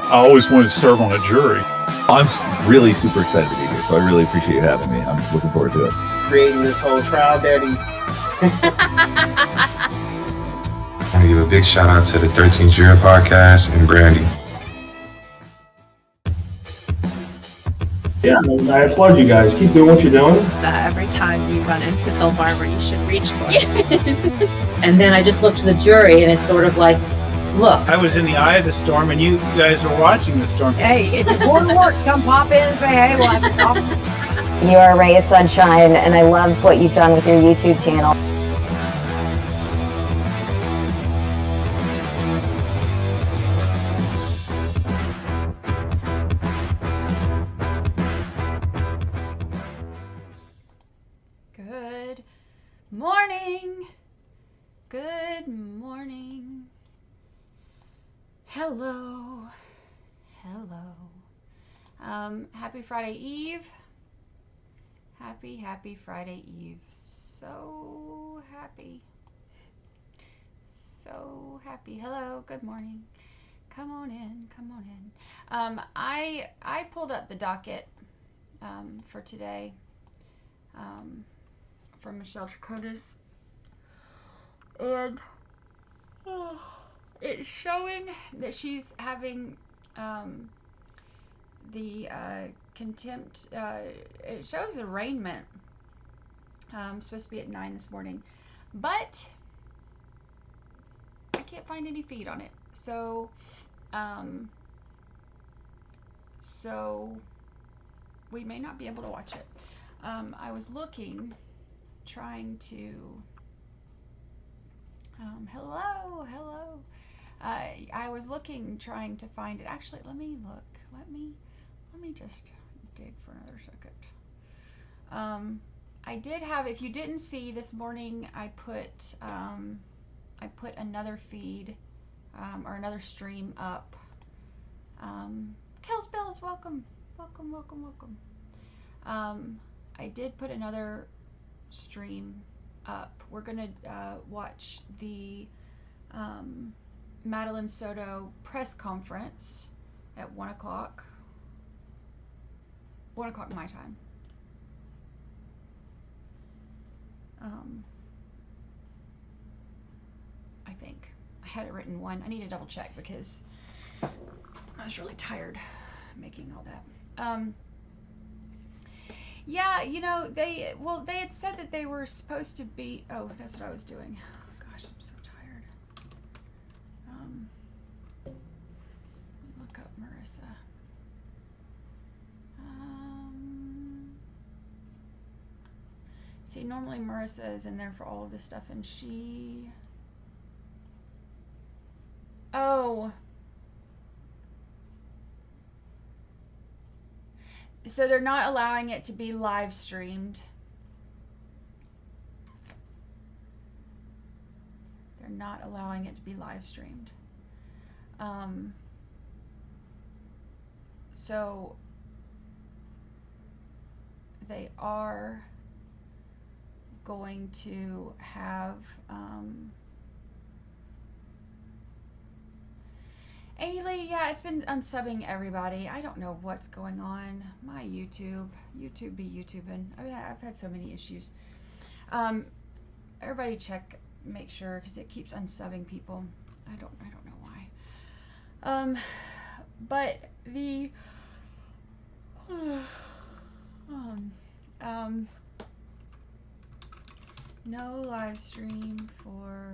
I always wanted to serve on a jury. I'm really super excited to be here, so I really appreciate you having me. I'm looking forward to it. Creating this whole trial, Daddy. I give a big shout out to the 13th Juror Podcast and Brandi. Yeah, I applaud you guys. Keep doing what you're doing. Every time you run into Phil Barber, you should reach for it. And then I just looked to the jury, and it's sort of like, look. I was in the eye of the storm, and you guys were watching the storm. Hey, if you're going to work, come pop in and say, hey, well, you are a ray of sunshine, and I love what you've done with your YouTube channel. Good morning. Good morning. Hello. Hello. Happy Friday Eve. Happy Friday Eve. So happy. So happy. Hello, good morning. Come on in, come on in. I pulled up the docket for today from Michelle Traconis, and it's showing that she's having the contempt. It shows arraignment. Supposed to be at 9 this morning, but I can't find any feed on it. So we may not be able to watch it. I was looking, trying to. Hello. I was looking, trying to find it. Actually, let me look. Let me just dig for another second. I did have. If you didn't see this morning, I put another feed or another stream up. Kels Bills, welcome. I did put another stream up. We're gonna watch the Madeline Soto press conference at 1 o'clock. 1 o'clock my time. I think I had it written 1. I need to double check because I was really tired making all that. Yeah, you know, they had said that they were supposed to be. Oh, that's what I was doing. Oh, gosh, I'm so tired. Let me look up Marissa. See, normally Marissa is in there for all of this stuff, and she. Oh. So they're not allowing it to be live streamed. They're not allowing it to be live streamed. So they are going to have Amy Lee, yeah, it's been unsubbing everybody. I don't know what's going on. My YouTube be YouTubing. I mean, I've had so many issues. Everybody check, make sure, because it keeps unsubbing people. I don't know why. But the no live stream for.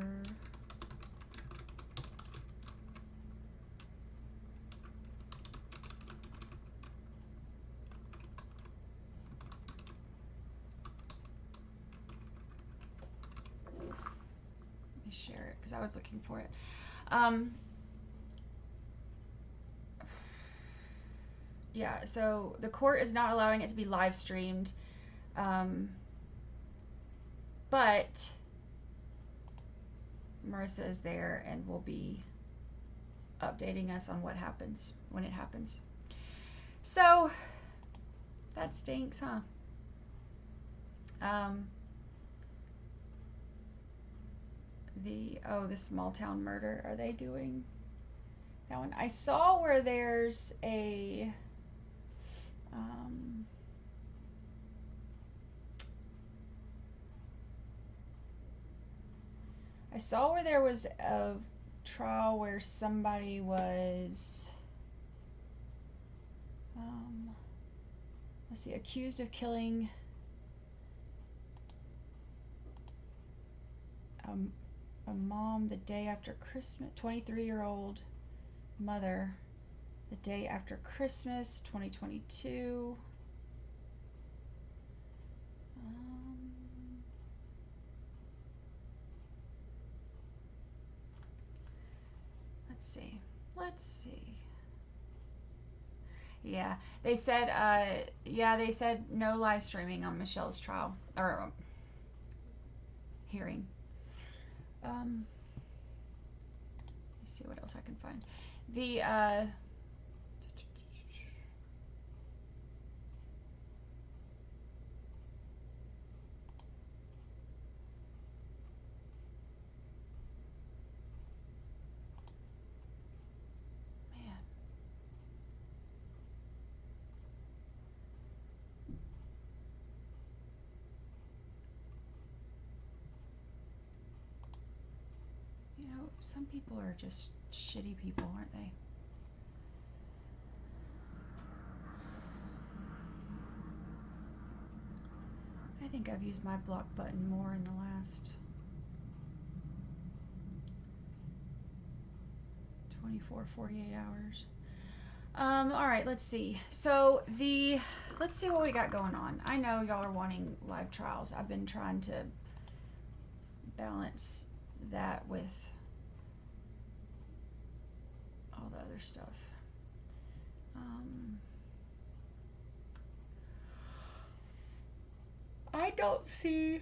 Share it because I was looking for it. Yeah, so the court is not allowing it to be live streamed, but Marissa is there and will be updating us on what happens when it happens. So that stinks, huh? The small town murder, are they That one. I saw where there's a I saw where there was a trial where somebody was let's see, accused of killing a mom the day after Christmas, 23-year-old mother the day after Christmas 2022. Let's see. Yeah, they said no live streaming on Michelle's trial or hearing. Let's see what else I can find. The some people are just shitty people, aren't they? I think I've used my block button more in the last 24, 48 hours. All right, let's see. So let's see what we got going on. I know y'all are wanting live trials. I've been trying to balance that with all the other stuff. I don't see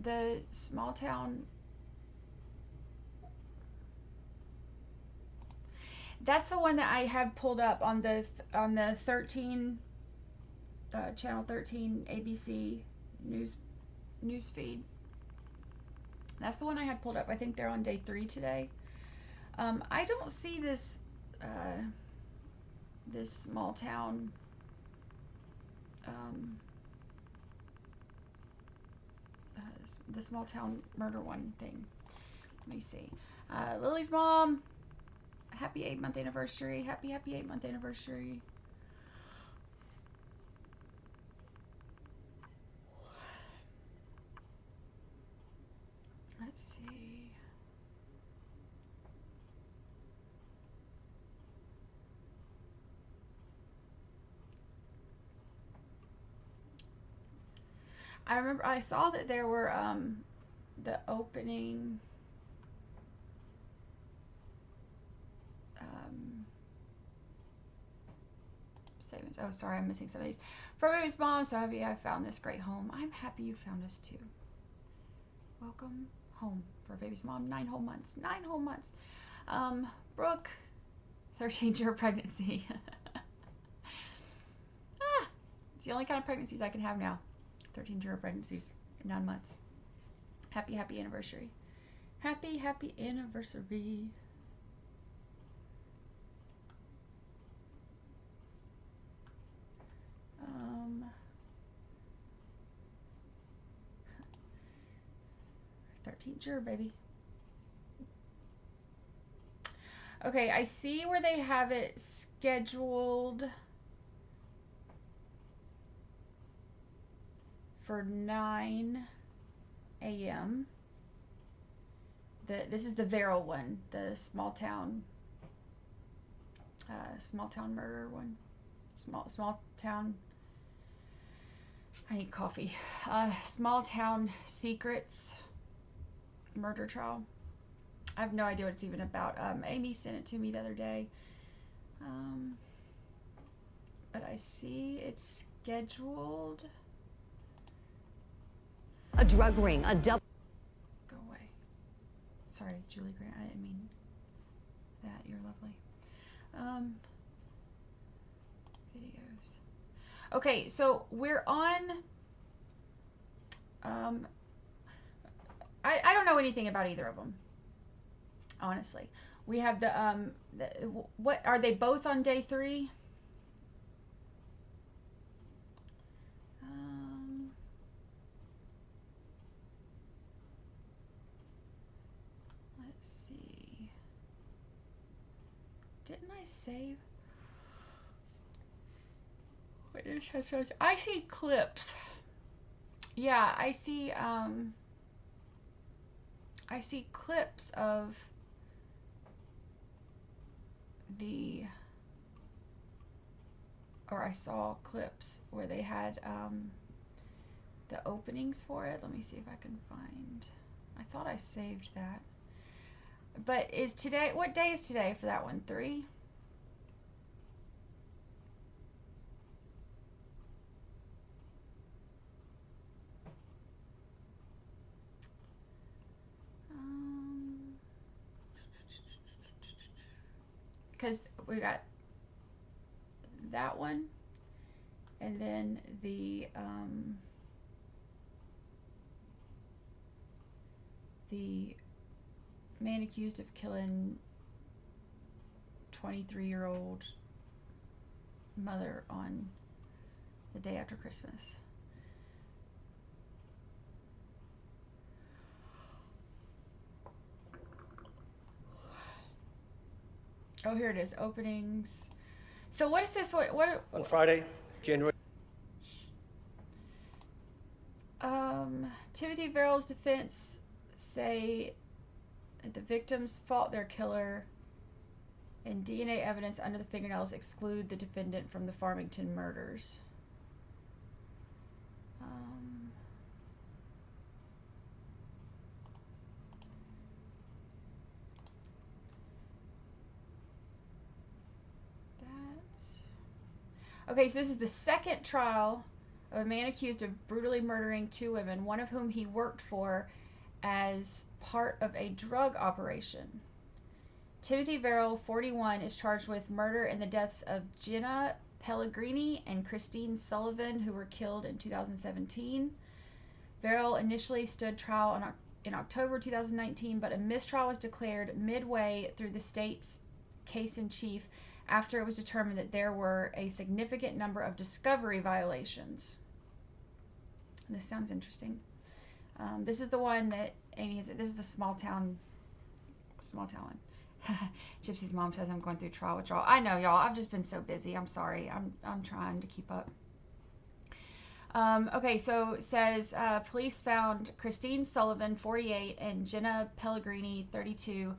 the small town. That's the one that I have pulled up on the 13 channel 13 ABC news feed. That's the one I had pulled up. I think they're on day 3 today. I don't see this this small town the small town murder one thing. Let me see. Lily's mom, happy 8-month anniversary. Happy 8-month anniversary. Let's see. I remember I saw that there were the opening statements. Oh, sorry, I'm missing some of these. For Baby's mom, so happy I found this great home. I'm happy you found us too. Welcome home for Baby's mom. 9 whole months. 9 whole months. Brooke, 13-year pregnancy. It's the only kind of pregnancies I can have now. 13-year pregnancies, 9 months. Happy anniversary. Happy anniversary. 13-year baby. Okay, I see where they have it scheduled for 9 a.m. This is the Verrill one, the small town murder one. Small town. I need coffee. Small town secrets murder trial. I have no idea what it's even about. Amy sent it to me the other day. But I see it's scheduled. A drug ring, a double. Go away. Sorry, Julie Grant. I didn't mean that. You're lovely. Videos. Okay, so we're on. I don't know anything about either of them. Honestly, we have what are they both on day 3? Let's see. Didn't I save? I see clips. Yeah, I see clips of I saw clips where they had the openings for it. Let me see if I can find. I thought I saved that. But is today, what day is today for that one? 3? Because we got that one, and then the man accused of killing 23-year-old mother on the day after Christmas. Oh, here it is. Openings. So what is this? What on Friday, January. Timothy Verrill's defense say the victims fought their killer, and DNA evidence under the fingernails exclude the defendant from the Farmington murders. Okay, so this is the second trial of a man accused of brutally murdering 2 women, one of whom he worked for as part of a drug operation. Timothy Verrill, 41, is charged with murder in the deaths of Jenna Pellegrini and Christine Sullivan, who were killed in 2017. Verrill initially stood trial in October 2019, but a mistrial was declared midway through the state's case in chief after it was determined that there were a significant number of discovery violations. This sounds interesting. This is the one that Amy is. This is the small town one. Gypsy's mom says I'm going through trial withdrawal. I know, y'all. I've just been so busy. I'm sorry. I'm trying to keep up. Okay, so it says police found Christine Sullivan, 48, and Jenna Pellegrini, 32,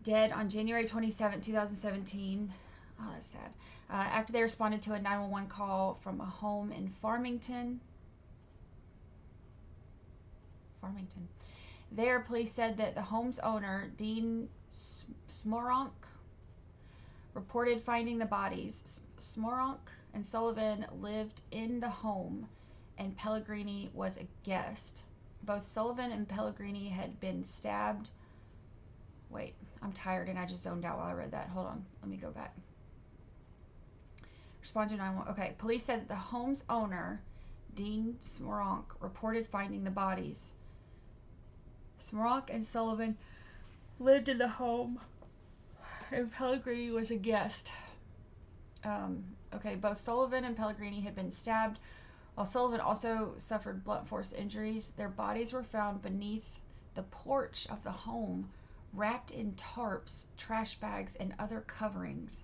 dead on January 27, 2017. Oh, that's sad. After they responded to a 911 call from a home in Farmington. There, police said that the home's owner, Dean Smoronk, reported finding the bodies. Smoronk and Sullivan lived in the home, and Pellegrini was a guest. Both Sullivan and Pellegrini had been stabbed. Wait, I'm tired and I just zoned out while I read that. Hold on, let me go back. Respond to 911. Okay, police said that the home's owner, Dean Smoronk, reported finding the bodies. Smoronk and Sullivan lived in the home, and Pellegrini was a guest. Okay, both Sullivan and Pellegrini had been stabbed, while Sullivan also suffered blunt force injuries. Their bodies were found beneath the porch of the home, wrapped in tarps, trash bags, and other coverings.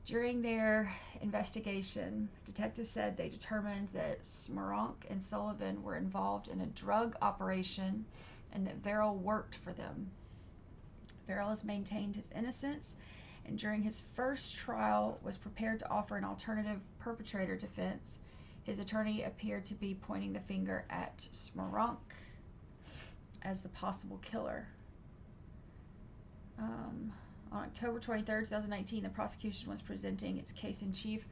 During their investigation, detectives said they determined that Smoronk and Sullivan were involved in a drug operation and that Verrill worked for them. Verrill has maintained his innocence, and during his first trial was prepared to offer an alternative perpetrator defense. His attorney appeared to be pointing the finger at Smoronk as the possible killer. On October 23, 2019, the prosecution was presenting its case in chief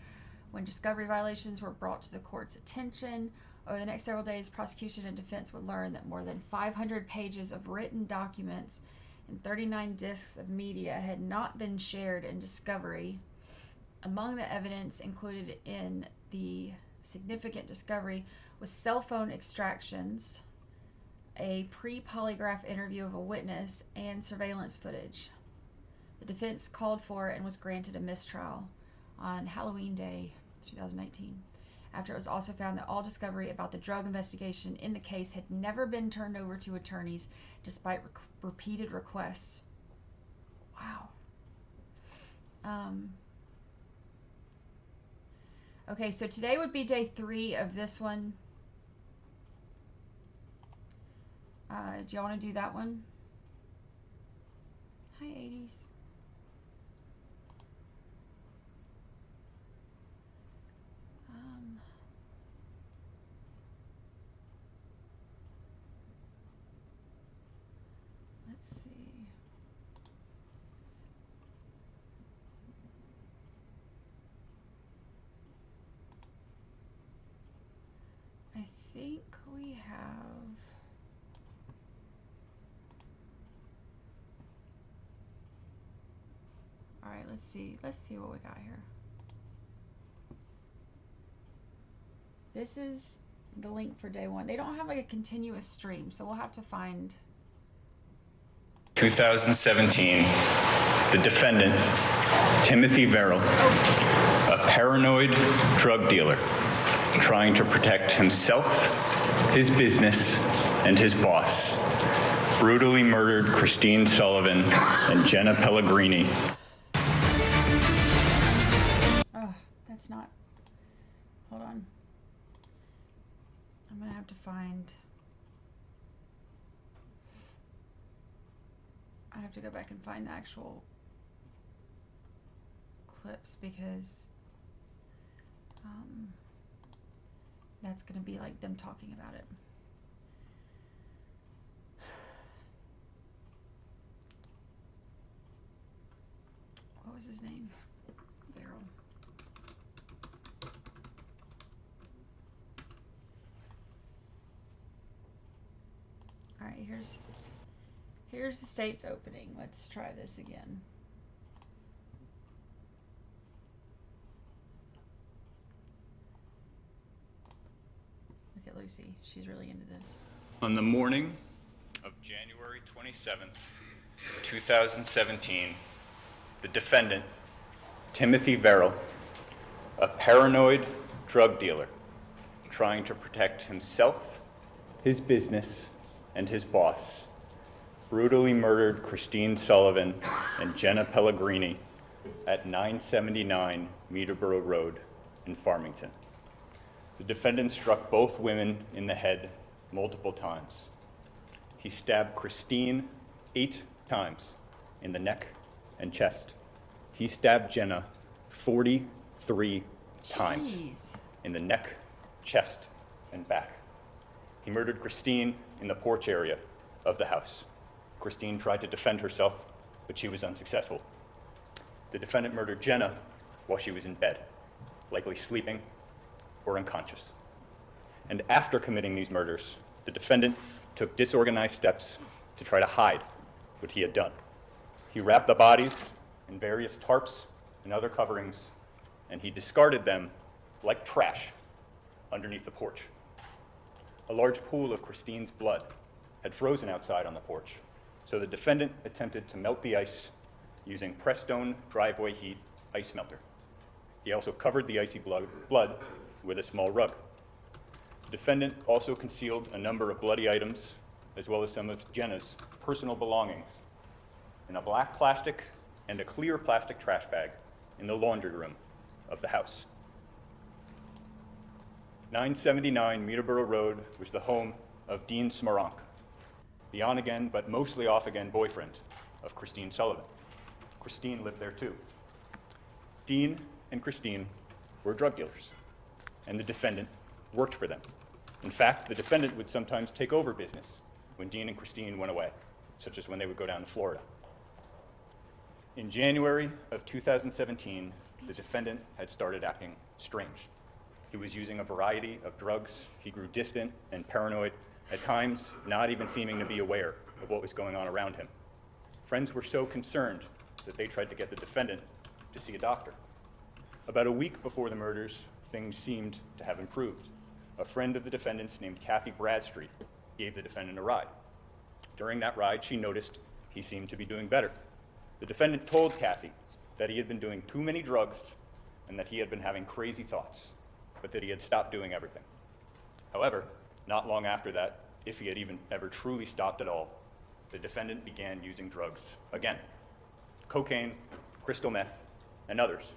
when discovery violations were brought to the court's attention. Over the next several days, prosecution and defense would learn that more than 500 pages of written documents and 39 discs of media had not been shared in discovery. Among the evidence included in the significant discovery was cell phone extractions, a pre-polygraph interview of a witness, and surveillance footage. The defense called for and was granted a mistrial on Halloween Day 2019, after it was also found that all discovery about the drug investigation in the case had never been turned over to attorneys despite repeated requests. Wow. Okay, so today would be day 3 of this one. Do y'all want to do that one? Hi, 80s. Let's see. I think we have... All right, let's see. Let's see what we got here. This is the link for day 1. They don't have like a continuous stream, so we'll have to find... 2017, the defendant, Timothy Verrill, a paranoid drug dealer, trying to protect himself, his business, and his boss, brutally murdered Christine Sullivan and Jenna Pellegrini. Oh, that's not... Hold on. I'm gonna have to find... I have to go back and find the actual clips because that's going to be like them talking about it. What was his name? Verrill. All right, here's the state's opening. Let's try this again. Look at Lucy. She's really into this. On the morning of January 27th, 2017, the defendant, Timothy Verrill, a paranoid drug dealer, trying to protect himself, his business, and his boss, brutally murdered Christine Sullivan and Jenna Pellegrini at 979 Meterborough Road in Farmington. The defendant struck both women in the head multiple times. He stabbed Christine 8 times in the neck and chest. He stabbed Jenna 43 times in the neck, chest, and back. He murdered Christine in the porch area of the house. Christine tried to defend herself, but she was unsuccessful. The defendant murdered Jenna while she was in bed, likely sleeping or unconscious. And after committing these murders, the defendant took disorganized steps to try to hide what he had done. He wrapped the bodies in various tarps and other coverings, and he discarded them like trash underneath the porch. A large pool of Christine's blood had frozen outside on the porch, so the defendant attempted to melt the ice using Prestone driveway heat ice melter. He also covered the icy blood with a small rug. The defendant also concealed a number of bloody items, as well as some of Jenna's personal belongings, in a black plastic and a clear plastic trash bag in the laundry room of the house. 979 Meterborough Road was the home of Dean Smoronk, the on-again but mostly off-again boyfriend of Christine Sullivan. Christine lived there too. Dean and Christine were drug dealers, and the defendant worked for them. In fact, the defendant would sometimes take over business when Dean and Christine went away, such as when they would go down to Florida. In January of 2017, the defendant had started acting strange. He was using a variety of drugs. He grew distant and paranoid, at times not even seeming to be aware of what was going on around him. Friends were so concerned that they tried to get the defendant to see a doctor. About a week before the murders, things seemed to have improved. A friend of the defendant's named Kathy Bradstreet gave the defendant a ride. During that ride, she noticed he seemed to be doing better. The defendant told Kathy that he had been doing too many drugs and that he had been having crazy thoughts, but that he had stopped doing everything. However, not long after that, if he had even ever truly stopped at all, the defendant began using drugs again. Cocaine, crystal meth, and others.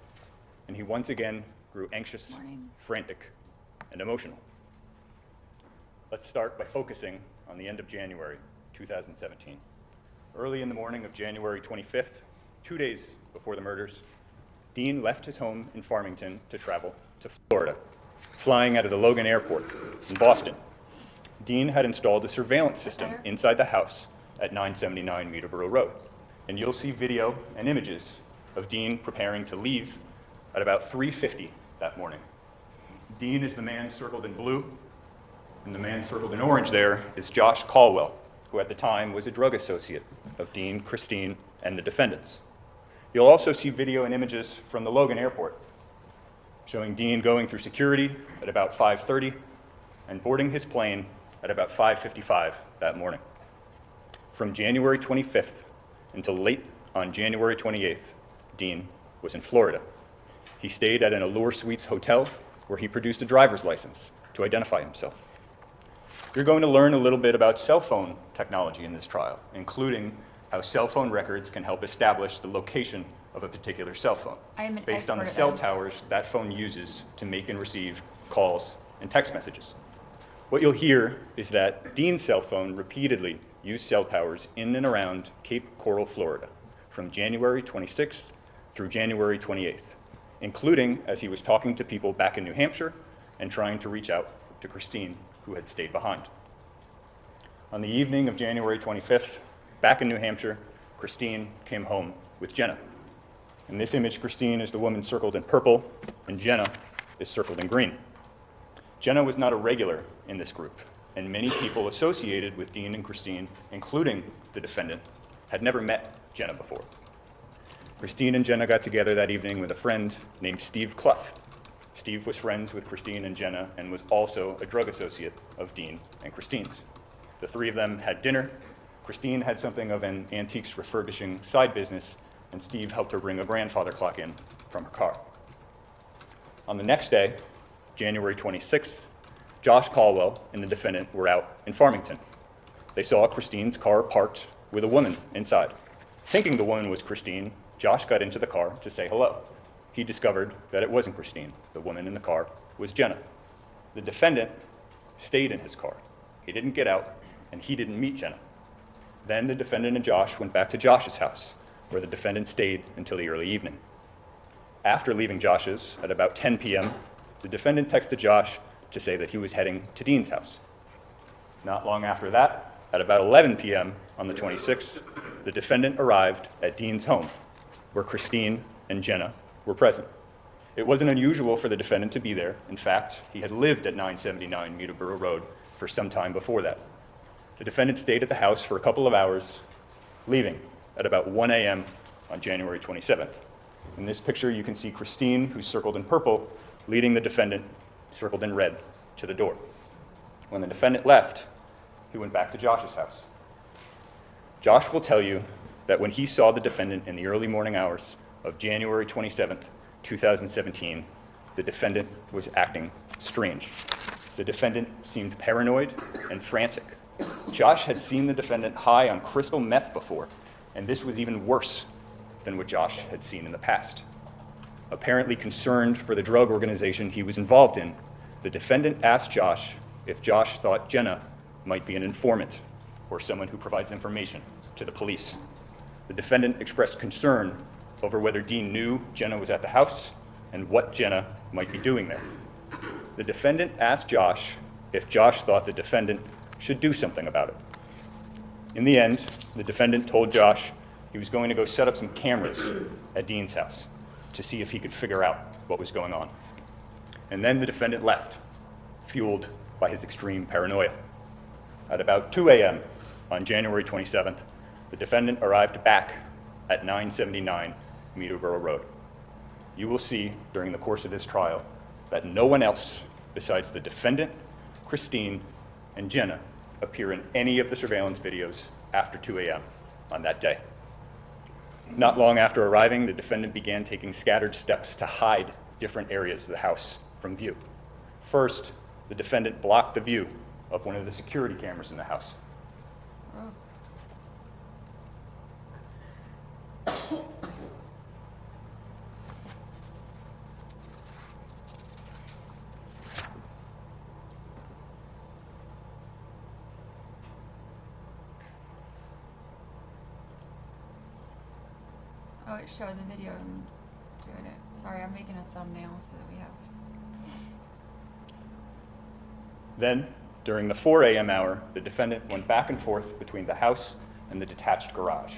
And he once again grew anxious, frantic, and emotional. Let's start by focusing on the end of January 2017. Early in the morning of January 25th, 2 days before the murders, Dean left his home in Farmington to travel to Florida, flying out of the Logan Airport in Boston. Dean had installed a surveillance system inside the house at 979 Meterboro Road. And you'll see video and images of Dean preparing to leave at about 3:50 that morning. Dean is the man circled in blue, and the man circled in orange there is Josh Caldwell, who at the time was a drug associate of Dean, Christine, and the defendants. You'll also see video and images from the Logan Airport, showing Dean going through security at about 5:30 and boarding his plane at about 5:55 that morning. From January 25th until late on January 28th, Dean was in Florida. He stayed at an Allure Suites hotel where he produced a driver's license to identify himself. You're going to learn a little bit about cell phone technology in this trial, including how cell phone records can help establish the location of a particular cell phone, based on the cell towers that phone uses to make and receive calls and text messages. What you'll hear is that Dean's cell phone repeatedly used cell towers in and around Cape Coral, Florida, from January 26th through January 28th, including as he was talking to people back in New Hampshire and trying to reach out to Christine, who had stayed behind. On the evening of January 25th, back in New Hampshire, Christine came home with Jenna. In this image, Christine is the woman circled in purple, and Jenna is circled in green. Jenna was not a regular in this group, and many people associated with Dean and Christine, including the defendant, had never met Jenna before. Christine and Jenna got together that evening with a friend named Steve Clough. Steve was friends with Christine and Jenna and was also a drug associate of Dean and Christine's. The three of them had dinner. Christine had something of an antiques refurbishing side business, and Steve helped her bring a grandfather clock in from her car. On the next day, January 26th, Josh Caldwell and the defendant were out in Farmington. They saw Christine's car parked with a woman inside. Thinking the woman was Christine, Josh got into the car to say hello. He discovered that it wasn't Christine. The woman in the car was Jenna. The defendant stayed in his car. He didn't get out, and he didn't meet Jenna. Then the defendant and Josh went back to Josh's house, where the defendant stayed until the early evening. After leaving Josh's at about 10 p.m., the defendant texted Josh to say that he was heading to Dean's house. Not long after that, at about 11 p.m. on the 26th, the defendant arrived at Dean's home, where Christine and Jenna were present. It wasn't unusual for the defendant to be there. In fact, he had lived at 979 Meterboro Road for some time before that. The defendant stayed at the house for a couple of hours, leaving at about 1 a.m. on January 27th. In this picture, you can see Christine, who's circled in purple, leading the defendant, circled in red, to the door. When the defendant left, he went back to Josh's house. Josh will tell you that when he saw the defendant in the early morning hours of January 27th, 2017, the defendant was acting strange. The defendant seemed paranoid and frantic. Josh had seen the defendant high on crystal meth before, and this was even worse than what Josh had seen in the past. Apparently concerned for the drug organization he was involved in, the defendant asked Josh if Josh thought Jenna might be an informant or someone who provides information to the police. The defendant expressed concern over whether Dean knew Jenna was at the house and what Jenna might be doing there. The defendant asked Josh if Josh thought the defendant should do something about it. In the end, the defendant told Josh he was going to go set up some cameras at Dean's house to see if he could figure out what was going on. And then the defendant left, fueled by his extreme paranoia. At about 2 a.m. on January 27th, the defendant arrived back at 979 Meterboro Road. You will see during the course of this trial that no one else besides the defendant, Christine, and Jenna appear in any of the surveillance videos after 2 a.m. on that day. Not long after arriving, the defendant began taking scattered steps to hide different areas of the house from view. First, the defendant blocked the view of one of the security cameras in the house. Oh, it showed the video and doing it. Sorry, I'm making a thumbnail so that we have. Then, during the 4 a.m. hour, the defendant went back and forth between the house and the detached garage.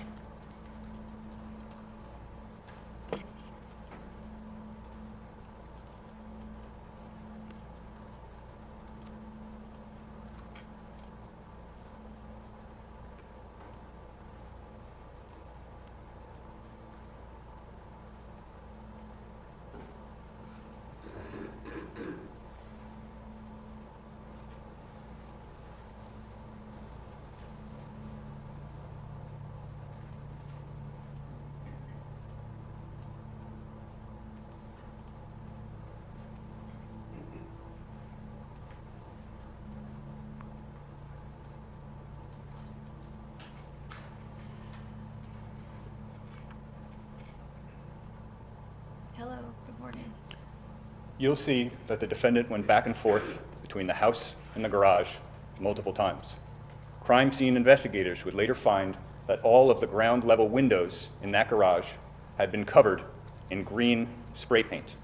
Hello, good morning. You'll see that the defendant went back and forth between the house and the garage multiple times. Crime scene investigators would later find that all of the ground level windows in that garage had been covered in green spray paint.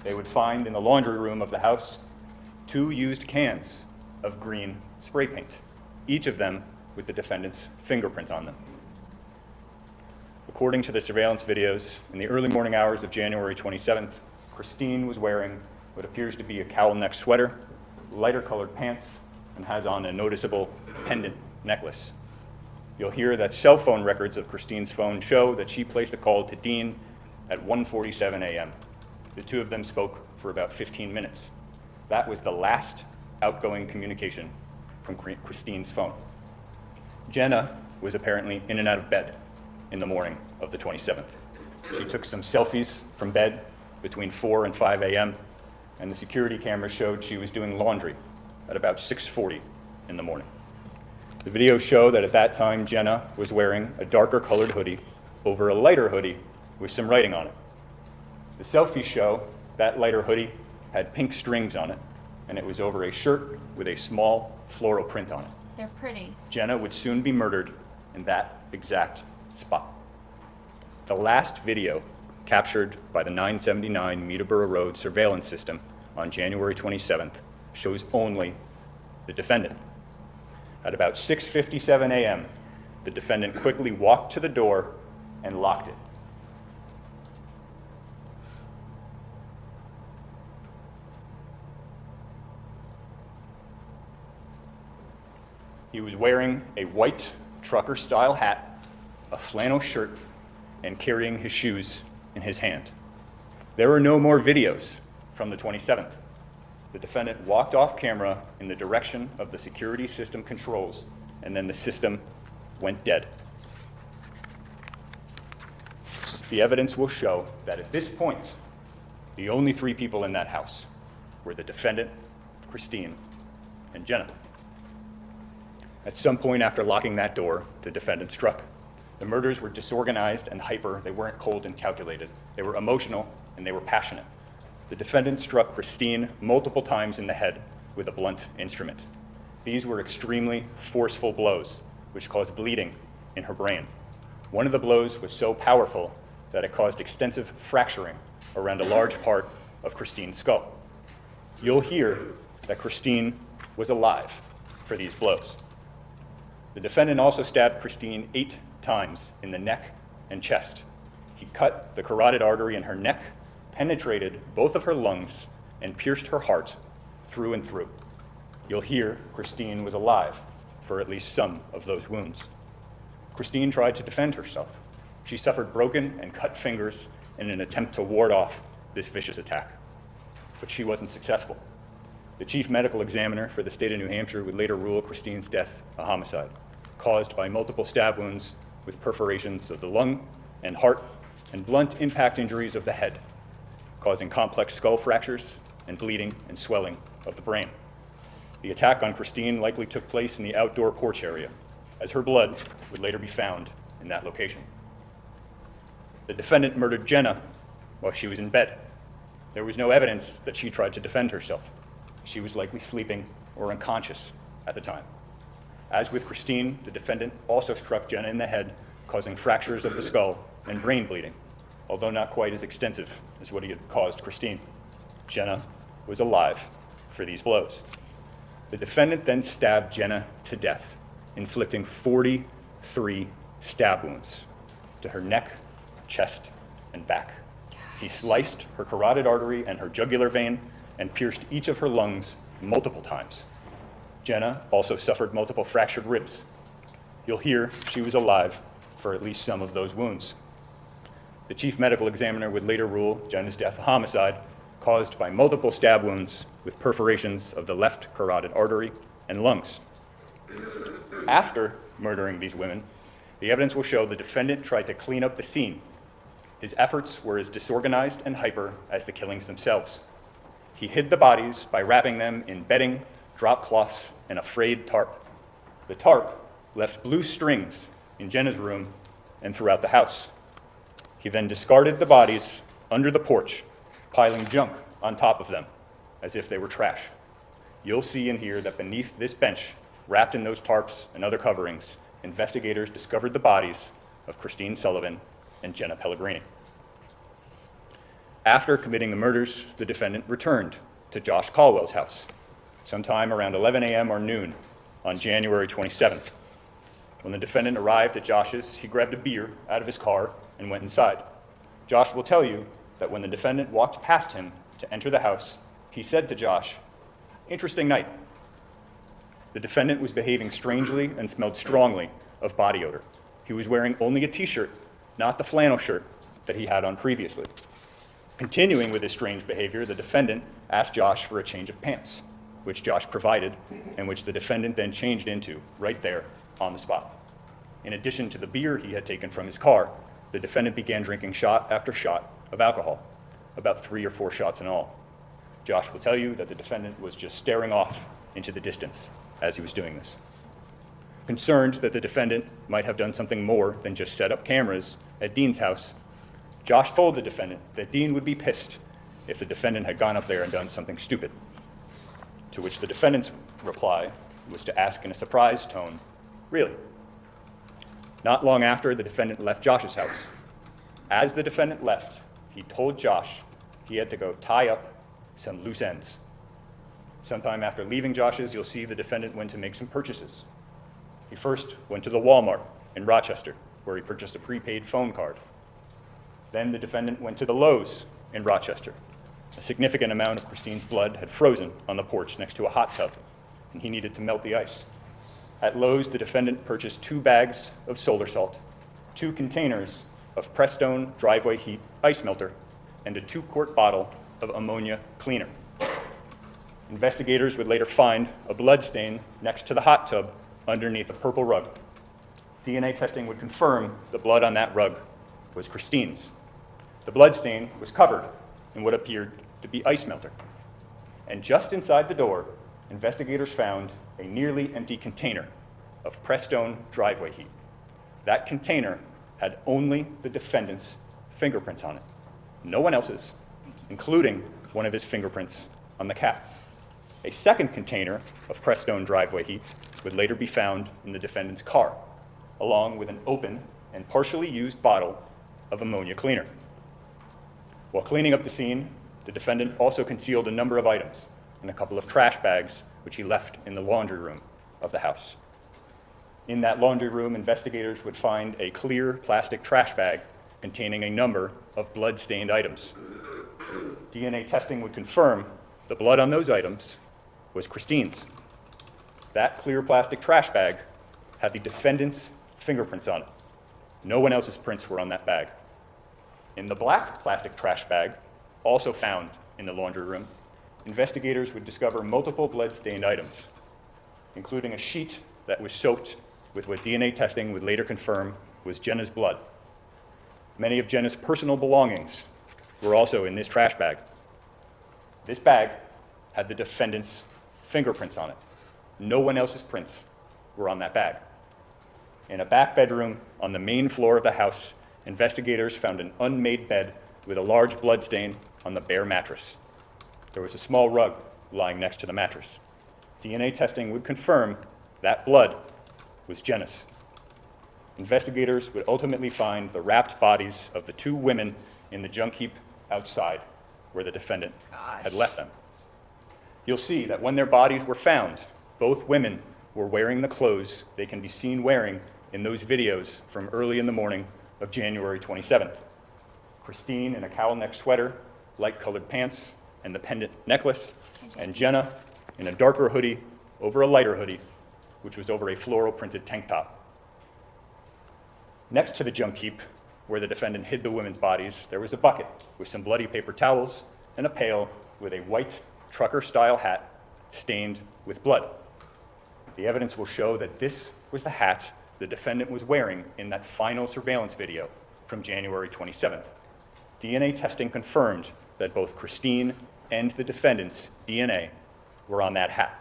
They would find in the laundry room of the house 2 used cans of green spray paint, each of them with the defendant's fingerprints on them. According to the surveillance videos, in the early morning hours of January 27th, Christine was wearing what appears to be a cowl neck sweater, lighter colored pants, and has on a noticeable pendant necklace. You'll hear that cell phone records of Christine's phone show that she placed a call to Dean at 1:47 a.m. The two of them spoke for about 15 minutes. That was the last outgoing communication from Christine's phone. Jenna was apparently in and out of bed in the morning of the 27th. She took some selfies from bed between 4 and 5 a.m., and the security camera showed she was doing laundry at about 6:40 in the morning. The videos show that at that time, Jenna was wearing a darker colored hoodie over a lighter hoodie with some writing on it. The selfies show that lighter hoodie had pink strings on it, and it was over a shirt with a small floral print on it. They're pretty. Jenna would soon be murdered in that exact spot. The last video captured by the 979 Meterboro Road surveillance system on January 27th shows only the defendant. At about 6:57 a.m., the defendant quickly walked to the door and locked it. He was wearing a white trucker-style hat, a flannel shirt, and carrying his shoes in his hand. There were no more videos from the 27th. The defendant walked off camera in the direction of the security system controls, and then the system went dead. The evidence will show that at this point, the only 3 people in that house were the defendant, Christine, and Jenna. At some point after locking that door, the defendant struck. The murders were disorganized and hyper. They weren't cold and calculated. They were emotional and they were passionate. The defendant struck Christine multiple times in the head with a blunt instrument. These were extremely forceful blows, which caused bleeding in her brain. One of the blows was so powerful that it caused extensive fracturing around a large part of Christine's skull. You'll hear that Christine was alive for these blows. The defendant also stabbed Christine 8 times in the neck and chest. He cut the carotid artery in her neck, penetrated both of her lungs, and pierced her heart through and through. You'll hear Christine was alive for at least some of those wounds. Christine tried to defend herself. She suffered broken and cut fingers in an attempt to ward off this vicious attack, but she wasn't successful. The chief medical examiner for the state of New Hampshire would later rule Christine's death a homicide, caused by multiple stab wounds with perforations of the lung and heart and blunt impact injuries of the head, causing complex skull fractures and bleeding and swelling of the brain. The attack on Christine likely took place in the outdoor porch area, as her blood would later be found in that location. The defendant murdered Jenna while she was in bed. There was no evidence that she tried to defend herself. She was likely sleeping or unconscious at the time. As with Christine, the defendant also struck Jenna in the head, causing fractures of the skull and brain bleeding, although not quite as extensive as what he had caused Christine. Jenna was alive for these blows. The defendant then stabbed Jenna to death, inflicting 43 stab wounds to her neck, chest, and back. He sliced her carotid artery and her jugular vein and pierced each of her lungs multiple times. Jenna also suffered multiple fractured ribs. You'll hear she was alive for at least some of those wounds. The chief medical examiner would later rule Jenna's death a homicide caused by multiple stab wounds with perforations of the left carotid artery and lungs. After murdering these women, the evidence will show the defendant tried to clean up the scene. His efforts were as disorganized and hyper as the killings themselves. He hid the bodies by wrapping them in bedding, drop cloths, and a frayed tarp. The tarp left blue strings in Jenna's room and throughout the house. He then discarded the bodies under the porch, piling junk on top of them as if they were trash. You'll see and hear that beneath this bench, wrapped in those tarps and other coverings, investigators discovered the bodies of Christine Sullivan and Jenna Pellegrini. After committing the murders, the defendant returned to Josh Caldwell's house sometime around 11 a.m. or noon on January 27th. When the defendant arrived at Josh's, he grabbed a beer out of his car and went inside. Josh will tell you that when the defendant walked past him to enter the house, he said to Josh, "Interesting night." The defendant was behaving strangely and smelled strongly of body odor. He was wearing only a t-shirt, not the flannel shirt that he had on previously. Continuing with his strange behavior, the defendant asked Josh for a change of pants, which Josh provided and which the defendant then changed into right there on the spot. In addition to the beer he had taken from his car, the defendant began drinking shot after shot of alcohol, about 3 or 4 shots in all. Josh will tell you that the defendant was just staring off into the distance as he was doing this. Concerned that the defendant might have done something more than just set up cameras at Dean's house, Josh told the defendant that Dean would be pissed if the defendant had gone up there and done something stupid, to which the defendant's reply was to ask in a surprised tone, "Really?" Not long after, the defendant left Josh's house. As the defendant left, he told Josh he had to go tie up some loose ends. Sometime after leaving Josh's, you'll see the defendant went to make some purchases. He first went to the Walmart in Rochester, where he purchased a prepaid phone card. Then the defendant went to the Lowe's in Rochester. A significant amount of Christine's blood had frozen on the porch next to a hot tub, and he needed to melt the ice. At Lowe's, the defendant purchased 2 bags of solar salt, 2 containers of Prestone driveway heat ice melter, and a 2-quart bottle of ammonia cleaner. Investigators would later find a blood stain next to the hot tub underneath a purple rug. DNA testing would confirm the blood on that rug was Christine's. The blood stain was covered in what appeared to be ice melter. And just inside the door, investigators found a nearly empty container of Prestone driveway heat. That container had only the defendant's fingerprints on it, no one else's, including one of his fingerprints on the cap. A second container of Prestone driveway heat would later be found in the defendant's car, along with an open and partially used bottle of ammonia cleaner. While cleaning up the scene, the defendant also concealed a number of items in a couple of trash bags, which he left in the laundry room of the house. In that laundry room, investigators would find a clear plastic trash bag containing a number of blood-stained items. DNA testing would confirm the blood on those items was Christine's. That clear plastic trash bag had the defendant's fingerprints on it. No one else's prints were on that bag. In the black plastic trash bag, also found in the laundry room, investigators would discover multiple blood-stained items, including a sheet that was soaked with what DNA testing would later confirm was Jenna's blood. Many of Jenna's personal belongings were also in this trash bag. This bag had the defendant's fingerprints on it. No one else's prints were on that bag. In a back bedroom on the main floor of the house, investigators found an unmade bed with a large blood stain on the bare mattress. There was a small rug lying next to the mattress. DNA testing would confirm that blood was Jenna's. Investigators would ultimately find the wrapped bodies of the two women in the junk heap outside where the defendant had left them. You'll see that when their bodies were found, both women were wearing the clothes they can be seen wearing in those videos from early in the morning of January 27th. Christine in a cowl neck sweater, light-colored pants, and the pendant necklace, and Jenna in a darker hoodie over a lighter hoodie, which was over a floral printed tank top. Next to the junk heap, where the defendant hid the women's bodies, there was a bucket with some bloody paper towels and a pail with a white trucker-style hat stained with blood. The evidence will show that this was the hat the defendant was wearing in that final surveillance video from January 27th. DNA testing confirmed that both Christine and the defendant's DNA were on that hat.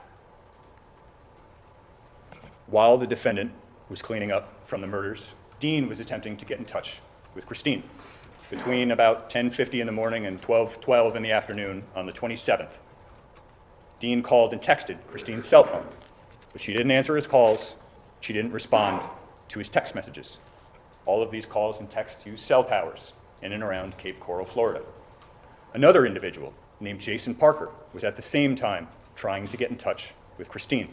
While the defendant was cleaning up from the murders, Dean was attempting to get in touch with Christine. Between about 10:50 in the morning and 12:12 in the afternoon on the 27th, Dean called and texted Christine's cell phone, but she didn't answer his calls. She didn't respond to his text messages. All of these calls and texts used cell towers in and around Cape Coral, Florida. Another individual named Jason Parker was at the same time trying to get in touch with Christine.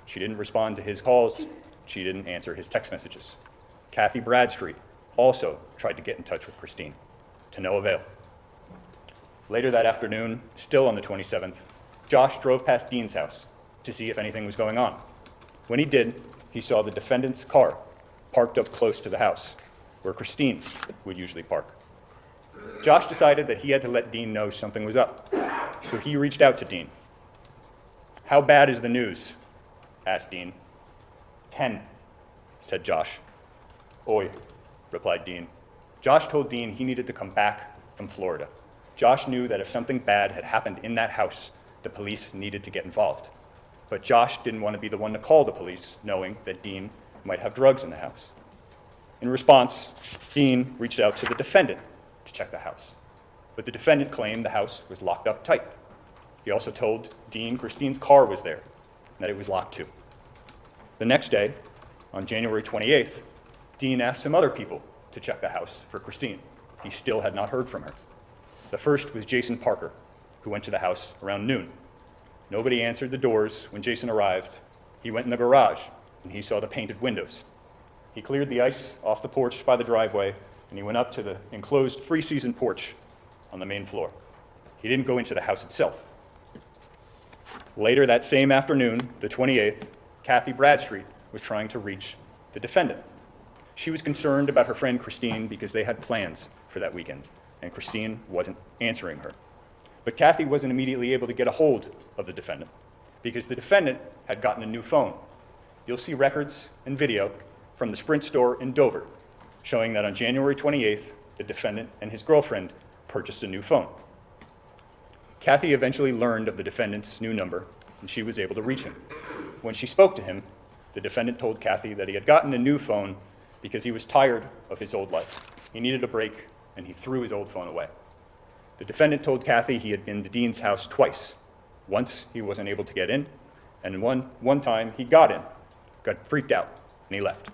She didn't respond to his calls. She didn't answer his text messages. Kathy Bradstreet also tried to get in touch with Christine, to no avail. Later that afternoon, still on the 27th, Josh drove past Dean's house to see if anything was going on. When he did, he saw the defendant's car parked up close to the house, where Christine would usually park. Josh decided that he had to let Dean know something was up, so he reached out to Dean. "How bad is the news?" asked Dean. 10, said Josh. "Oi," replied Dean. Josh told Dean he needed to come back from Florida. Josh knew that if something bad had happened in that house, the police needed to get involved. But Josh didn't want to be the one to call the police, knowing that Dean might have drugs in the house. In response, Dean reached out to the defendant to check the house. But the defendant claimed the house was locked up tight. He also told Dean Christine's car was there, and that it was locked too. The next day, on January 28th, Dean asked some other people to check the house for Christine. He still had not heard from her. The first was Jason Parker, who went to the house around noon. Nobody answered the doors when Jason arrived. He went in the garage, and he saw the painted windows. He cleared the ice off the porch by the driveway, and he went up to the enclosed free-season porch on the main floor. He didn't go into the house itself. Later that same afternoon, the 28th, Kathy Bradstreet was trying to reach the defendant. She was concerned about her friend Christine because they had plans for that weekend, and Christine wasn't answering her. But Kathy wasn't immediately able to get a hold of the defendant because the defendant had gotten a new phone. You'll see records and video from the Sprint store in Dover showing that on January 28th, the defendant and his girlfriend purchased a new phone. Kathy eventually learned of the defendant's new number, and she was able to reach him. When she spoke to him, the defendant told Kathy that he had gotten a new phone because he was tired of his old life. He needed a break, and he threw his old phone away. The defendant told Kathy he had been to Dean's house twice. Once he wasn't able to get in, and one time he got in, got freaked out, and he left.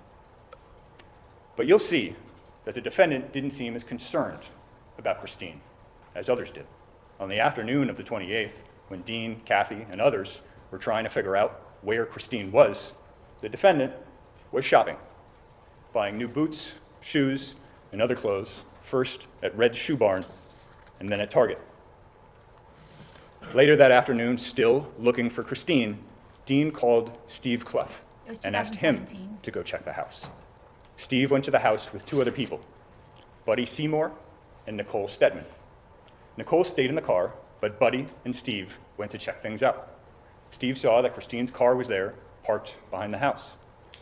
But you'll see that the defendant didn't seem as concerned about Christine as others did. On the afternoon of the 28th, when Dean, Kathy, and others were trying to figure out where Christine was, the defendant was shopping, buying new boots, shoes, and other clothes, first at Red's Shoe Barn and then at Target. Later that afternoon, still looking for Christine, Dean called Steve Clough and asked him to go check the house. Steve went to the house with two other people, Buddy Seymour and Nicole Stedman. Nicole stayed in the car, but Buddy and Steve went to check things out. Steve saw that Christine's car was there, parked behind the house.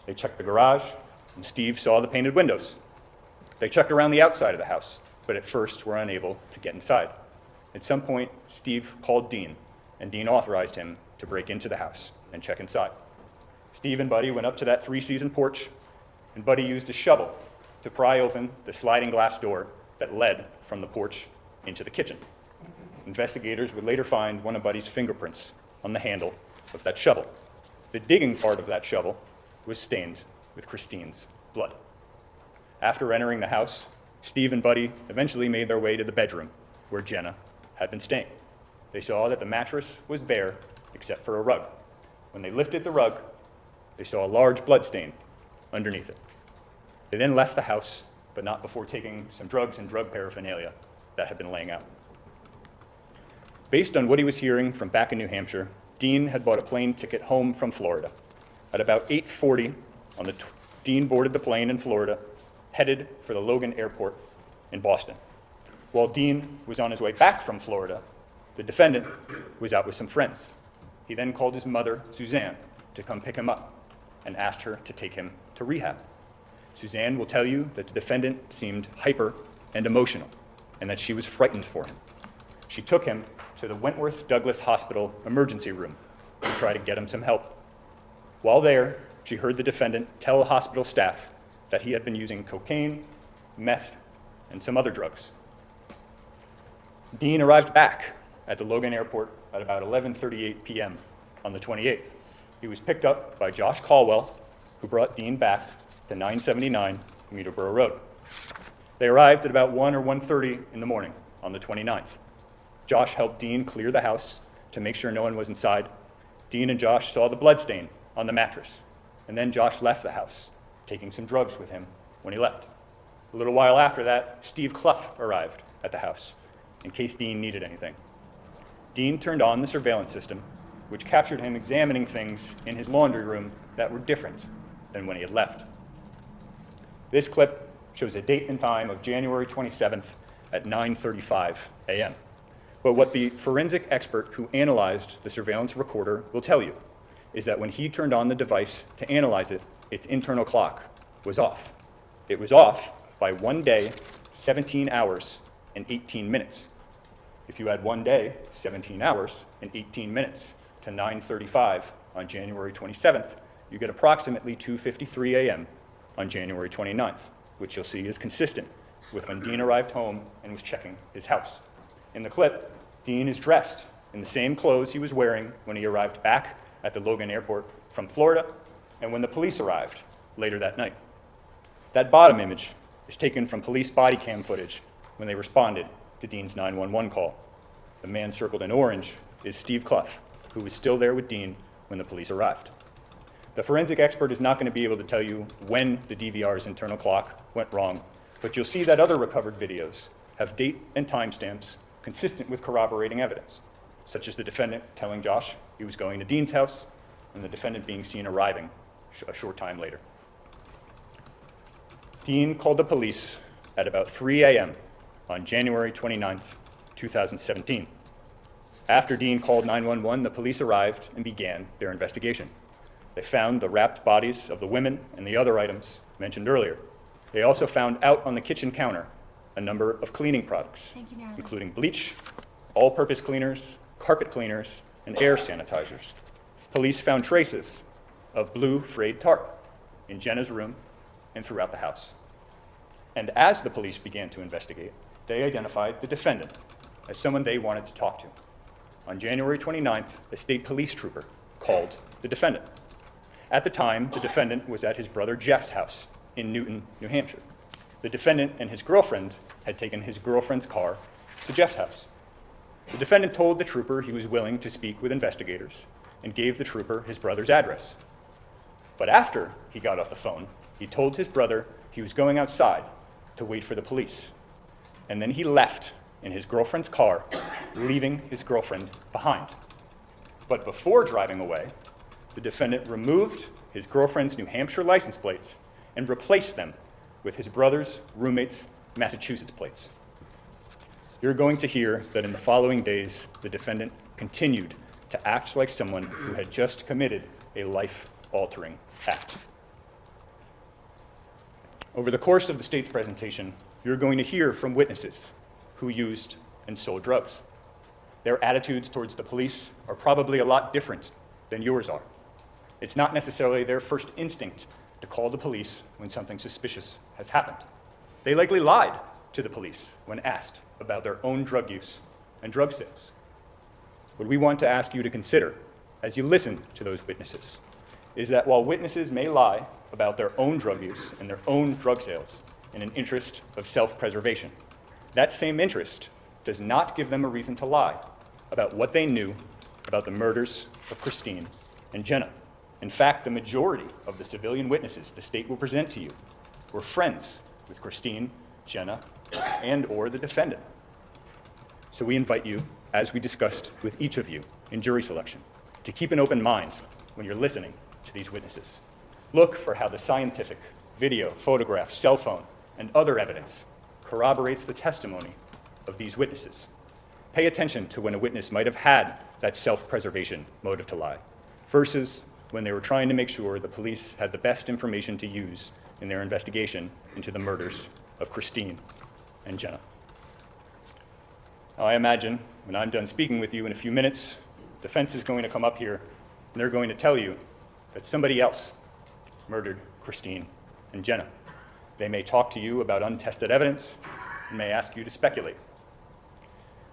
They checked the garage, and Steve saw the painted windows. They checked around the outside of the house, but at first were unable to get inside. At some point, Steve called Dean, and Dean authorized him to break into the house and check inside. Steve and Buddy went up to that three-season porch, and Buddy used a shovel to pry open the sliding glass door that led from the porch into the kitchen. Investigators would later find one of Buddy's fingerprints on the handle of that shovel. The digging part of that shovel was stained with Christine's blood. After entering the house, Steve and Buddy eventually made their way to the bedroom where Jenna had been staying. They saw that the mattress was bare except for a rug. When they lifted the rug, they saw a large blood stain underneath it. They then left the house, but not before taking some drugs and drug paraphernalia that had been laying out. Based on what he was hearing from back in New Hampshire, Dean had bought a plane ticket home from Florida. At about 8:40, Dean boarded the plane in Florida, headed for the Logan Airport in Boston. While Dean was on his way back from Florida, the defendant was out with some friends. He then called his mother, Suzanne, to come pick him up and asked her to take him to rehab. Suzanne will tell you that the defendant seemed hyper and emotional and that she was frightened for him. She took him to the Wentworth Douglas Hospital emergency room to try to get him some help. While there, she heard the defendant tell hospital staff that he had been using cocaine, meth, and some other drugs. Dean arrived back at the Logan Airport at about 11:38 p.m. on the 28th. He was picked up by Josh Caldwell, who brought Dean back to 979 Meterborough Road. They arrived at about 1 or 1:30 in the morning on the 29th. Josh helped Dean clear the house to make sure no one was inside. Dean and Josh saw the bloodstain on the mattress, and then Josh left the house, taking some drugs with him when he left. A little while after that, Steve Clough arrived at the house in case Dean needed anything. Dean turned on the surveillance system, which captured him examining things in his laundry room that were different than when he had left. This clip shows a date and time of January 27th at 9:35 a.m. But what the forensic expert who analyzed the surveillance recorder will tell you is that when he turned on the device to analyze it, its internal clock was off. It was off by 1 day, 17 hours, and 18 minutes. If you add 1 day, 17 hours, and 18 minutes to 9:35 on January 27th, you get approximately 2:53 a.m. on January 29th, which you'll see is consistent with when Dean arrived home and was checking his house. In the clip, Dean is dressed in the same clothes he was wearing when he arrived back at the Logan Airport from Florida and when the police arrived later that night. That bottom image is taken from police body cam footage when they responded to Dean's 911 call. The man circled in orange is Steve Clough, who was still there with Dean when the police arrived. The forensic expert is not going to be able to tell you when the DVR's internal clock went wrong, but you'll see that other recovered videos have date and timestamps consistent with corroborating evidence, such as the defendant telling Josh he was going to Dean's house and the defendant being seen arriving a short time later. Dean called the police at about 3 a.m. on January 29th, 2017. After Dean called 911, the police arrived and began their investigation. They found the wrapped bodies of the women and the other items mentioned earlier. They also found out on the kitchen counter a number of cleaning products, including bleach, all-purpose cleaners, carpet cleaners, and air sanitizers. Police found traces of blue frayed tarp in Jenna's room and throughout the house. And as the police began to investigate, they identified the defendant as someone they wanted to talk to. On January 29th, a state police trooper called the defendant. At the time, the defendant was at his brother Jeff's house in Newton, New Hampshire. The defendant and his girlfriend had taken his girlfriend's car to Jeff's house. The defendant told the trooper he was willing to speak with investigators and gave the trooper his brother's address. But after he got off the phone, he told his brother he was going outside to wait for the police. And then he left in his girlfriend's car, leaving his girlfriend behind. But before driving away, the defendant removed his girlfriend's New Hampshire license plates and replaced them with his brother's roommate's Massachusetts plates. You're going to hear that in the following days, the defendant continued to act like someone who had just committed a life-altering act. Over the course of the state's presentation, you're going to hear from witnesses who used and sold drugs. Their attitudes towards the police are probably a lot different than yours are. It's not necessarily their first instinct to call the police when something suspicious has happened. They likely lied to the police when asked about their own drug use and drug sales. What we want to ask you to consider as you listen to those witnesses is that while witnesses may lie about their own drug use and their own drug sales in an interest of self-preservation, that same interest does not give them a reason to lie about what they knew about the murders of Christine and Jenna. In fact, the majority of the civilian witnesses the state will present to you were friends with Christine, Jenna, and/or the defendant. So we invite you, as we discussed with each of you in jury selection, to keep an open mind when you're listening to these witnesses. Look for how the scientific, video, photograph, cell phone, and other evidence corroborates the testimony of these witnesses. Pay attention to when a witness might have had that self-preservation motive to lie, versus when they were trying to make sure the police had the best information to use in their investigation into the murders of Christine and Jenna. Now, I imagine when I'm done speaking with you in a few minutes, the defense is going to come up here and they're going to tell you that somebody else murdered Christine and Jenna. They may talk to you about untested evidence and may ask you to speculate.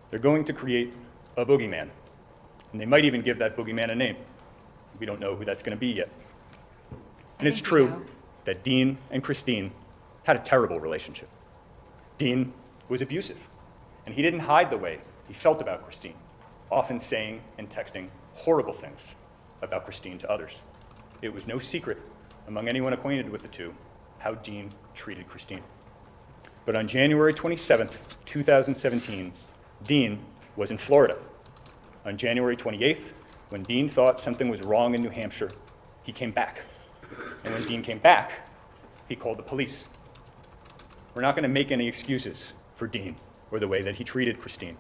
They're going to create a boogeyman, and they might even give that boogeyman a name. We don't know who that's going to be yet. And it's true that Dean and Christine had a terrible relationship. Dean was abusive, and he didn't hide the way he felt about Christine, often saying and texting horrible things about Christine to others. It was no secret among anyone acquainted with the two how Dean treated Christine. But on January 27th, 2017, Dean was in Florida. On January 28th, when Dean thought something was wrong in New Hampshire, he came back. And when Dean came back, he called the police. We're not going to make any excuses for Dean or the way that he treated Christine.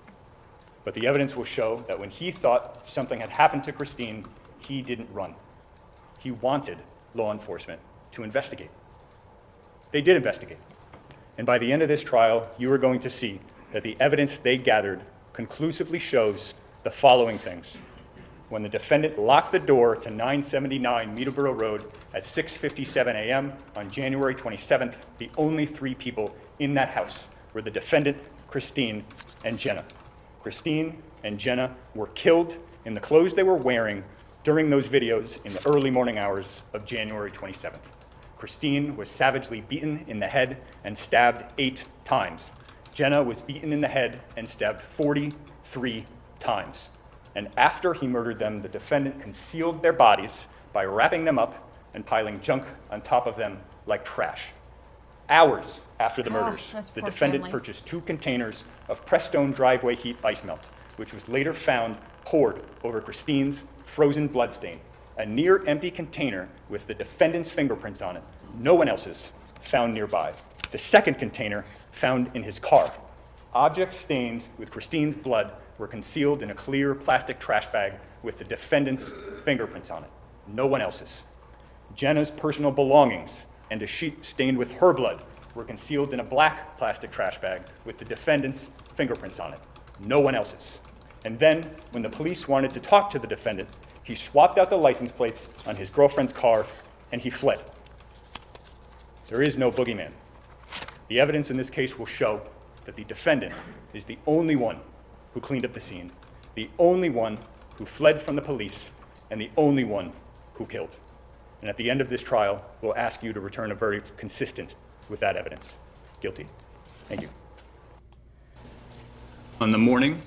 But the evidence will show that when he thought something had happened to Christine, he didn't run. He wanted law enforcement to investigate. They did investigate. And by the end of this trial, you are going to see that the evidence they gathered conclusively shows the following things. When the defendant locked the door to 979 Meadowborough Road at 6:57 a.m. on January 27th, the only three people in that house were the defendant, Christine, and Jenna. Christine and Jenna were killed in the clothes they were wearing during those videos in the early morning hours of January 27th. Christine was savagely beaten in the head and stabbed 8 times. Jenna was beaten in the head and stabbed 43 times. And after he murdered them, the defendant concealed their bodies by wrapping them up and piling junk on top of them like trash. Hours after the murders, the defendant purchased 2 containers of Prestone driveway heat ice melt, which was later found poured over Christine's frozen bloodstain, a near-empty container with the defendant's fingerprints on it, no one else's, found nearby. The second container found in his car. Objects stained with Christine's blood were concealed in a clear plastic trash bag with the defendant's fingerprints on it, no one else's. Jenna's personal belongings and a sheet stained with her blood were concealed in a black plastic trash bag with the defendant's fingerprints on it, no one else's. And then, when the police wanted to talk to the defendant, he swapped out the license plates on his girlfriend's car and he fled. There is no boogeyman. The evidence in this case will show that the defendant is the only one who cleaned up the scene, the only one who fled from the police, and the only one who killed. And at the end of this trial, we'll ask you to return a verdict consistent with that evidence. Guilty. Thank you. On the morning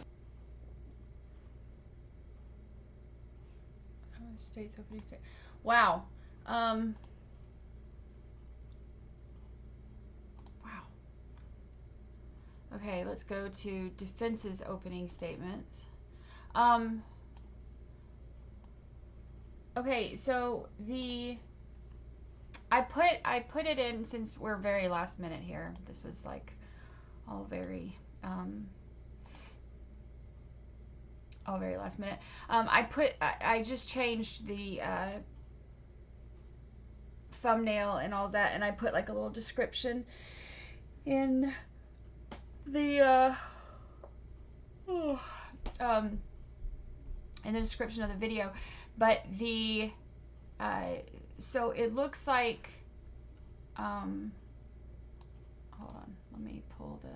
State's opening state. Wow. Wow. Okay, let's go to defense's opening statement. Okay, so I put it in since we're very last minute here. This was like all very last minute. I just changed the thumbnail and all that, and I put like a little description in the in the description of the video. But the so it looks like hold on, let me pull the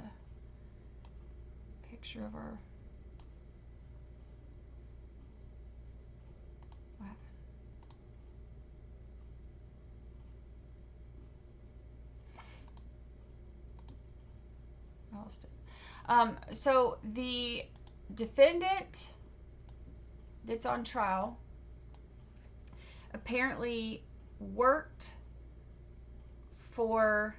picture of our what happened? I lost it. So the defendant that's on trial apparently worked for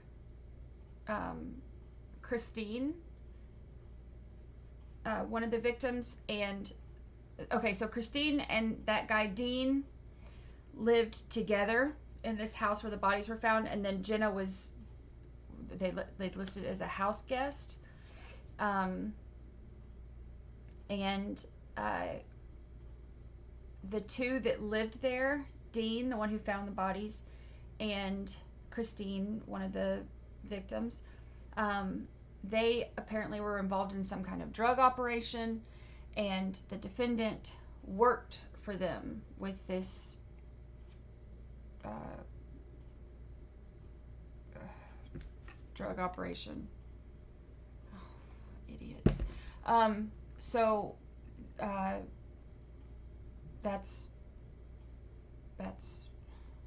Christine, one of the victims, and okay, so Christine and that guy Dean lived together in this house where the bodies were found, and then Jenna was they listed as a house guest, and the two that lived there, Dean, the one who found the bodies, and Christine, one of the victims, they apparently were involved in some kind of drug operation, and the defendant worked for them with this drug operation. Oh, idiots. So that's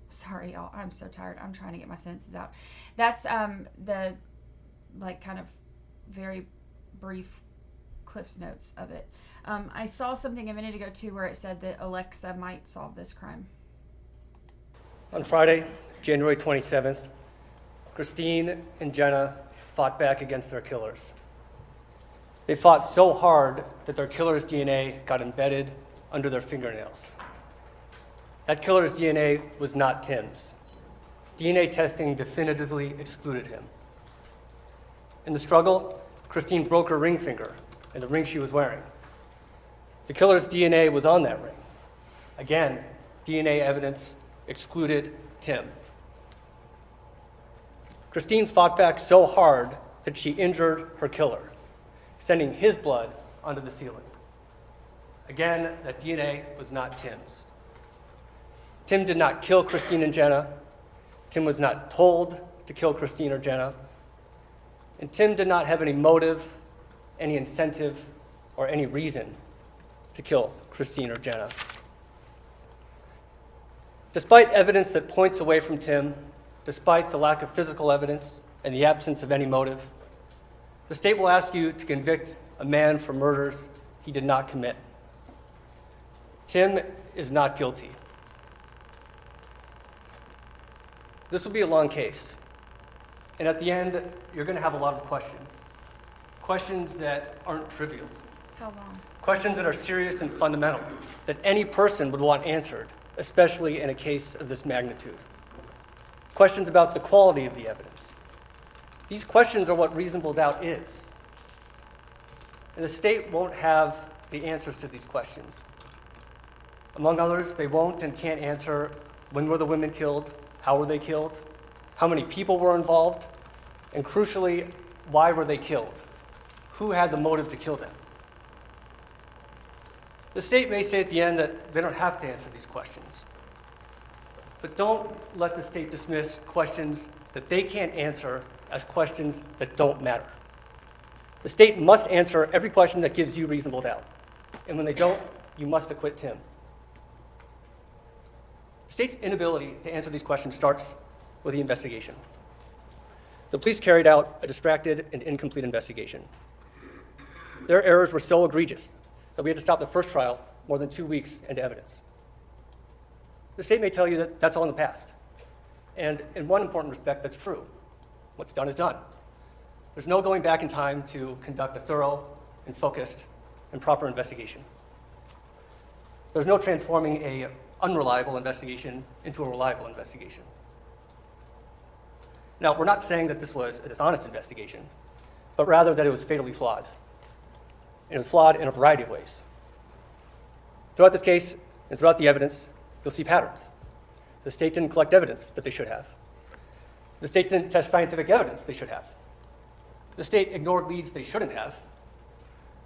sorry y'all, I'm so tired. I'm trying to get my sentences out. That's the like kind of very brief Cliff's notes of it. I saw something a minute ago too where it said that Alexa might solve this crime. On Friday, January 27th, Christine and Jenna fought back against their killers. They fought so hard that their killer's DNA got embedded under their fingernails. That killer's DNA was not Tim's. DNA testing definitively excluded him. In the struggle, Christine broke her ring finger and the ring she was wearing. The killer's DNA was on that ring. Again, DNA evidence excluded Tim. Christine fought back so hard that she injured her killer, sending his blood onto the ceiling. Again, that DNA was not Tim's. Tim did not kill Christine and Jenna. Tim was not told to kill Christine or Jenna. And Tim did not have any motive, any incentive, or any reason to kill Christine or Jenna. Despite evidence that points away from Tim, despite the lack of physical evidence and the absence of any motive, the state will ask you to convict a man for murders he did not commit. Tim is not guilty. This will be a long case. And at the end, you're going to have a lot of questions. Questions that aren't trivial. How long? Questions that are serious and fundamental, that any person would want answered, especially in a case of this magnitude. Questions about the quality of the evidence. These questions are what reasonable doubt is. And the state won't have the answers to these questions. Among others, they won't and can't answer when were the women killed, how were they killed, how many people were involved, and crucially, why were they killed? Who had the motive to kill them? The state may say at the end that they don't have to answer these questions. But don't let the state dismiss questions that they can't answer as questions that don't matter. The state must answer every question that gives you reasonable doubt. And when they don't, you must acquit Tim. The state's inability to answer these questions starts with the investigation. The police carried out a distracted and incomplete investigation. Their errors were so egregious that we had to stop the first trial more than 2 weeks into evidence. The state may tell you that that's all in the past. And in one important respect, that's true. What's done is done. There's no going back in time to conduct a thorough and focused and proper investigation. There's no transforming an unreliable investigation into a reliable investigation. Now, we're not saying that this was a dishonest investigation, but rather that it was fatally flawed. And it was flawed in a variety of ways. Throughout this case and throughout the evidence, you'll see patterns. The state didn't collect evidence that they should have. The state didn't test scientific evidence they should have. The state ignored leads they shouldn't have.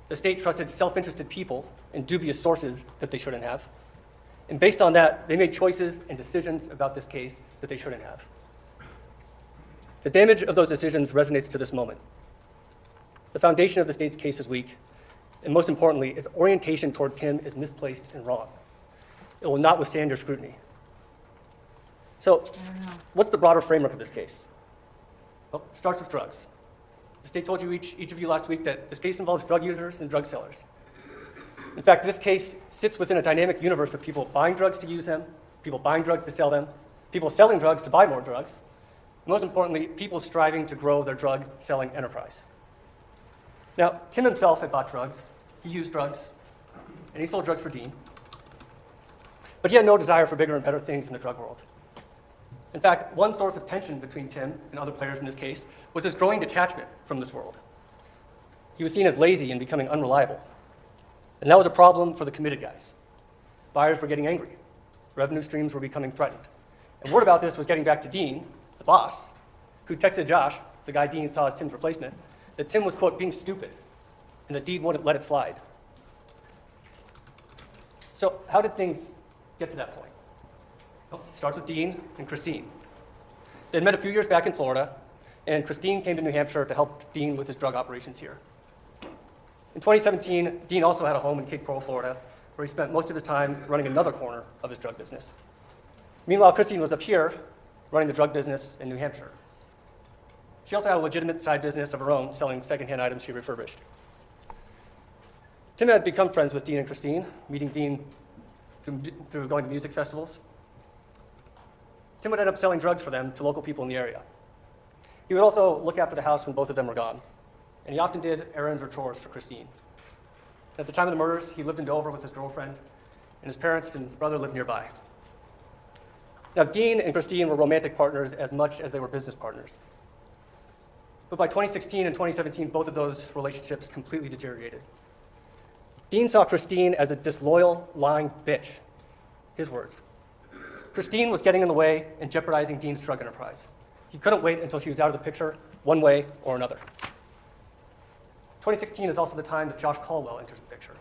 The state trusted self-interested people and dubious sources that they shouldn't have. And based on that, they made choices and decisions about this case that they shouldn't have. The damage of those decisions resonates to this moment. The foundation of the state's case is weak, and most importantly, its orientation toward Tim is misplaced and wrong. It will not withstand your scrutiny. So, what's the broader framework of this case? Well, it starts with drugs. The state told you, each of you last week, that this case involves drug users and drug sellers. In fact, this case sits within a dynamic universe of people buying drugs to use them, people buying drugs to sell them, people selling drugs to buy more drugs, and most importantly, people striving to grow their drug-selling enterprise. Now, Tim himself had bought drugs, he used drugs, and he sold drugs for Dean. But he had no desire for bigger and better things in the drug world. In fact, one source of tension between Tim and other players in this case was his growing detachment from this world. He was seen as lazy and becoming unreliable. And that was a problem for the committed guys. Buyers were getting angry. Revenue streams were becoming threatened. And word about this was getting back to Dean, the boss, who texted Josh, the guy Dean saw as Tim's replacement, that Tim was, quote, being stupid, and that Dean wouldn't let it slide. So how did things get to that point? Well, it starts with Dean and Christine. They had met a few years back in Florida, and Christine came to New Hampshire to help Dean with his drug operations here. In 2017, Dean also had a home in Cape Coral, Florida, where he spent most of his time running another corner of his drug business. Meanwhile, Christine was up here running the drug business in New Hampshire. She also had a legitimate side business of her own, selling secondhand items she refurbished. Tim had become friends with Dean and Christine, meeting Dean through going to music festivals. Tim would end up selling drugs for them to local people in the area. He would also look after the house when both of them were gone, and he often did errands or chores for Christine. At the time of the murders, he lived in Dover with his girlfriend, and his parents and brother lived nearby. Now, Dean and Christine were romantic partners as much as they were business partners. But by 2016 and 2017, both of those relationships completely deteriorated. Dean saw Christine as a disloyal, lying bitch. His words. Christine was getting in the way and jeopardizing Dean's drug enterprise. He couldn't wait until she was out of the picture, one way or another. 2016 is also the time that Josh Caldwell enters the picture.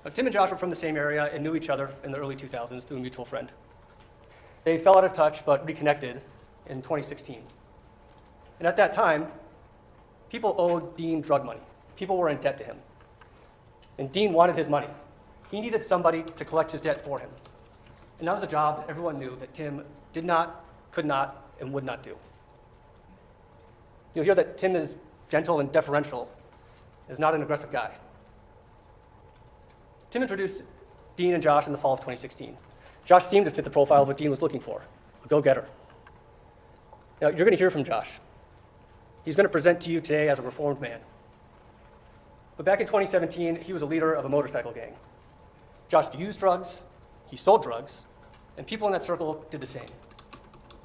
Now, Tim and Josh were from the same area and knew each other in the early 2000s through a mutual friend. They fell out of touch but reconnected in 2016. And at that time, people owed Dean drug money. People were in debt to him. And Dean wanted his money. He needed somebody to collect his debt for him. And that was a job that everyone knew that Tim did not, could not, and would not do. You'll hear that Tim is gentle and deferential, is not an aggressive guy. Tim introduced Dean and Josh in the fall of 2016. Josh seemed to fit the profile of what Dean was looking for, a go-getter. Now, you're going to hear from Josh. He's going to present to you today as a reformed man. But back in 2017, he was a leader of a motorcycle gang. Josh used drugs, he sold drugs, and people in that circle did the same.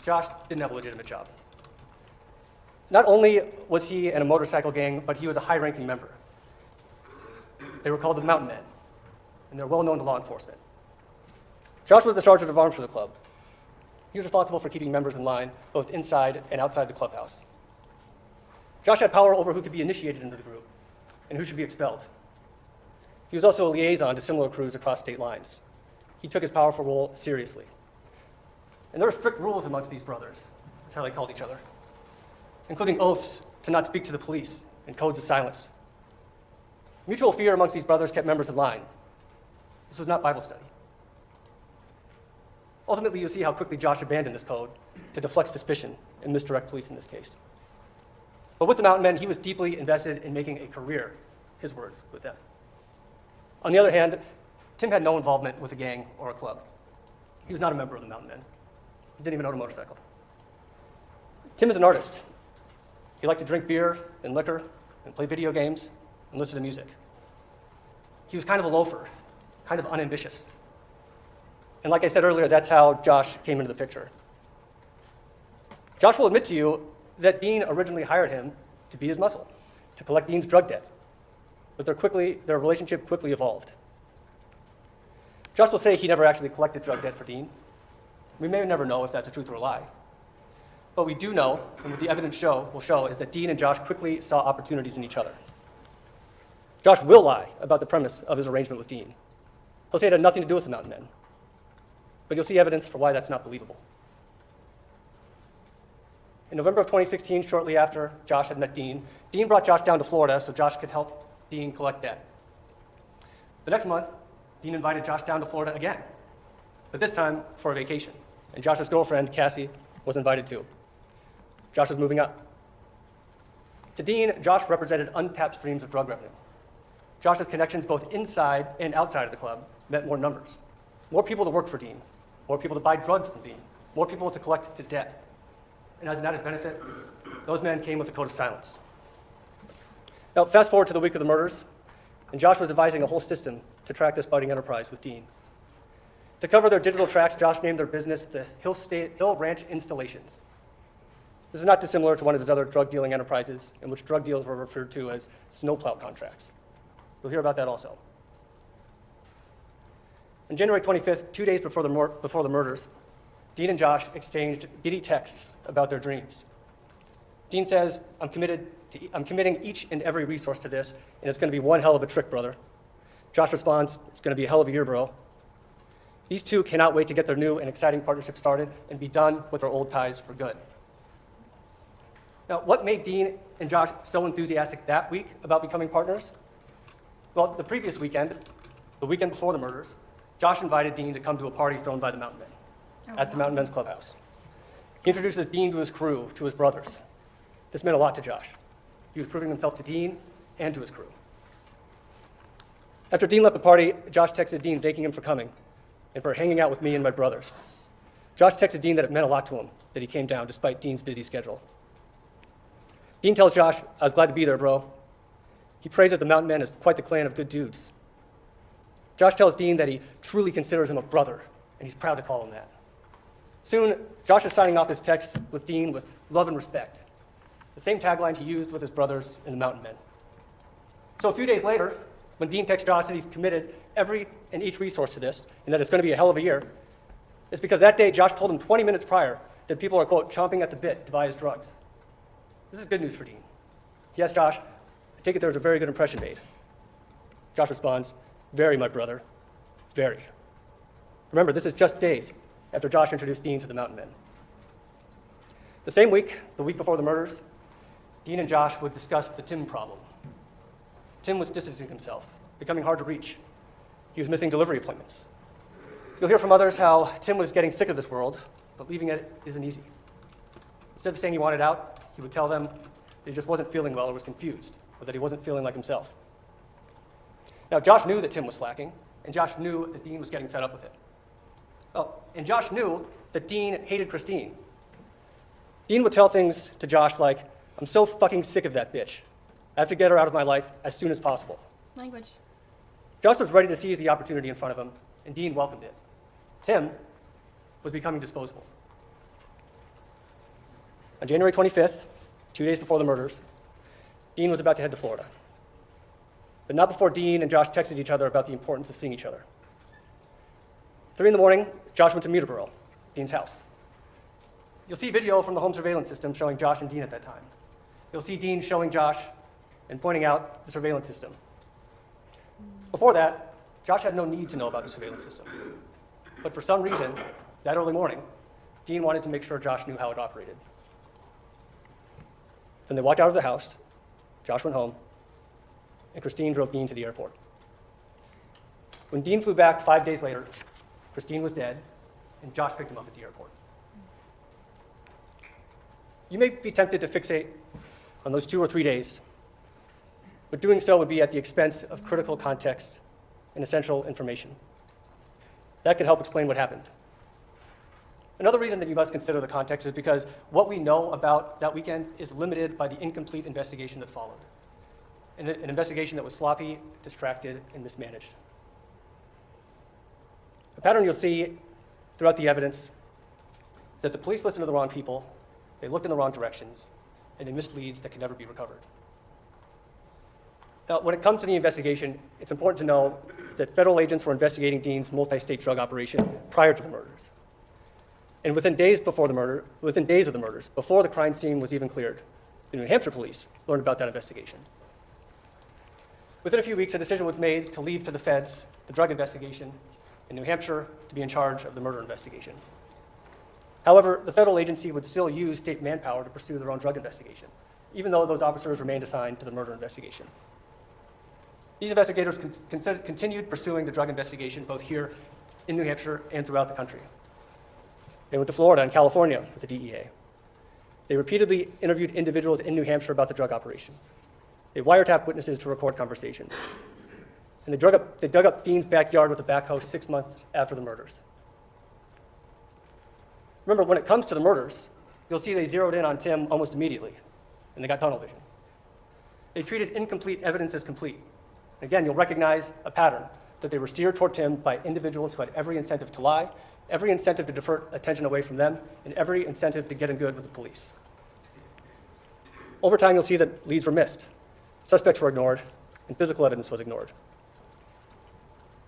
Josh didn't have a legitimate job. Not only was he in a motorcycle gang, but he was a high-ranking member. They were called the Mountain Men, and they're well known to law enforcement. Josh was the sergeant of arms for the club. He was responsible for keeping members in line, both inside and outside the clubhouse. Josh had power over who could be initiated into the group and who should be expelled. He was also a liaison to similar crews across state lines. He took his powerful role seriously. And there were strict rules amongst these brothers. That's how they called each other, including oaths to not speak to the police and codes of silence. Mutual fear amongst these brothers kept members in line. This was not Bible study. Ultimately, you'll see how quickly Josh abandoned this code to deflect suspicion and misdirect police in this case. But with the Mountain Men, he was deeply invested in making a career, his words, with them. On the other hand, Tim had no involvement with a gang or a club. He was not a member of the Mountain Men. He didn't even own a motorcycle. Tim is an artist. He liked to drink beer and liquor and play video games and listen to music. He was kind of a loafer, kind of unambitious. And like I said earlier, that's how Josh came into the picture. Josh will admit to you that Dean originally hired him to be his muscle, to collect Dean's drug debt. But their relationship quickly evolved. Josh will say he never actually collected drug debt for Dean. We may never know if that's a truth or a lie. But we do know, and what the evidence will show, is that Dean and Josh quickly saw opportunities in each other. Josh will lie about the premise of his arrangement with Dean. He'll say it had nothing to do with the Mountain Men. But you'll see evidence for why that's not believable. In November of 2016, shortly after Josh had met Dean, Dean brought Josh down to Florida so Josh could help Dean collect debt. The next month, Dean invited Josh down to Florida again, but this time for a vacation. And Josh's girlfriend, Cassie, was invited too. Josh was moving up. To Dean, Josh represented untapped streams of drug revenue. Josh's connections both inside and outside of the club meant more numbers. More people to work for Dean, more people to buy drugs from Dean, more people to collect his debt. And as an added benefit, those men came with a code of silence. Now, fast forward to the week of the murders, and Josh was devising a whole system to track this budding enterprise with Dean. To cover their digital tracks, Josh named their business the Hill Ranch Installations. This is not dissimilar to one of his other drug dealing enterprises, in which drug deals were referred to as snowplow contracts. You'll hear about that also. On January 25th, 2 days before the murders, Dean and Josh exchanged giddy texts about their dreams. Dean says, I'm committing each and every resource to this, and it's going to be one hell of a trick, brother. Josh responds, it's going to be a hell of a year, bro. These two cannot wait to get their new and exciting partnership started and be done with their old ties for good. Now, what made Dean and Josh so enthusiastic that week about becoming partners? Well, the previous weekend, the weekend before the murders, Josh invited Dean to come to a party thrown by the Mountain Men at the Mountain Men's Clubhouse. He introduces Dean to his crew, to his brothers. This meant a lot to Josh. He was proving himself to Dean and to his crew. After Dean left the party, Josh texted Dean thanking him for coming and for hanging out with me and my brothers. Josh texted Dean that it meant a lot to him that he came down despite Dean's busy schedule. Dean tells Josh, I was glad to be there, bro. He praises the Mountain Men as quite the clan of good dudes. Josh tells Dean that he truly considers him a brother, and he's proud to call him that. Soon, Josh is signing off his texts with Dean with love and respect, the same tagline he used with his brothers in the Mountain Men. So a few days later, when Dean texts Josh that he's committed every and each resource to this, and that it's going to be a hell of a year, it's because that day Josh told him 20 minutes prior that people are, quote, chomping at the bit to buy his drugs. This is good news for Dean. He asks Josh, I take it there was a very good impression made. Josh responds, very, my brother, very. Remember, this is just days after Josh introduced Dean to the Mountain Men. The same week, the week before the murders, Dean and Josh would discuss the Tim problem. Tim was distancing himself, becoming hard to reach. He was missing delivery appointments. You'll hear from others how Tim was getting sick of this world, but leaving it isn't easy. Instead of saying he wanted out, he would tell them that he just wasn't feeling well or was confused, or that he wasn't feeling like himself. Now, Josh knew that Tim was slacking, and Josh knew that Dean was getting fed up with it. Oh, and Josh knew that Dean hated Christine. Dean would tell things to Josh like, I'm so fucking sick of that bitch. I have to get her out of my life as soon as possible. Language. Josh was ready to seize the opportunity in front of him, and Dean welcomed it. Tim was becoming disposable. On January 25th, 2 days before the murders, Dean was about to head to Florida. But not before Dean and Josh texted each other about the importance of seeing each other. 3 a.m, Josh went to Verrill, Dean's house. You'll see video from the home surveillance system showing Josh and Dean at that time. You'll see Dean showing Josh and pointing out the surveillance system. Before that, Josh had no need to know about the surveillance system. But for some reason, that early morning, Dean wanted to make sure Josh knew how it operated. Then they walked out of the house, Josh went home, and Christine drove Dean to the airport. When Dean flew back 5 days later, Christine was dead, and Josh picked him up at the airport. You may be tempted to fixate on those 2 or 3 days, but doing so would be at the expense of critical context and essential information. That could help explain what happened. Another reason that you must consider the context is because what we know about that weekend is limited by the incomplete investigation that followed. An investigation that was sloppy, distracted, and mismanaged. The pattern you'll see throughout the evidence is that the police listened to the wrong people, They looked in the wrong directions, and they missed leads that could never be recovered. Now, when it comes to the investigation, it's important to know that federal agents were investigating Dean's multi-state drug operation prior to the murders. And within days of the murders, before the crime scene was even cleared, the New Hampshire police learned about that investigation. Within a few weeks, a decision was made to leave to the feds the drug investigation in New Hampshire to be in charge of the murder investigation. However, the federal agency would still use state manpower to pursue their own drug investigation, even though those officers remained assigned to the murder investigation. These investigators continued pursuing the drug investigation both here in New Hampshire and throughout the country. They went to Florida and California with the DEA. They repeatedly interviewed individuals in New Hampshire about the drug operation. They wiretapped witnesses to record conversations. And they dug up Dean's backyard with a backhoe 6 months after the murders. Remember, when it comes to the murders, you'll see they zeroed in on Tim almost immediately, and they got tunnel vision. They treated incomplete evidence as complete. Again, you'll recognize a pattern that they were steered toward Tim by individuals who had every incentive to lie, every incentive to divert attention away from them, and every incentive to get in good with the police. Over time, you'll see that leads were missed, suspects were ignored, and physical evidence was ignored.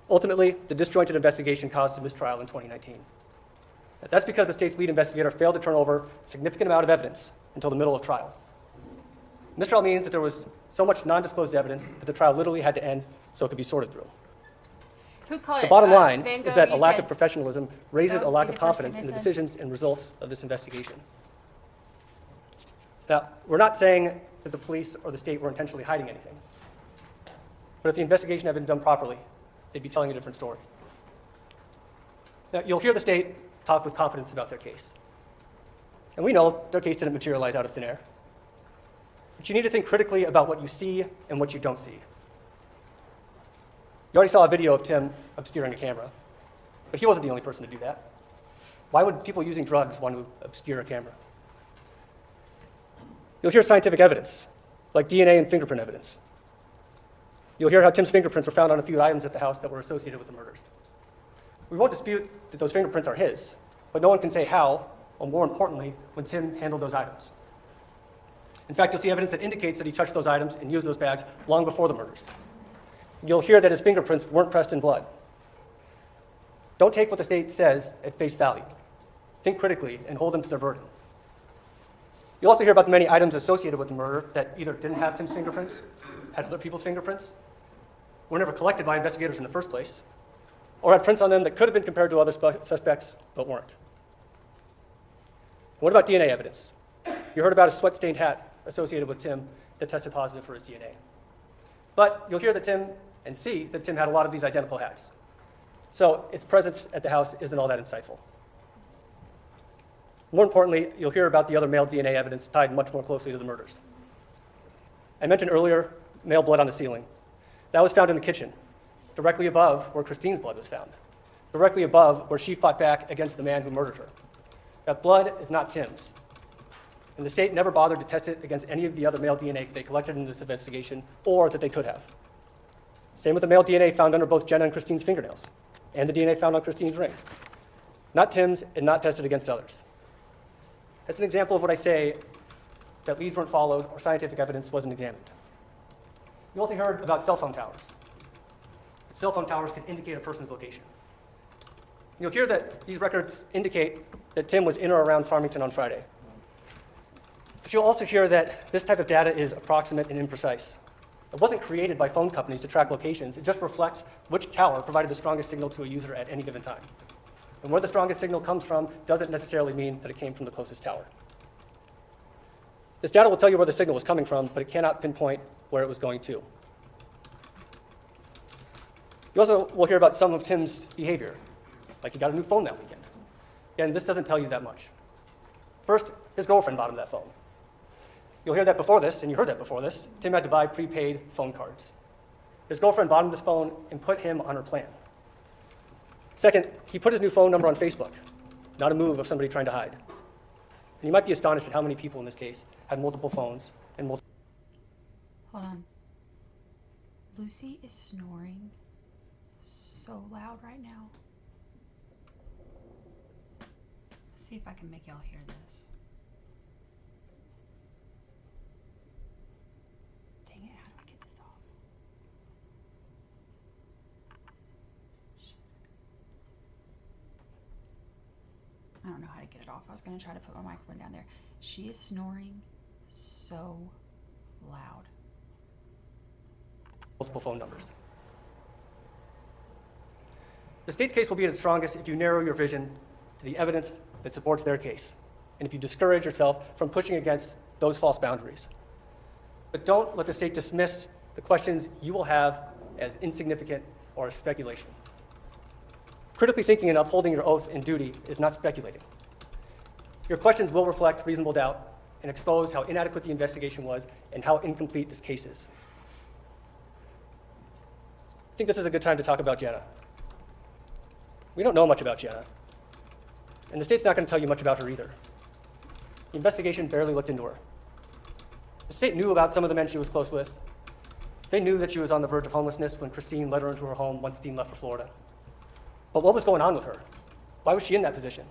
Ultimately, the disjointed investigation caused a mistrial in 2019. That's because the state's lead investigator failed to turn over a significant amount of evidence until the middle of trial. Mistrial means that there was so much non-disclosed evidence that the trial literally had to end so it could be sorted through. Who called The it? bottom line Van is Gogh, that a you lack said- of professionalism raises a lack Be of the person confidence they in the said. decisions and results of this investigation. Now, we're not saying that the police or the state were intentionally hiding anything. But if the investigation had been done properly, they'd be telling a different story. Now, you'll hear the state talk with confidence about their case. And we know their case didn't materialize out of thin air. But you need to think critically about what you see and what you don't see. You already saw a video of Tim obscuring a camera, but he wasn't the only person to do that. Why would people using drugs want to obscure a camera? You'll hear scientific evidence, like DNA and fingerprint evidence. You'll hear how Tim's fingerprints were found on a few items at the house that were associated with the murders. We won't dispute that those fingerprints are his, but no one can say how, or more importantly, when Tim handled those items. In fact, you'll see evidence that indicates that he touched those items and used those bags long before the murders. You'll hear that his fingerprints weren't pressed in blood. Don't take what the state says at face value. Think critically and hold them to their burden. You'll also hear about the many items associated with the murder that either didn't have Tim's fingerprints, had other people's fingerprints, were never collected by investigators in the first place, or had prints on them that could have been compared to other suspects but weren't. What about DNA evidence? You heard about a sweat-stained hat associated with Tim that tested positive for his DNA. But you'll hear that Tim and see that Tim had a lot of these identical hats. So its presence at the house isn't all that insightful. More importantly, you'll hear about the other male DNA evidence tied much more closely to the murders. I mentioned earlier male blood on the ceiling. That was found in the kitchen, directly above where Christine's blood was found, directly above where she fought back against the man who murdered her. That blood is not Tim's. And the state never bothered to test it against any of the other male DNA they collected in this investigation, or that they could have. Same with the male DNA found under both Jenna and Christine's fingernails, and the DNA found on Christine's ring. Not Tim's and not tested against others. That's an example of what I say, that leads weren't followed or scientific evidence wasn't examined. You also heard about cell phone towers. Cell phone towers can indicate a person's location. You'll hear that these records indicate that Tim was in or around Farmington on Friday. But you'll also hear that this type of data is approximate and imprecise. It wasn't created by phone companies to track locations. It just reflects which tower provided the strongest signal to a user at any given time. And where the strongest signal comes from doesn't necessarily mean that it came from the closest tower. This data will tell you where the signal was coming from, but it cannot pinpoint where it was going to. You also will hear about some of Tim's behavior, like he got a new phone that weekend. And this doesn't tell you that much. First, his girlfriend bought him that phone. You'll hear that before this, and you heard that before this, Tim had to buy prepaid phone cards. His girlfriend bought him this phone and put him on her plan. Second, he put his new phone number on Facebook, not a move of somebody trying to hide. And you might be astonished at how many people in this case had multiple phones and multiple. Hold on. Lucy is snoring so loud right now. Let's see if I can make y'all hear this. know how to get it off. I was gonna try to put my microphone down there. She is snoring so loud. Multiple phone numbers. The state's case will be at its strongest if you narrow your vision to the evidence that supports their case, and if you discourage yourself from pushing against those false boundaries. But don't let the state dismiss the questions you will have as insignificant or as speculation. Critically thinking and upholding your oath and duty is not speculating. Your questions will reflect reasonable doubt and expose how inadequate the investigation was and how incomplete this case is. I think this is a good time to talk about Jenna. We don't know much about Jenna, and the state's not going to tell you much about her either. The investigation barely looked into her. The state knew about some of the men she was close with. They knew that she was on the verge of homelessness when Christine led her into her home once Dean left for Florida. But what was going on with her? Why was she in that position?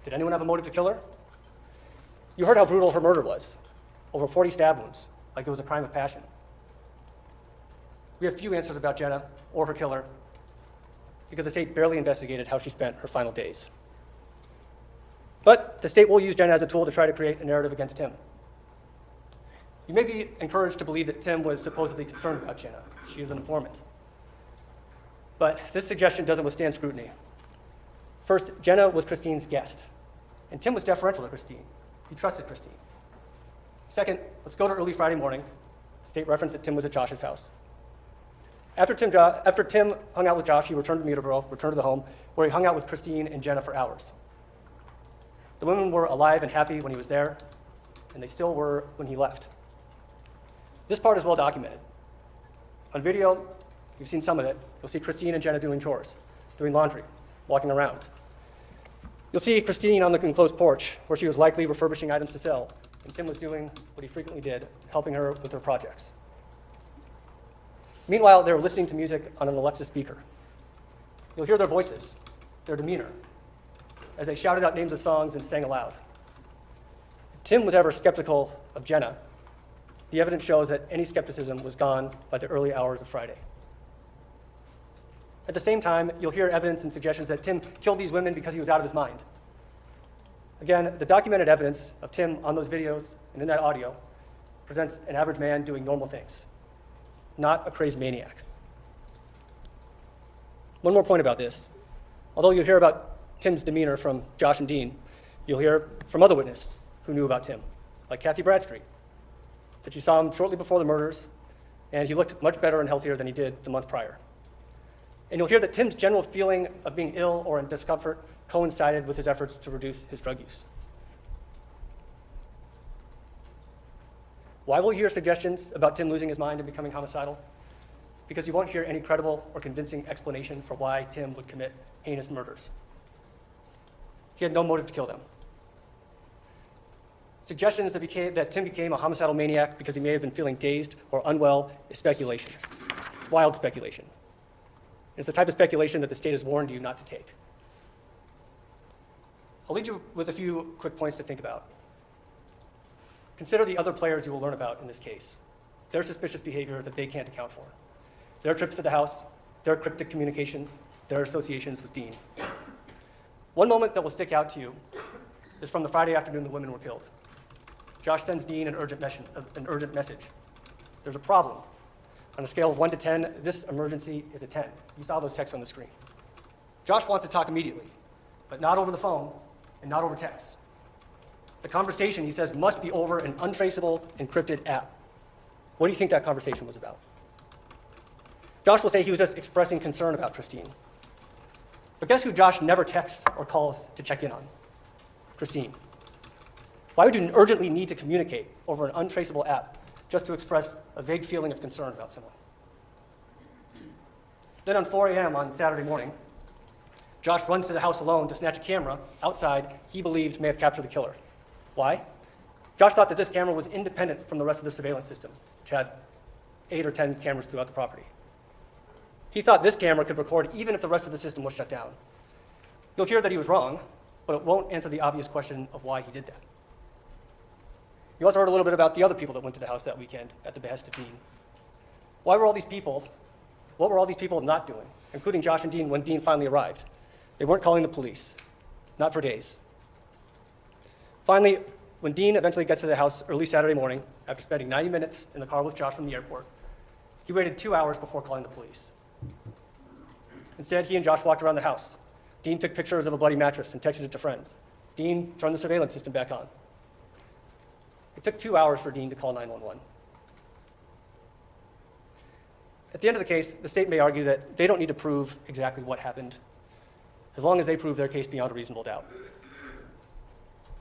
Did anyone have a motive to kill her? You heard how brutal her murder was. Over 40 stab wounds, like it was a crime of passion. We have few answers about Jenna or her killer because the state barely investigated how she spent her final days. But the state will use Jenna as a tool to try to create a narrative against Tim. You may be encouraged to believe that Tim was supposedly concerned about Jenna. She is an informant. But this suggestion doesn't withstand scrutiny. First, Jenna was Christine's guest, and Tim was deferential to Christine. He trusted Christine. Second, let's go to early Friday morning. The state referenced that Tim was at Josh's house. After Tim hung out with Josh, he returned to Muterboro, returned to the home, where he hung out with Christine and Jenna for hours. The women were alive and happy when he was there, and they still were when he left. This part is well documented. On video, you've seen some of it. You'll see Christine and Jenna doing chores, doing laundry, walking around. You'll see Christine on the enclosed porch, where she was likely refurbishing items to sell, and Tim was doing what he frequently did, helping her with her projects. Meanwhile, they were listening to music on an Alexa speaker. You'll hear their voices, their demeanor, as they shouted out names of songs and sang aloud. If Tim was ever skeptical of Jenna, the evidence shows that any skepticism was gone by the early hours of Friday. At the same time, you'll hear evidence and suggestions that Tim killed these women because he was out of his mind. Again, the documented evidence of Tim on those videos and in that audio presents an average man doing normal things, not a crazed maniac. One more point about this. Although you'll hear about Tim's demeanor from Josh and Dean, you'll hear from other witnesses who knew about Tim, like Kathy Bradstreet, that she saw him shortly before the murders, and he looked much better and healthier than he did the month prior. And you'll hear that Tim's general feeling of being ill or in discomfort coincided with his efforts to reduce his drug use. Why will you hear suggestions about Tim losing his mind and becoming homicidal? Because you won't hear any credible or convincing explanation for why Tim would commit heinous murders. He had no motive to kill them. Suggestions that Tim became a homicidal maniac because he may have been feeling dazed or unwell is speculation. It's wild speculation. It's the type of speculation that the state has warned you not to take. I'll leave you with a few quick points to think about. Consider the other players you will learn about in this case, their suspicious behavior that they can't account for, their trips to the house, their cryptic communications, their associations with Dean. One moment that will stick out to you is from the Friday afternoon the women were killed. Josh sends Dean an urgent message. There's a problem. On a scale of 1 to 10, this emergency is a 10. You saw those texts on the screen. Josh wants to talk immediately, but not over the phone and not over text. The conversation, he says, must be over an untraceable, encrypted app. What do you think that conversation was about? Josh will say he was just expressing concern about Christine. But guess who Josh never texts or calls to check in on? Christine. Why would you urgently need to communicate over an untraceable app just to express a vague feeling of concern about someone? Then on 4 a.m. on Saturday morning, Josh runs to the house alone to snatch a camera outside he believed may have captured the killer. Why? Josh thought that this camera was independent from the rest of the surveillance system, which had 8 or 10 cameras throughout the property. He thought this camera could record even if the rest of the system was shut down. You'll hear that he was wrong, but it won't answer the obvious question of why he did that. You also heard a little bit about the other people that went to the house that weekend at the behest of Dean. What were all these people not doing, including Josh and Dean when Dean finally arrived? They weren't calling the police, not for days. Finally, when Dean eventually gets to the house early Saturday morning, after spending 90 minutes in the car with Josh from the airport, he waited 2 hours before calling the police. Instead, he and Josh walked around the house. Dean took pictures of a bloody mattress and texted it to friends. Dean turned the surveillance system back on. It took 2 hours for Dean to call 911. At the end of the case, the state may argue that they don't need to prove exactly what happened, as long as they prove their case beyond a reasonable doubt.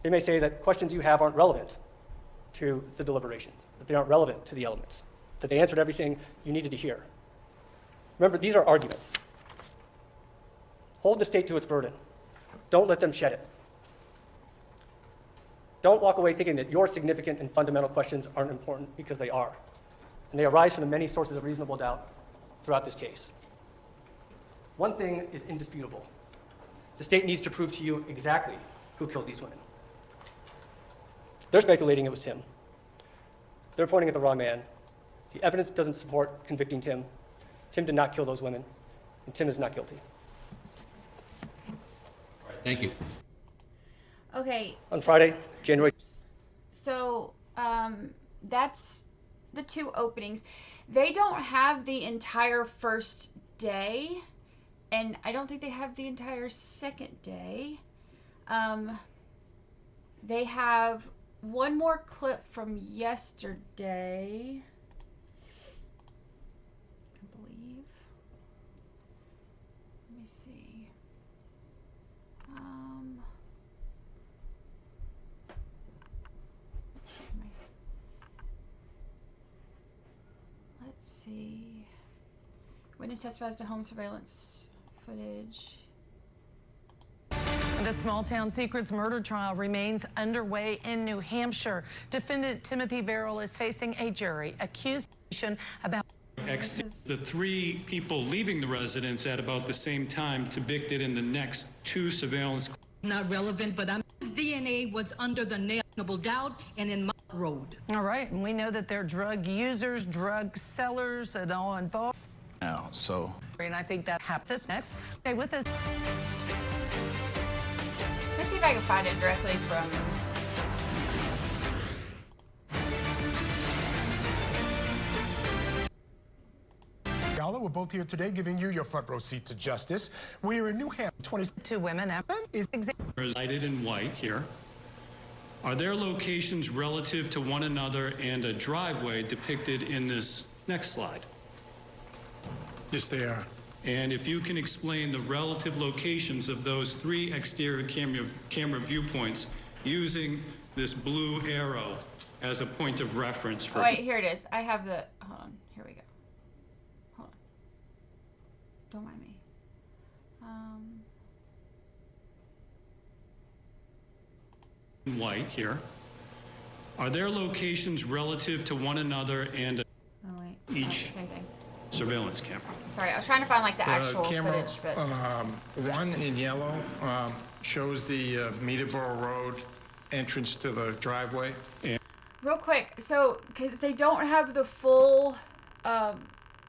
They may say that questions you have aren't relevant to the deliberations, that they aren't relevant to the elements, that they answered everything you needed to hear. Remember, these are arguments. Hold the state to its burden. Don't let them shed it. Don't walk away thinking that your significant and fundamental questions aren't important, because they are. And they arise from the many sources of reasonable doubt throughout this case. One thing is indisputable. The state needs to prove to you exactly who killed these women. They're speculating it was Tim. They're pointing at the wrong man. The evidence doesn't support convicting Tim. Tim did not kill those women, and Tim is not guilty. Thank you. Okay. On Friday, January. So that's the two openings. They don't have the entire first day, and I don't think they have the entire second day. They have one more clip from yesterday, I believe. Let me see. Let's see. Witness testifies to home surveillance footage. The small town secrets murder trial remains underway in New Hampshire. Defendant Timothy Verrill is facing a jury accusation about The three people leaving the residence at about the same time depicted in the next two surveillance. Not relevant, but DNA was under the reasonable doubt and in my road. All right, and we know that they're drug users, drug sellers, and all involved. Now, so. And I think that happens next. Stay with us. Let's see if I can find it directly from. We're both here today giving you your front row seat to justice. We're in New Hampshire. 22 women is Highlighted in white here. Are there locations relative to one another and a driveway depicted in this next slide? Yes, they are. And if you can explain the relative locations of those three exterior camera viewpoints using this blue arrow as a point of reference for. Oh, wait, here it is. I have the. Hold on. Here we go. Hold on. Don't mind me. In white here. Are there locations relative to one another and Oh wait. each Same thing. surveillance camera? Sorry, I was trying to find like the actual camera, footage, but. one in yellow shows the Meterboro Road entrance to the driveway. Real quick, so because they don't have the full.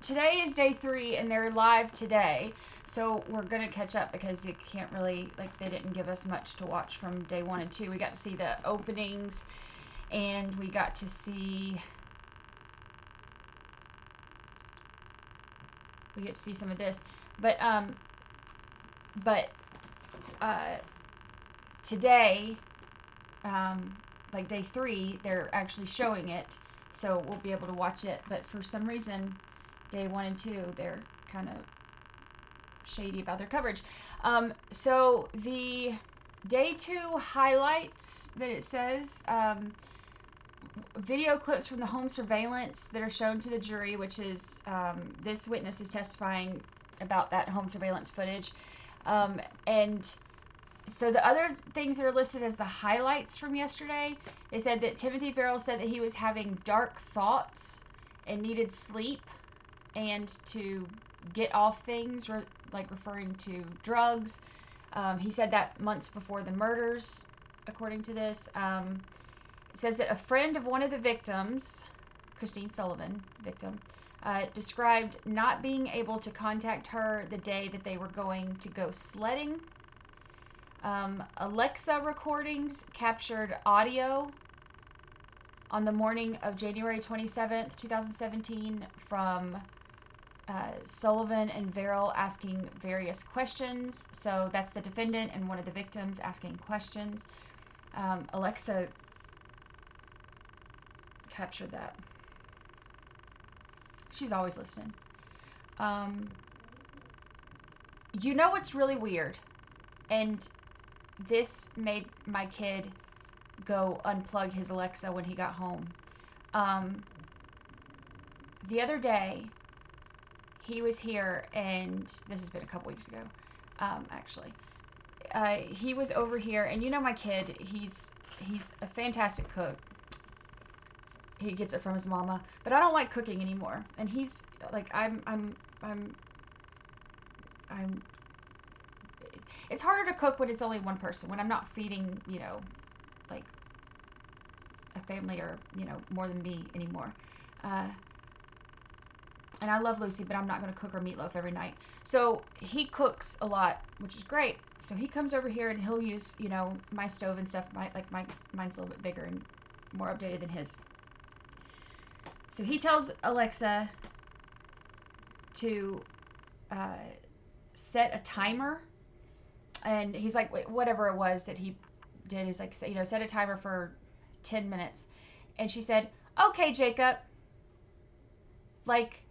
Today is day 3, and they're live today, so we're gonna catch up because you can't really they didn't give us much to watch from day 1 and 2. We got to see the openings, and we got to see. We get to see some of this, but today, like day 3, they're actually showing it, so we'll be able to watch it. But for some reason, day 1 and 2, they're kind of shady about their coverage. So the day 2 highlights that it says. Video clips from the home surveillance that are shown to the jury, which is this witness is testifying about that home surveillance footage. And so the other things that are listed as the highlights from yesterday, they said that Timothy Verrill said that he was having dark thoughts and needed sleep and to get off things, like referring to drugs. He said that months before the murders, according to this. It says that a friend of one of the victims, Christine Sullivan, victim, described not being able to contact her the day that they were going to go sledding. Alexa recordings captured audio on the morning of January 27th, 2017 from Sullivan and Verrill asking various questions. So that's the defendant and one of the victims asking questions. Alexa captured that. She's always listening. You know what's really weird? And this made my kid go unplug his Alexa when he got home. The other day, he was here, and this has been a couple weeks ago, actually. He was over here, and you know my kid, he's a fantastic cook. He gets it from his mama, but I don't like cooking anymore. And he's like, it's harder to cook when it's only one person, when I'm not feeding, you know, like a family or, you know, more than me anymore. And I love Lucy, but I'm not going to cook her meatloaf every night. So he cooks a lot, which is great. So he comes over here and he'll use, you know, my stove and stuff. Mine's a little bit bigger and more updated than his. So he tells Alexa to set a timer. And he's like, whatever it was that he did, he's like, you know, set a timer for 10 minutes. And she said, okay, Jacob. Like,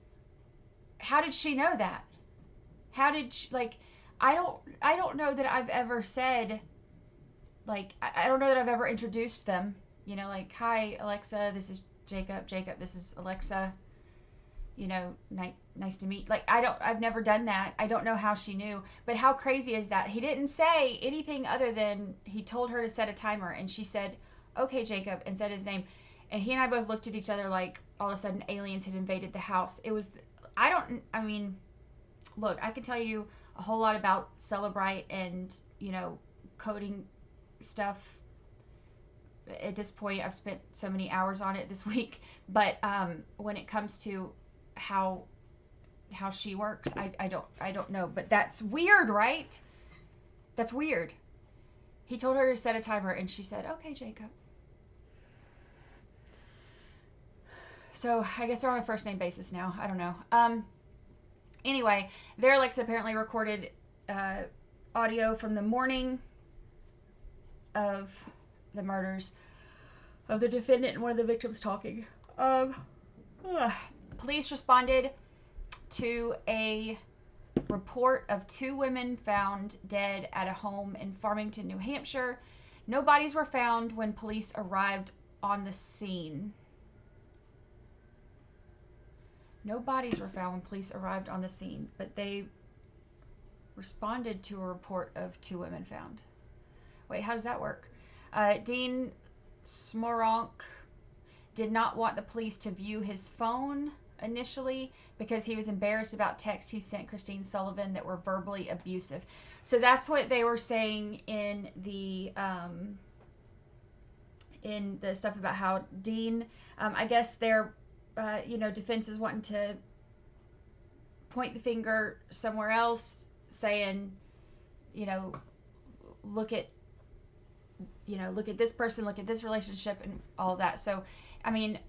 how did she know that? How did she, like, I don't know that I've ever said, like, I don't know that I've ever introduced them, you know, like, hi, Alexa, this is Jacob. Jacob, this is Alexa. You know, nice to meet. Like, I've never done that. I don't know how she knew. But how crazy is that? He didn't say anything other than he told her to set a timer, and she said, okay, Jacob, and said his name. And he and I both looked at each other like all of a sudden aliens had invaded the house. It was, I mean, look, I can tell you a whole lot about Celebrite and, you know, coding stuff. At this point, I've spent so many hours on it this week. But when it comes to how she works, I don't know. But that's weird, right? That's weird. He told her to set a timer, and she said, okay, Jacob. So I guess they're on a first name basis now. I don't know. Anyway, their Alexa apparently recorded audio from the morning of the murders of the defendant and one of the victims talking. Police responded to a report of 2 women found dead at a home in Farmington, New Hampshire. No bodies were found when police arrived on the scene. No bodies were found when police arrived on the scene, but they responded to a report of 2 women found. Wait, how does that work? Dean Smoronk did not want the police to view his phone initially because he was embarrassed about texts he sent Christine Sullivan that were verbally abusive. So that's what they were saying in the stuff about how Dean, I guess their you know, defense is wanting to point the finger somewhere else, saying, you know, look at this person, look at this relationship, and all of that. So, I mean,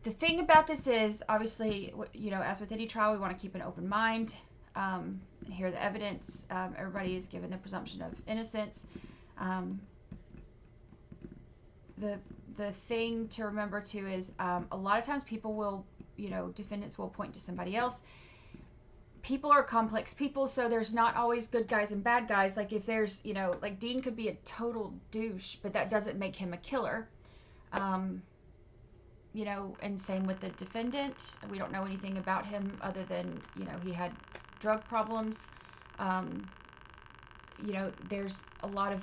the thing about this is, obviously, you know, as with any trial, we want to keep an open mind and hear the evidence. Everybody is given the presumption of innocence. The thing to remember too is a lot of times people will, you know, defendants will point to somebody else. People are complex people, so there's not always good guys and bad guys. Like if there's, you know, like Dean could be a total douche, but that doesn't make him a killer. You know, and same with the defendant. We don't know anything about him other than, you know, he had drug problems. You know, there's a lot of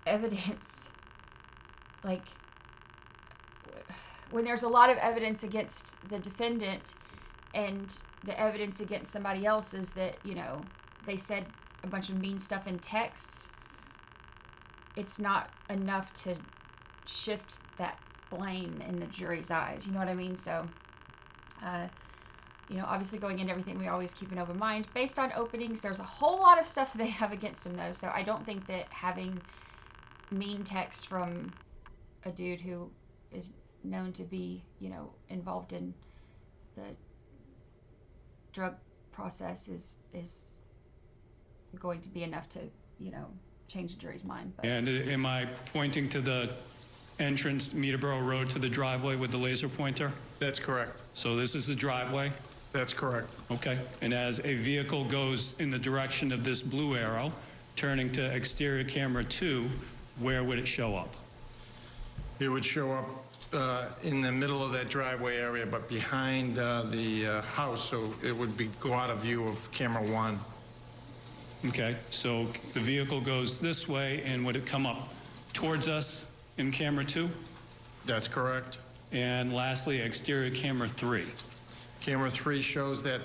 evidence. Like, when there's a lot of evidence against the defendant and the evidence against somebody else is that, you know, they said a bunch of mean stuff in texts, it's not enough to shift that blame in the jury's eyes. You know what I mean? So, you know, obviously going into everything, we always keep an open mind. Based on openings, there's a whole lot of stuff they have against him, though, so I don't think that having mean text from a dude who is known to be, you know, involved in the drug process is going to be enough to, you know, change the jury's mind. But. And am I pointing to the entrance, Meterboro Road, to the driveway with the laser pointer? That's correct. So this is the driveway? That's correct. Okay. And as a vehicle goes in the direction of this blue arrow, turning to exterior camera 2, where would it show up? It would show up in the middle of that driveway area, but behind the house, so it would go out of view of camera 1. Okay, so the vehicle goes this way, and would it come up towards us in camera 2? That's correct. And lastly, exterior camera 3. Camera 3 shows that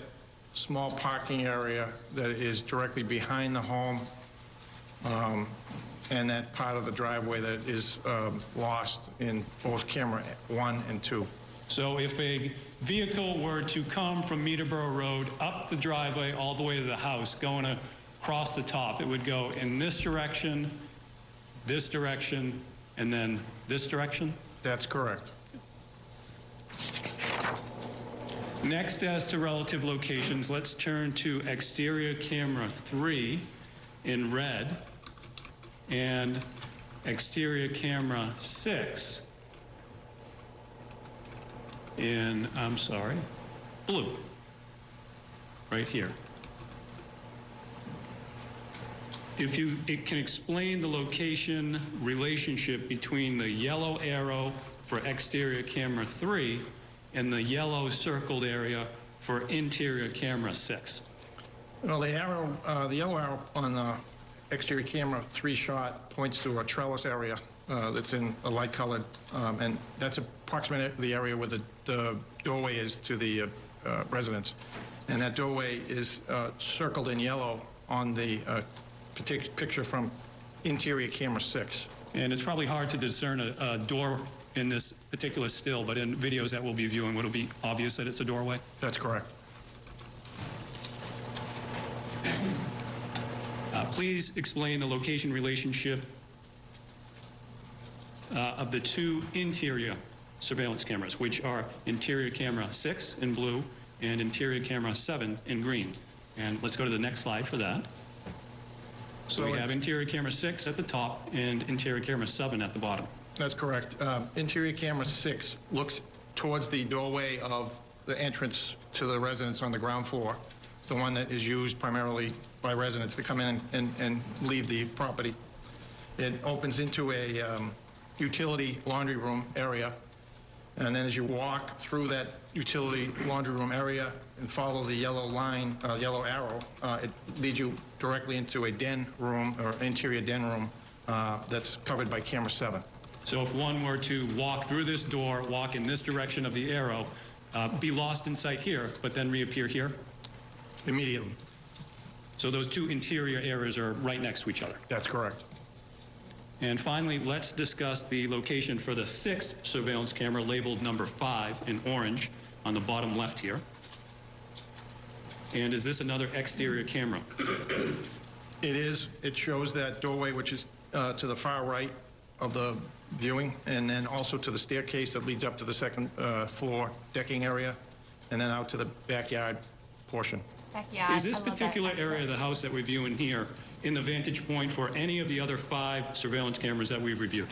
small parking area that is directly behind the home, and that part of the driveway that is lost in both camera 1 and 2. So if a vehicle were to come from Meterboro Road up the driveway all the way to the house, going across the top, it would go in this direction, and then this direction? That's correct. Next, as to relative locations, let's turn to exterior camera 3 in red and exterior camera 6 in, blue, right here. If it can explain the location relationship between the yellow arrow for exterior camera 3 and the yellow circled area for interior camera 6. Well, the yellow arrow on the exterior camera 3 shot points to a trellis area that's in a light colored, and that's approximately the area where the doorway is to the residence. And that doorway is circled in yellow on the picture from interior camera 6. And it's probably hard to discern a door in this particular still, but in videos that we'll be viewing, it'll be obvious that it's a doorway? That's correct. Please explain the location relationship of the 2 interior surveillance cameras, which are interior camera 6 in blue and interior camera 7 in green. And let's go to the next slide for that. So we have interior camera 6 at the top and interior camera 7 at the bottom. That's correct. Interior camera 6 looks towards the doorway of the entrance to the residence on the ground floor. It's the one that is used primarily by residents to come in and leave the property. It opens into a utility laundry room area. And then as you walk through that utility laundry room area and follow the yellow line, yellow arrow, it leads you directly into a den room or interior den room that's covered by camera 7. So if one were to walk through this door, walk in this direction of the arrow, be lost in sight here, but then reappear here? Immediately. So those 2 interior areas are right next to each other? That's correct. And finally, let's discuss the location for the 6th surveillance camera labeled number 5 in orange on the bottom left here. And is this another exterior camera? It is. It shows that doorway, which is to the far right of the viewing, and then also to the staircase that leads up to the 2nd floor decking area, and then out to the backyard portion. Backyard. Is this particular area of the house that we're viewing here in the vantage point for any of the other 5 surveillance cameras that we've reviewed?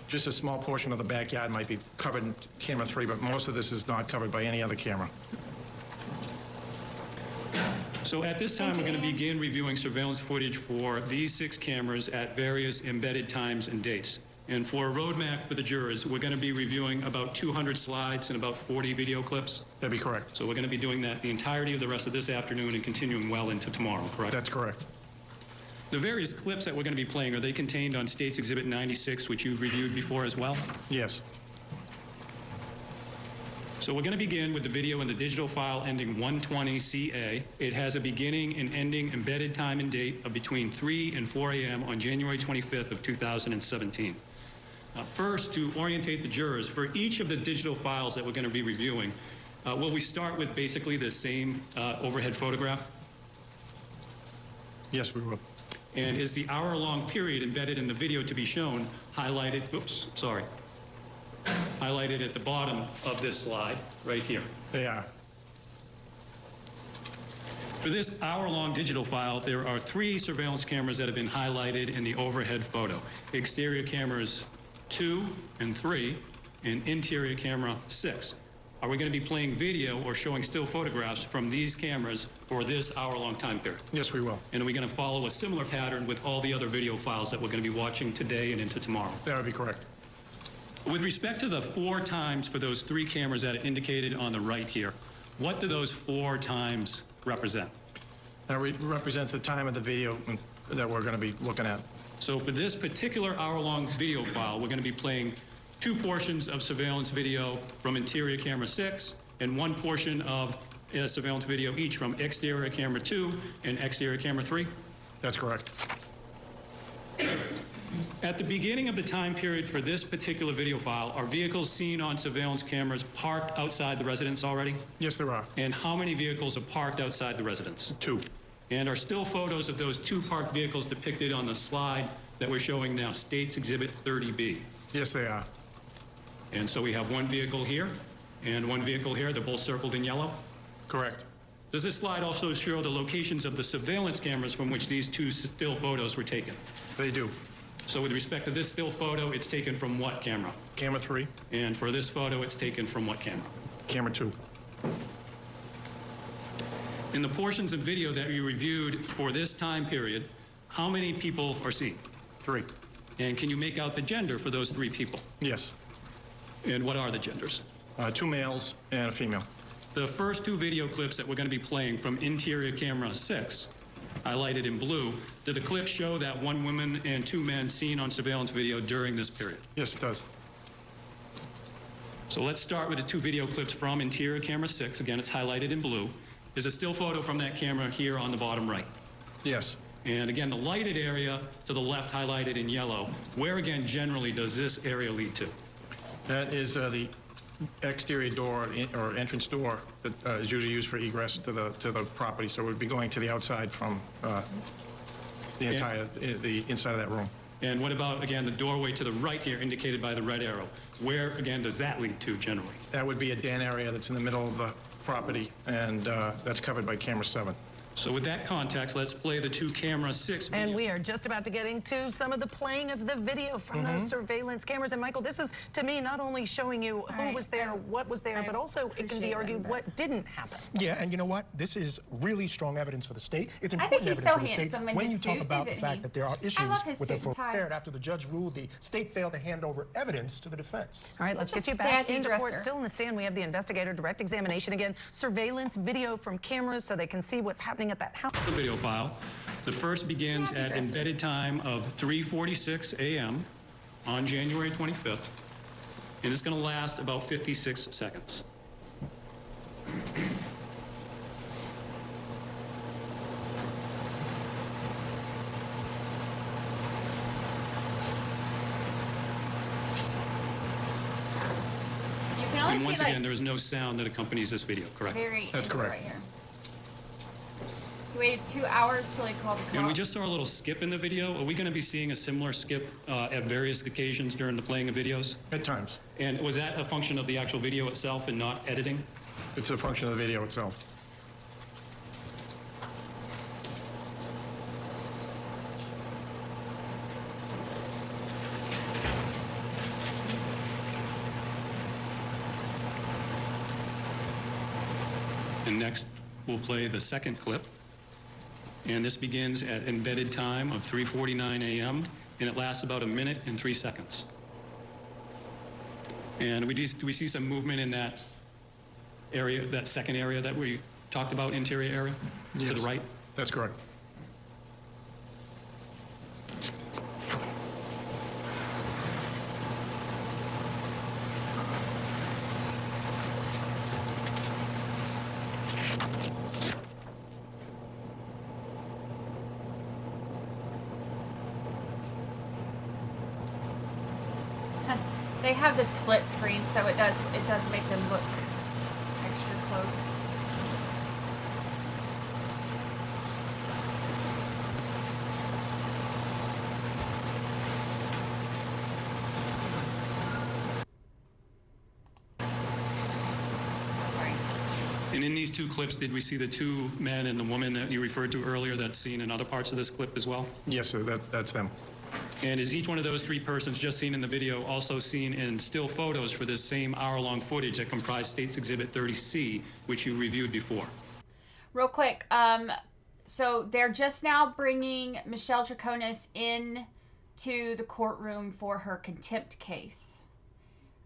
Just a small portion of the backyard might be covered in camera 3, but most of this is not covered by any other camera. So at this time, we're going to begin reviewing surveillance footage for these 6 cameras at various embedded times and dates. And for a roadmap for the jurors, we're going to be reviewing about 200 slides and about 40 video clips. That'd be correct. So we're going to be doing that the entirety of the rest of this afternoon and continuing well into tomorrow, correct? That's correct. The various clips that we're going to be playing, are they contained on State's Exhibit 96, which you've reviewed before as well? Yes. So we're going to begin with the video in the digital file ending 120CA. It has a beginning and ending embedded time and date of between 3 and 4 a.m. on January 25th of 2017. First, to orientate the jurors, for each of the digital files that we're going to be reviewing, Will we start with basically the same overhead photograph? Yes, we will. And is the hour-long period embedded in the video to be shown highlighted, highlighted at the bottom of this slide right here? They are. For this hour-long digital file, there are 3 surveillance cameras that have been highlighted in the overhead photo. Exterior cameras 2 and 3, and interior camera 6. Are we going to be playing video or showing still photographs from these cameras for this hour-long time period? Yes, we will. And are we going to follow a similar pattern with all the other video files that we're going to be watching today and into tomorrow? That would be correct. With respect to the 4 times for those 3 cameras that are indicated on the right here, what do those 4 times represent? That represents the time of the video that we're going to be looking at. So for this particular hour-long video file, we're going to be playing 2 portions of surveillance video from interior camera 6 and 1 portion of surveillance video each from exterior camera 2 and exterior camera 3? That's correct. At the beginning of the time period for this particular video file, are vehicles seen on surveillance cameras parked outside the residence already? Yes, there are. And how many vehicles are parked outside the residence? 2. And are still photos of those 2 parked vehicles depicted on the slide that we're showing now, States Exhibit 30B? Yes, they are. And so we have 1 vehicle here and 1 vehicle here. They're both circled in yellow? Correct. Does this slide also show the locations of the surveillance cameras from which these 2 still photos were taken? They do. So with respect to this still photo, it's taken from what camera? Camera 3. And for this photo, it's taken from what camera? Camera 2. In the portions of video that you reviewed for this time period, how many people are seen? 3. And can you make out the gender for those 3 people? Yes. And what are the genders? 2 males and a female. The first 2 video clips that we're going to be playing from interior camera 6, highlighted in blue, do the clips show that 1 woman and 2 men seen on surveillance video during this period? Yes, it does. So let's start with the 2 video clips from interior camera 6. Again, it's highlighted in blue. There's a still photo from that camera here on the bottom right. Yes. And again, the lighted area to the left highlighted in yellow. Where again generally does this area lead to? That is the exterior door or entrance door that is usually used for egress to the property. So we'd be going to the outside from the inside of that room. And what about, again, the doorway to the right here indicated by the red arrow? Where, again, does that lead to generally? That would be a den area that's in the middle of the property, and that's covered by camera 7. So with that context, let's play the 2 camera 6 video. And we are just about to get into some of the playing of the video from those surveillance cameras. And Michael, this is, to me, not only showing you who was there, what was there, but also it can be argued what didn't happen. Yeah, and you know what? This is really strong evidence for the state. It's I important think he's evidence so for the state handsome in when his you talk suit, about the isn't fact he? that there are I issues love his with the suit and tie. after the judge ruled the state failed to hand over evidence to the defense. All right, let's get you back into court. Still in the stand, we have the investigator direct examination again. Surveillance video from cameras so they can see what's happening at that house. The video file. The first begins at embedded time of 3:46 a.m. on January 25th, and it's going to last about 56 seconds. And once again, there is no sound that accompanies this video, correct? That's correct. Right here. He waited 2 hours till he called the cop. And we just saw a little skip in the video. Are we going to be seeing a similar skip at various occasions during the playing of videos? At times. And was that a function of the actual video itself and not editing? It's a function of the video itself. And next, we'll play the second clip. And this begins at embedded time of 3:49 a.m. and it lasts about 1 minute and 3 seconds. And do we see some movement in that area, that second area that we talked about, interior area? Yes. To the right? That's correct. They have the split screen, so it does make them look extra And in these two clips, did we see the two men and the woman that you referred to earlier that's seen in other parts of this clip as well? Yes, sir, that's them. And is each one of those three persons just seen in the video also seen in still photos for this same hour-long footage that comprised State's Exhibit 30C, which you reviewed before? Real quick, so they're just now bringing Michelle Troconis in to the courtroom for her contempt case.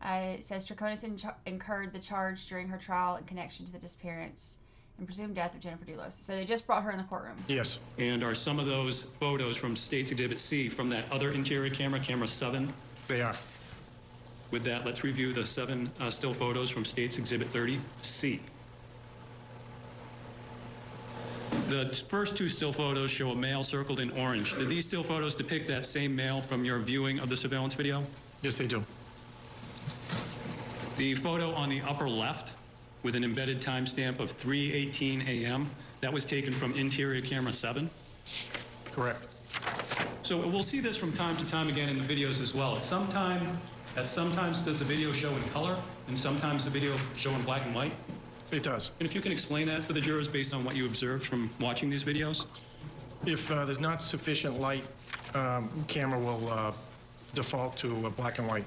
It says Troconis incurred the charge during her trial in connection to the disappearance and presumed death of Jennifer Dulos. So they just brought her in the courtroom. Yes. And are some of those photos from State's Exhibit C from that other interior camera, camera 7? They are. With that, let's review the 7 still photos from State's Exhibit 30C. The first 2 still photos show a male circled in orange. Do these still photos depict that same male from your viewing of the surveillance video? Yes, they do. The photo on the upper left with an embedded timestamp of 3:18 a.m., that was taken from interior camera 7? Correct. So we'll see this from time to time again in the videos as well. Sometimes does the video show in color, and sometimes the video show in black and white? It does. And if you can explain that to the jurors based on what you observed from watching these videos? If there's not sufficient light, camera will default to black and white.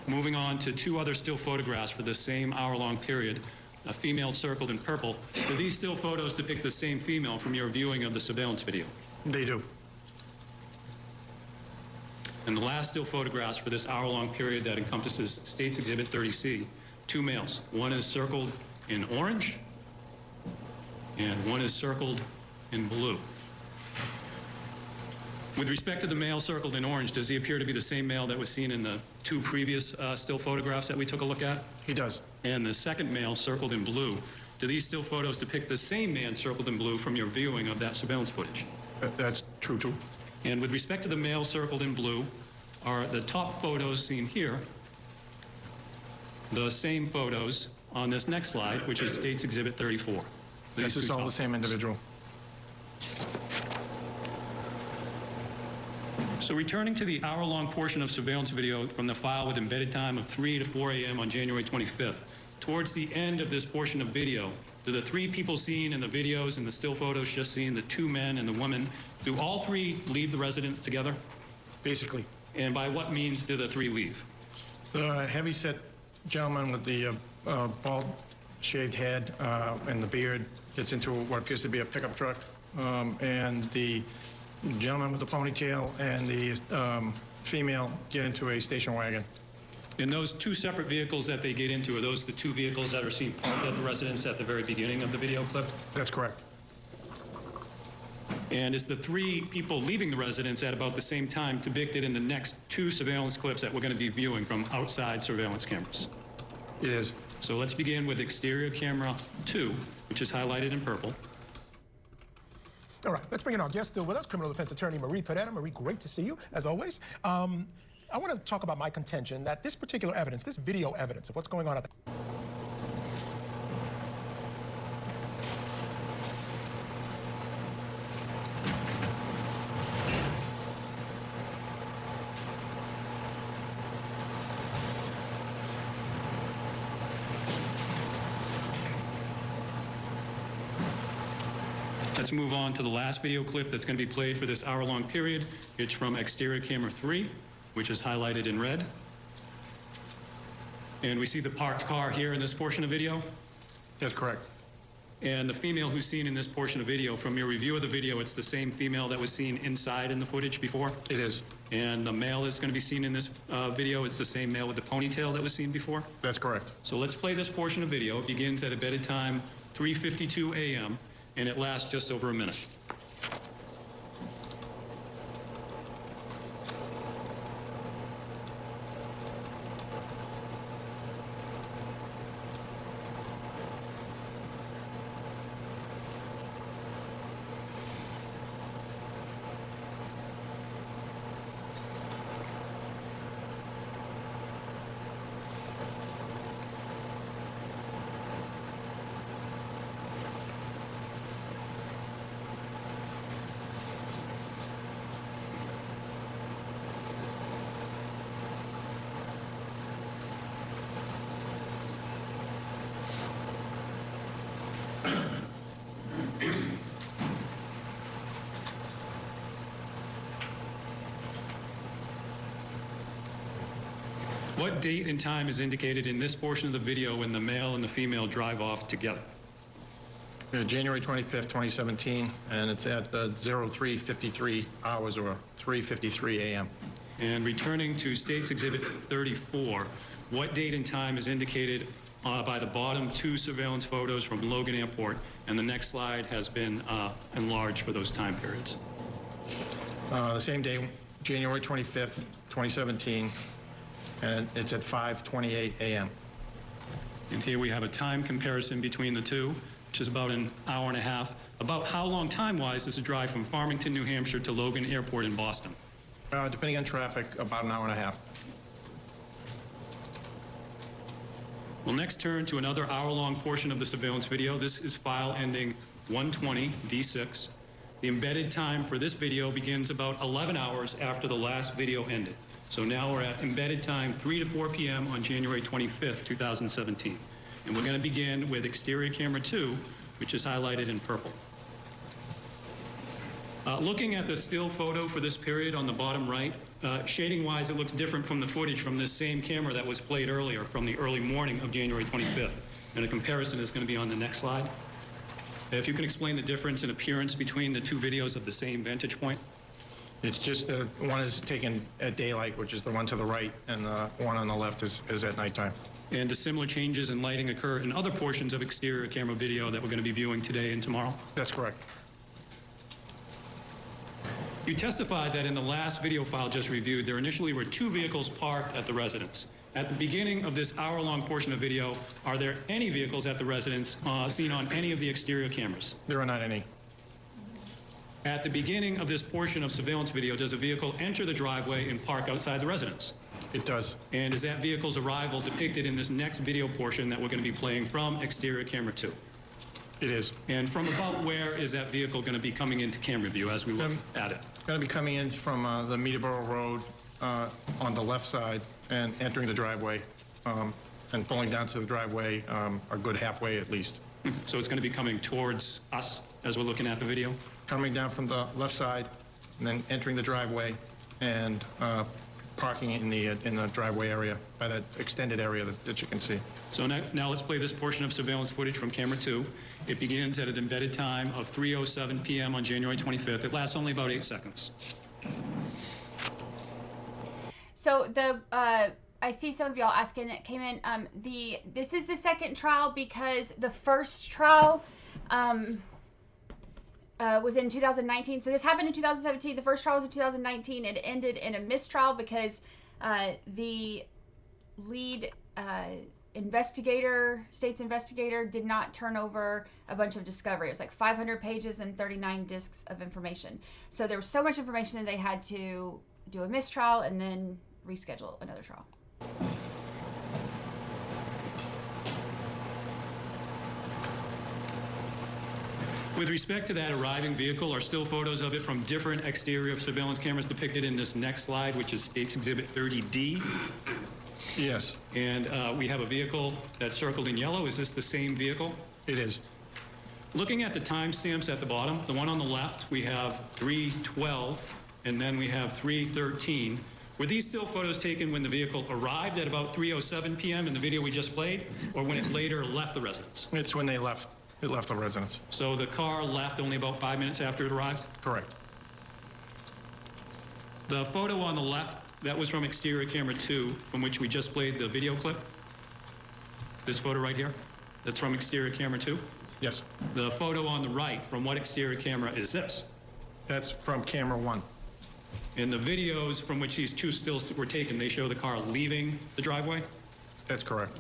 Moving on to 2 other still photographs for the same hour-long period, a female circled in purple. Do these still photos depict the same female from your viewing of the surveillance video? They do. And the last still photographs for this hour-long period that encompasses State's Exhibit 30C, 2 males. One is circled in orange, and one is circled in blue. With respect to the male circled in orange, does he appear to be the same male that was seen in the 2 previous still photographs that we took a look at? He does. And the second male circled in blue, do these still photos depict the same man circled in blue from your viewing of that surveillance footage? That's true, too. And with respect to the male circled in blue, are the top photos seen here the same photos on this next slide, which is State's Exhibit 34? This is all the same individual. So returning to the hour-long portion of surveillance video from the file with embedded time of 3 to 4 a.m. on January 25th, towards the end of this portion of video, do the 3 people seen in the videos and the still photos just seen, the 2 men and the woman, do all 3 leave the residence together? Basically. And by what means do the 3 leave? The heavy-set gentleman with the bald shaved head and the beard gets into what appears to be a pickup truck, and the gentleman with the ponytail and the female get into a station wagon. And those 2 separate vehicles that they get into, are those the 2 vehicles that are seen parked at the residence at the very beginning of the video clip? That's correct. And is the 3 people leaving the residence at about the same time depicted in the next 2 surveillance clips that we're going to be viewing from outside surveillance cameras? It is. So let's begin with exterior camera 2, which is highlighted in purple. All right, let's bring in our guest still with us, criminal defense attorney Marie Pedetta. Marie, great to see you, as always. I want to talk about my contention that this particular evidence, this video evidence of what's going on at the... Let's move on to the last video clip that's going to be played for this hour-long period. It's from exterior camera 3, which is highlighted in red. And we see the parked car here in this portion of video. That's correct. And the female who's seen in this portion of video, from your review of the video, it's the same female that was seen inside in the footage before? It is. And the male that's going to be seen in this video is the same male with the ponytail that was seen before? That's correct. So let's play this portion of video. It begins at embedded time 3:52 a.m. and it lasts just over a minute. What date and time is indicated in this portion of the video when the male and the female drive off together? January 25th, 2017, and it's at 03:53 hours or 3:53 a.m. And returning to State's Exhibit 34, what date and time is indicated by the bottom two surveillance photos from Logan Airport? And the next slide has been enlarged for those time periods. The same day, January 25th, 2017, and it's at 5:28 a.m. And here we have a time comparison between the two, which is about an hour and a half. About how long time-wise is a drive from Farmington, New Hampshire to Logan Airport in Boston? Depending on traffic, about an hour and a half. We'll next turn to another hour-long portion of the surveillance video. This is file ending 120 D6. The embedded time for this video begins about 11 hours after the last video ended. So now we're at embedded time 3 to 4 p.m. on January 25th, 2017. And we're going to begin with exterior camera 2, which is highlighted in purple. Looking at the still photo for this period on the bottom right, shading-wise, it looks different from the footage from this same camera that was played earlier from the early morning of January 25th. And a comparison is going to be on the next slide. If you can explain the difference in appearance between the two videos of the same vantage point. It's just one is taken at daylight, which is the one to the right, and the one on the left is at nighttime. And do similar changes in lighting occur in other portions of exterior camera video that we're going to be viewing today and tomorrow? That's correct. You testified that in the last video file just reviewed, there initially were 2 vehicles parked at the residence. At the beginning of this hour-long portion of video, are there any vehicles at the residence seen on any of the exterior cameras? There are not any. At the beginning of this portion of surveillance video, does a vehicle enter the driveway and park outside the residence? It does. And is that vehicle's arrival depicted in this next video portion that we're going to be playing from exterior camera 2? It is. And from about where is that vehicle going to be coming into camera view as we look at it? It's going to be coming in from the Meterboro Road on the left side and entering the driveway and pulling down to the driveway a good halfway at least. So it's going to be coming towards us as we're looking at the video? Coming down from the left side and then entering the driveway and parking in the driveway area by that extended area that you can see. So now let's play this portion of surveillance footage from camera 2. It begins at an embedded time of 3:07 p.m. on January 25th. It lasts only about 8 seconds. So I see some of y'all asking, it came in, this is the second trial because the first trial was in 2019. So this happened in 2017. The first trial was in 2019. It ended in a mistrial because the lead state's investigator did not turn over a bunch of discovery. It was like 500 pages and 39 discs of information. So there was so much information that they had to do a mistrial and then reschedule another trial. With respect to that arriving vehicle, are still photos of it from different exterior surveillance cameras depicted in this next slide, which is State's Exhibit 30D? Yes. And we have a vehicle that's circled in yellow. Is this the same vehicle? It is. Looking at the timestamps at the bottom, the one on the left, we have 3:12, and then we have 3:13. Were these still photos taken when the vehicle arrived at about 3:07 p.m. in the video we just played, or when it later left the residence? It's when they left. It left the residence. So the car left only about 5 minutes after it arrived? Correct. The photo on the left, that was from exterior camera 2, from which we just played the video clip. This photo right here, that's from exterior camera 2? Yes. The photo on the right, from what exterior camera is this? That's from camera 1. And the videos from which these two stills were taken, they show the car leaving the driveway? That's correct.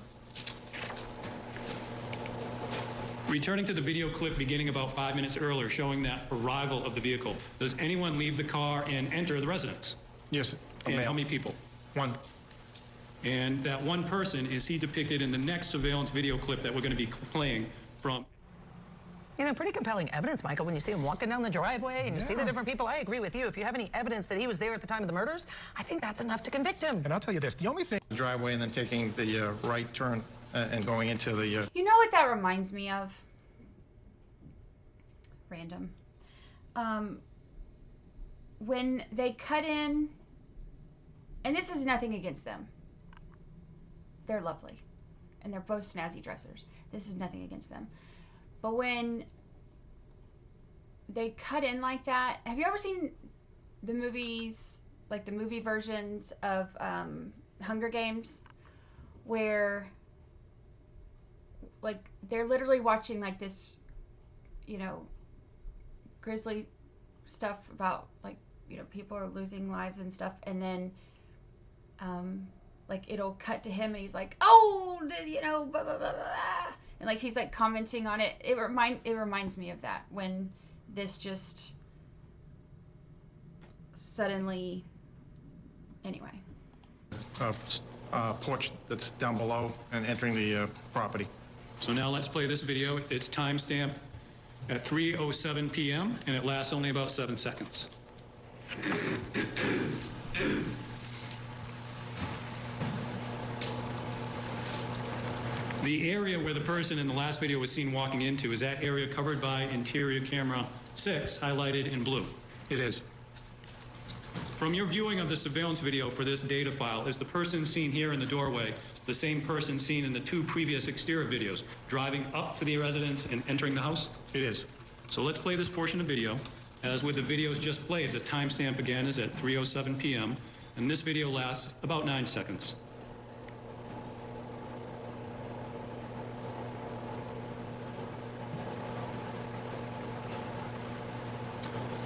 Returning to the video clip beginning about 5 minutes earlier, showing that arrival of the vehicle, does anyone leave the car and enter the residence? Yes. And how many people? One. And that one person, is he depicted in the next surveillance video clip that we're going to be playing from? You know, pretty compelling evidence, Michael, when you see him walking down the driveway and you see the different people. I agree with you. If you have any evidence that he was there at the time of the murders, I think that's enough to convict him. And I'll tell you this, the only thing... The driveway and then taking the right turn and going into the... You know what that reminds me of? Random. When they cut in, and this is nothing against them, they're lovely, and they're both snazzy dressers. This is nothing against them. But when they cut in like that, have you ever seen the movies, like the movie versions of Hunger Games, where like they're literally watching like this, you know, grisly stuff about like, you know, people are losing lives and stuff, and then like it'll cut to him and he's like, oh, you know, blah, blah, blah, blah, and like he's like commenting on it. It reminds me of that, when this just suddenly, anyway. Porch that's down below and entering the property. So now let's play this video. It's timestamped at 3:07 p.m. and it lasts only about 7 seconds. The area where the person in the last video was seen walking into is that area covered by interior camera 6, highlighted in blue. It is. From your viewing of the surveillance video for this data file, is the person seen here in the doorway the same person seen in the 2 previous exterior videos, driving up to the residence and entering the house? It is. So let's play this portion of video. As with the videos just played, the timestamp again is at 3:07 p.m., and this video lasts about 9 seconds.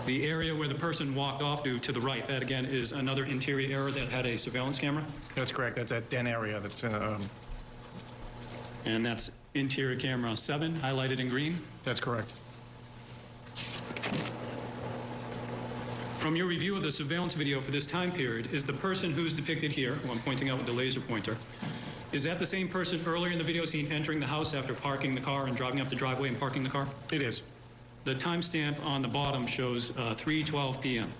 The area where the person walked off to the right, that again is another interior area that had a surveillance camera? That's correct. That's that den area that's in and that's interior camera 7, highlighted in green? That's correct. From your review of the surveillance video for this time period, is the person who's depicted here, who I'm pointing out with the laser pointer, is that the same person earlier in the video seen entering the house after parking the car and driving up the driveway and parking the car? It is. The timestamp on the bottom shows 3:12 p.m.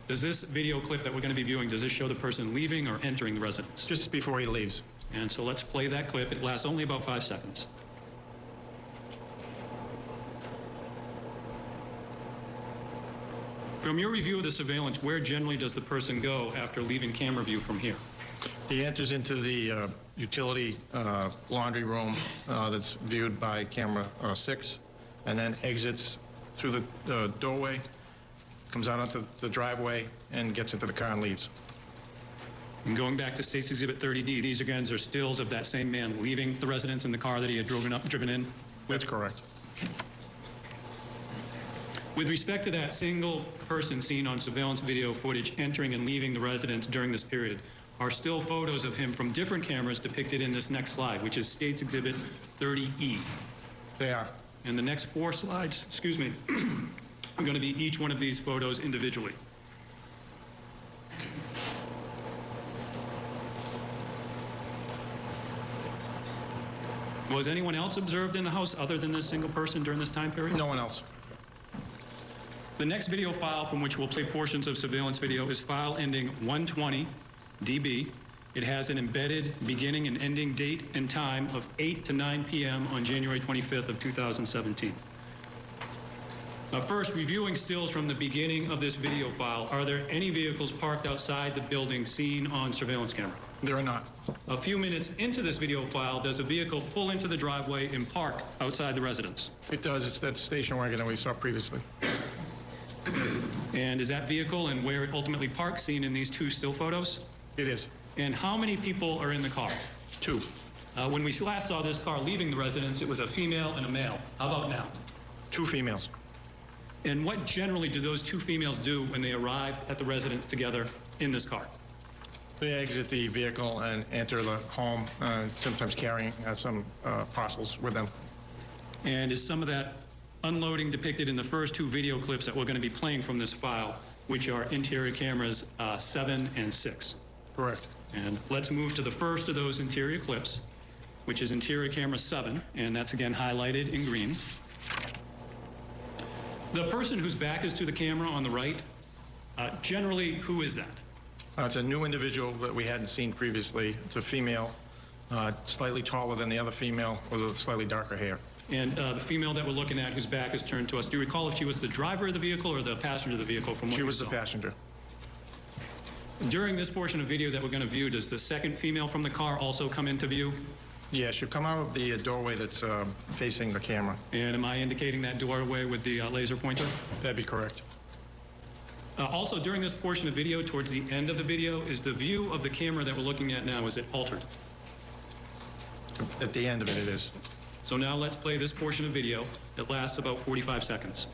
Does this video clip that we're going to be viewing, does this show the person leaving or entering the residence? Just before he leaves. And so let's play that clip. It lasts only about 5 seconds. From your review of the surveillance, where generally does the person go after leaving camera view from here? He enters into the utility laundry room that's viewed by camera 6, and then exits through the doorway, comes out onto the driveway, and gets into the car and leaves. And going back to State's Exhibit 30D, these again are stills of that same man leaving the residence in the car that he had driven in? That's correct. With respect to that single person seen on surveillance video footage entering and leaving the residence during this period, are still photos of him from different cameras depicted in this next slide, which is State's Exhibit 30E. They are. And the next 4 slides, excuse me, are going to be each one of these photos individually. Was anyone else observed in the house other than this single person during this time period? No one else. The next video file from which we'll play portions of surveillance video is file ending 120 DB. It has an embedded beginning and ending date and time of 8 to 9 p.m. on January 25th of 2017. First, reviewing stills from the beginning of this video file, are there any vehicles parked outside the building seen on surveillance camera? There are not. A few minutes into this video file, does a vehicle pull into the driveway and park outside the residence? It does. It's that station wagon that we saw previously. And is that vehicle and where it ultimately parks seen in these 2 still photos? It is. And how many people are in the car? 2. When we last saw this car leaving the residence, it was a female and a male. How about now? 2 females. And what generally do those 2 females do when they arrive at the residence together in this car? They exit the vehicle and enter the home, sometimes carrying some parcels with them. And is some of that unloading depicted in the first 2 video clips that we're going to be playing from this file, which are interior cameras 7 and 6? Correct. And let's move to the first of those interior clips, which is interior camera 7, and that's again highlighted in green. The person whose back is to the camera on the right, generally, who is that? It's a new individual that we hadn't seen previously. It's a female, slightly taller than the other female with a slightly darker hair. And the female that we're looking at whose back is turned to us, do you recall if she was the driver of the vehicle or the passenger of the vehicle from what you saw? She was the passenger. During this portion of video that we're going to view, does the second female from the car also come into view? Yeah, she'll come out of the doorway that's facing the camera. And am I indicating that doorway with the laser pointer? That'd be correct. Also, during this portion of video, towards the end of the video, is the view of the camera that we're looking at now, is it altered? At the end of it, it is. So now let's play this portion of video that lasts about 45 seconds.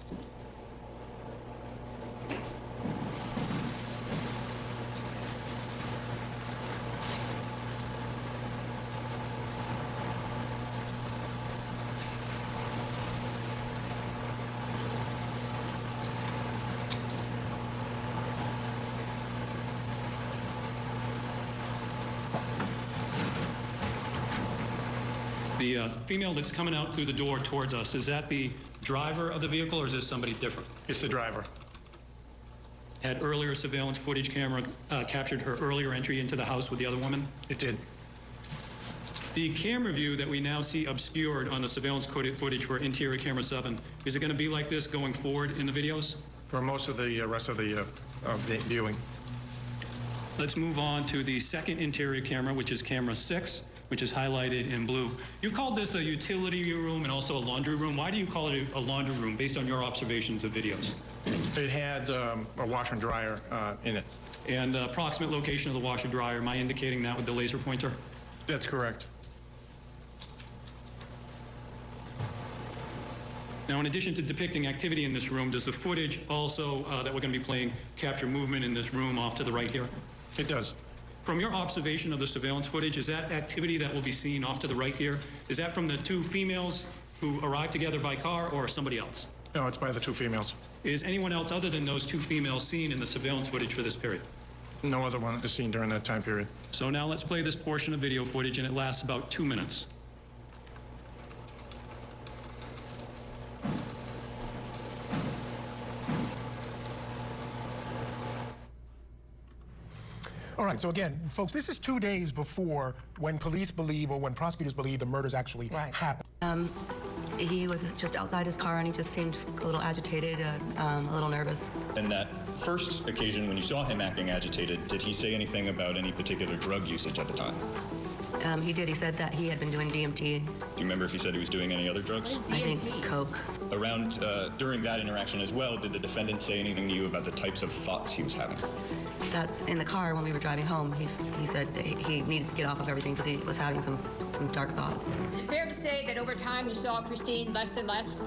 The female that's coming out through the door towards us, is that the driver of the vehicle or is this somebody different? It's the driver. Had earlier surveillance footage camera captured her earlier entry into the house with the other woman? It did. The camera view that we now see obscured on the surveillance footage for interior camera 7, is it going to be like this going forward in the videos? For most of the rest of the viewing. Let's move on to the second interior camera, which is camera 6, which is highlighted in blue. You've called this a utility room and also a laundry room. Why do you call it a laundry room based on your observations of videos? It had a washer and dryer in it. And the approximate location of the washer dryer, am I indicating that with the laser pointer? That's correct. Now, in addition to depicting activity in this room, does the footage also that we're going to be playing capture movement in this room off to the right here? It does. From your observation of the surveillance footage, is that activity that will be seen off to the right here, is that from the two females who arrived together by car or somebody else? No, it's by the two females. Is anyone else other than those two females seen in the surveillance footage for this period? No other one is seen during that time period. So now let's play this portion of video footage, and it lasts about 2 minutes. All right, so again, folks, this is 2 days before when police believe or when prosecutors believe the murders actually happened. He was just outside his car and he just seemed a little agitated, a little nervous. And that first occasion when you saw him acting agitated, did he say anything about any particular drug usage at the time? He did. He said that he had been doing DMT. Do you remember if he said he was doing any other drugs? I think coke. Around, during that interaction as well, did the defendant say anything to you about the types of thoughts he was having? That's in the car when we were driving home. He said that he needed to get off of everything because he was having some dark thoughts. Is it fair to say that over time you saw Christine less and less?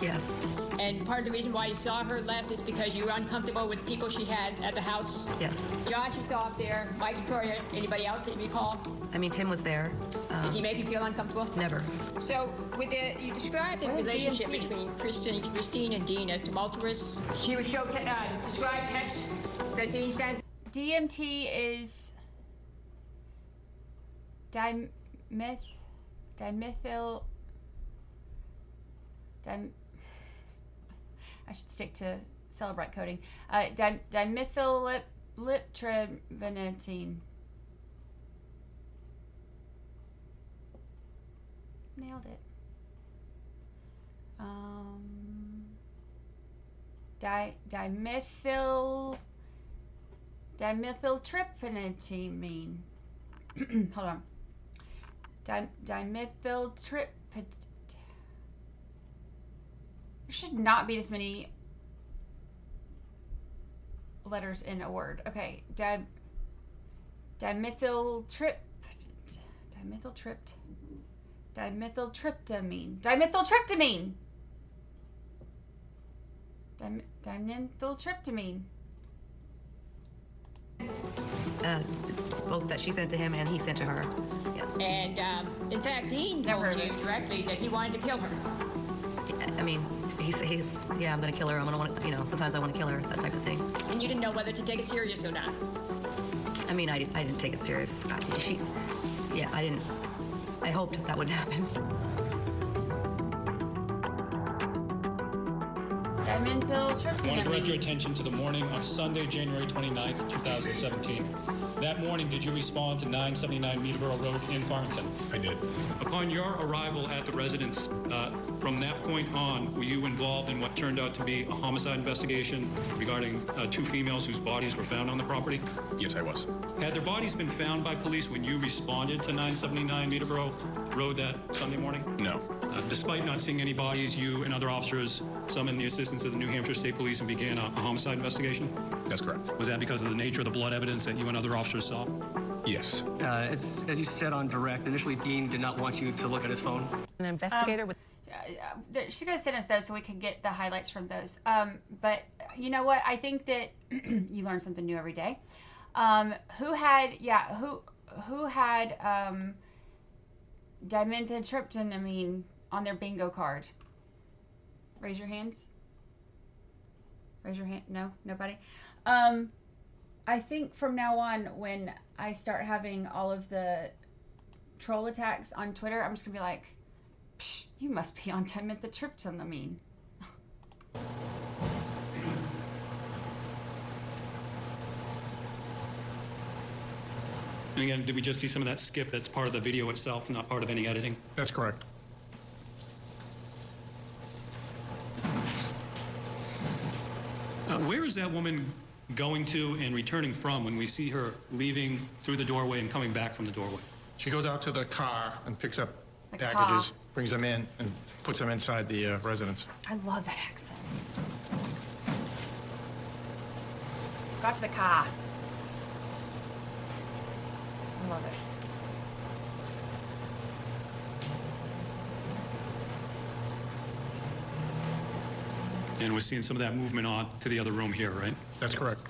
Yes. And part of the reason why you saw her less is because you were uncomfortable with people she had at the house? Yes. Josh, you saw up there. Mike, Victoria, anybody else that you recall? I mean, Tim was there. Did he make you feel uncomfortable? Never. So, you described the relationship between Christine and Dean as tumultuous. She would show, describe text that Dean sent. DMT is I should stick to Celebrite coding. Dimethyltryptamine. Nailed it. Dimethyltryptamine. Hold on. Dimethyltryptamine. There should not be this many letters in a word. Okay, dimethyltryptamine. Dimethyltryptamine. Both that she sent to him and he sent to her. Yes. And in fact, Dean told you directly that he wanted to kill her. I mean, he's yeah, I'm gonna kill her. I'm gonna want, sometimes I want to kill her, that type of thing. And you didn't know whether to take it serious or not. I mean, I didn't take it serious. I didn't. I hoped that wouldn't happen. Diamond-Phil I Tripton. want to direct your attention to the morning of Sunday, January 29th, 2017. That morning, did you respond to 979 Meadowborough Road in Farmington? I did. Upon your arrival at the residence, from that point on, were you involved in what turned out to be a homicide investigation regarding two females whose bodies were found on the property? Yes, I was. Had their bodies been found by police when you responded to 979 Meadowborough Road that Sunday morning? No. Despite not seeing any bodies, you and other officers summoned the assistance of the New Hampshire State Police and began a homicide investigation? That's correct. Was that because of the nature of the blood evidence that you and other officers saw? Yes. As you said on direct, initially Dean did not want you to look at his phone. An investigator with... She's going to send us those so we can get the highlights from those. But you know what? I think that you learn something new every day. Who had dimethyltryptamine on their bingo card? Raise your hands. Raise your hand. No, nobody. I think from now on, when I start having all of the troll attacks on Twitter, I'm just gonna be like, psh, you must be on dimethyltryptamine. And again, did we just see some of that skip that's part of the video itself, not part of any editing? That's correct. Where is that woman going to and returning from when we see her leaving through the doorway and coming back from the doorway? She goes out to the car and picks up The packages, car. brings them in, and puts them inside the residence. I love that accent. Got to the car. I love it. And we're seeing some of that movement on to the other room here, right? That's correct.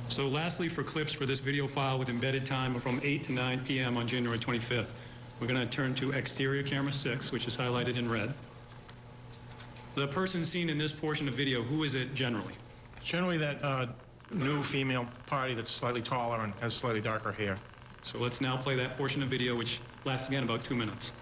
So lastly, for clips for this video file with embedded time from 8 to 9 p.m. on January 25th, we're going to turn to exterior camera 6, which is highlighted in red. The person seen in this portion of video, who is it generally? Generally that new female party that's slightly taller and has slightly darker hair. So let's now play that portion of video, which lasts again about 2 minutes.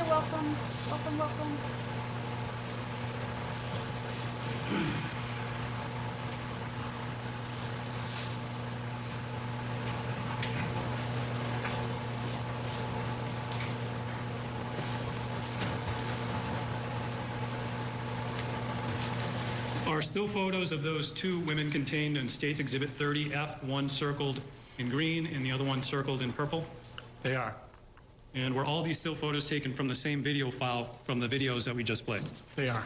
Welcome. Are still photos of those two women contained in State's Exhibit 30F, one circled in green and the other one circled in purple? They are. And were all these still photos taken from the same video file from the videos that we just played? They are.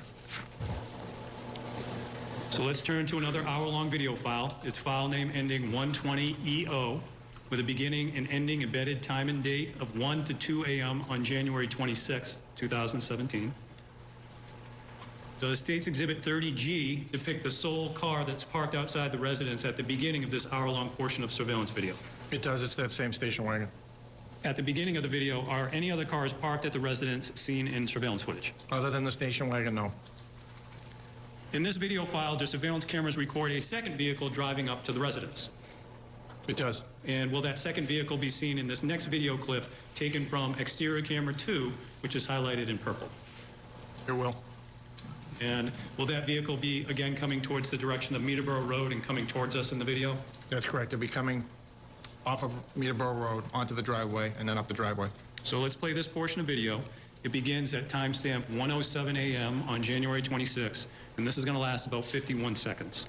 So let's turn to another hour-long video file. It's file name ending 120EO. with a beginning and ending embedded time and date of 1 to 2 a.m. on January 26, 2017. Does State's Exhibit 30G depict the sole car that's parked outside the residence at the beginning of this hour-long portion of surveillance video? It does. It's that same station wagon. At the beginning of the video, are any other cars parked at the residence seen in surveillance footage? Other than the station wagon, no. In this video file, do surveillance cameras record a second vehicle driving up to the residence? It does. And will that second vehicle be seen in this next video clip taken from exterior camera 2, which is highlighted in purple? It will. And will that vehicle be, again, coming towards the direction of Meterborough Road and coming towards us in the video? That's correct. It'll be coming off of Meterborough Road onto the driveway and then up the driveway. So let's play this portion of video. It begins at timestamp 1:07 a.m. on January 26, and this is going to last about 51 seconds.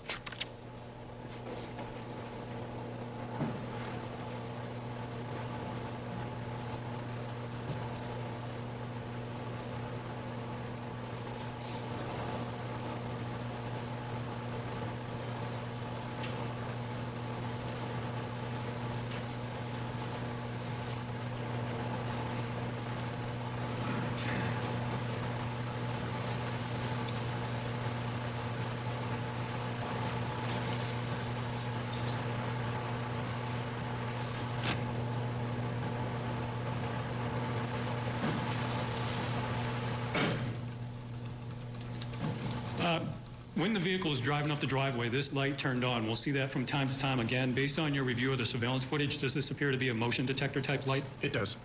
When the vehicle is driving up the driveway, this light turned on. We'll see that from time to time again. Based on your review of the surveillance footage, does this appear to be a motion detector type light? It does.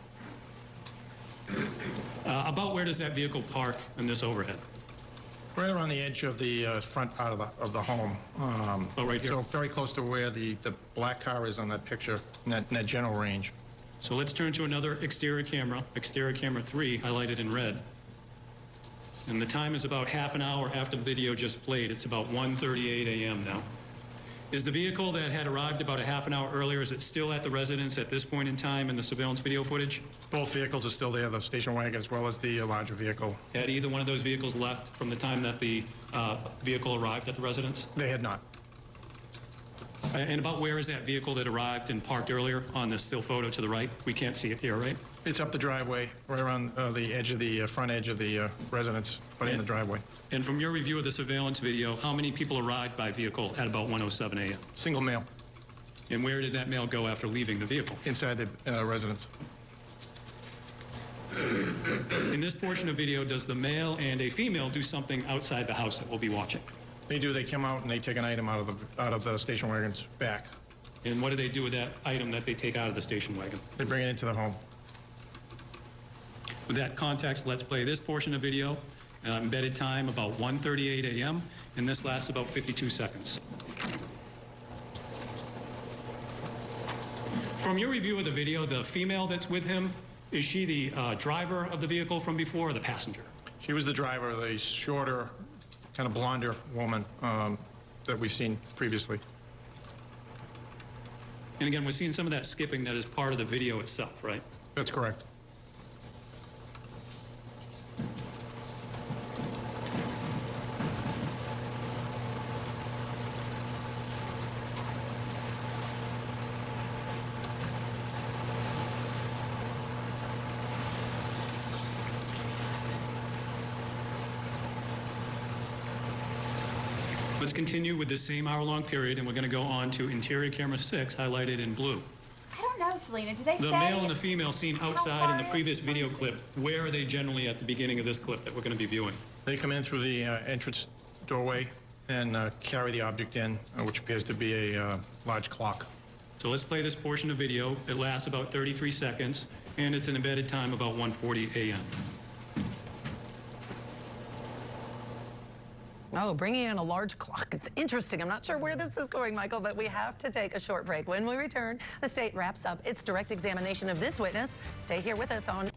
About where does that vehicle park in this overhead? Right around the edge of the front part of the home. Right here? So very close to where the black car is on that picture, in that general range. So let's turn to another exterior camera 3, highlighted in red. And the time is about half an hour after the video just played. It's about 1:38 a.m. now. Is the vehicle that had arrived about a half an hour earlier, is it still at the residence at this point in time in the surveillance video footage? Both vehicles are still there, the station wagon as well as the larger vehicle. Had either one of those vehicles left from the time that the vehicle arrived at the residence? They had not. And about where is that vehicle that arrived and parked earlier on this still photo to the right? We can't see it here, right? It's up the driveway, right around the edge of the front edge of the residence, right in the driveway. And from your review of the surveillance video, how many people arrived by vehicle at about 1:07 a.m.? Single male. And where did that male go after leaving the vehicle? Inside the residence. In this portion of video, does the male and a female do something outside the house that we'll be watching? They do. They come out and they take an item out of the station wagon's back. And what do they do with that item that they take out of the station wagon? They bring it into the home. With that context, let's play this portion of video. Embedded time about 1:38 a.m. and this lasts about 52 seconds. From your review of the video, the female that's with him, is she the driver of the vehicle from before or the passenger? She was the driver, the shorter, kind of blonder woman that we've seen previously. And again, we're seeing some of that skipping that is part of the video itself, right? That's correct. Let's continue with the same hour-long period, and we're going to go on to interior camera 6, highlighted in blue. I don't know, Selena. Do they say... The male and the female seen outside in the previous video clip, where are they generally at the beginning of this clip that we're going to be viewing? They come in through the entrance doorway and carry the object in, which appears to be a large clock. So let's play this portion of video. It lasts about 33 seconds, and it's an embedded time about 1:40 a.m. Oh, bringing in a large clock. It's interesting. I'm not sure where this is going, Michael, but we have to take a short break. When we return, the state wraps up its direct examination of this witness. Stay here with us on...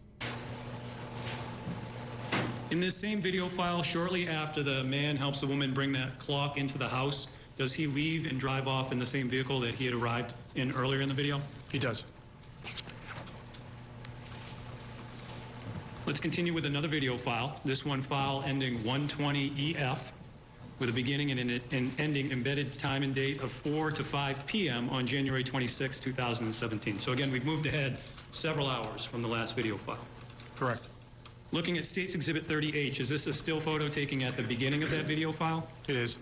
In this same video file, shortly after the man helps the woman bring that clock into the house, does he leave and drive off in the same vehicle that he had arrived in earlier in the video? He does. Let's continue with another video file. This one file ending 120EF. with a beginning and an ending embedded time and date of 4 to 5 p.m. on January 26, 2017. So again, we've moved ahead several hours from the last video file. Correct. Looking at State's Exhibit 30H, is this a still photo taken at the beginning of that video file? It is.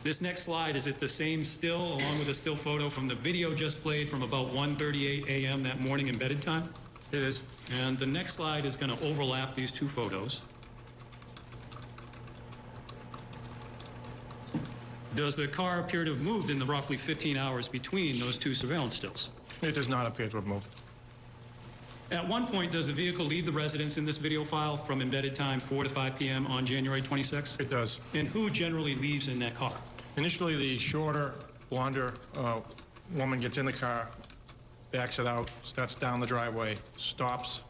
This next slide, is it the same still, along with a still photo from the video just played from about 1:38 a.m. that morning embedded time? It is. And the next slide is going to overlap these two photos. Does the car appear to have moved in the roughly 15 hours between those two surveillance stills? It does not appear to have moved. At one point, does the vehicle leave the residence in this video file from embedded time 4 to 5 p.m. on January 26? It does. And who generally leaves in that car? Initially, the shorter, blonder woman gets in the car, backs it out, starts down the driveway, stops,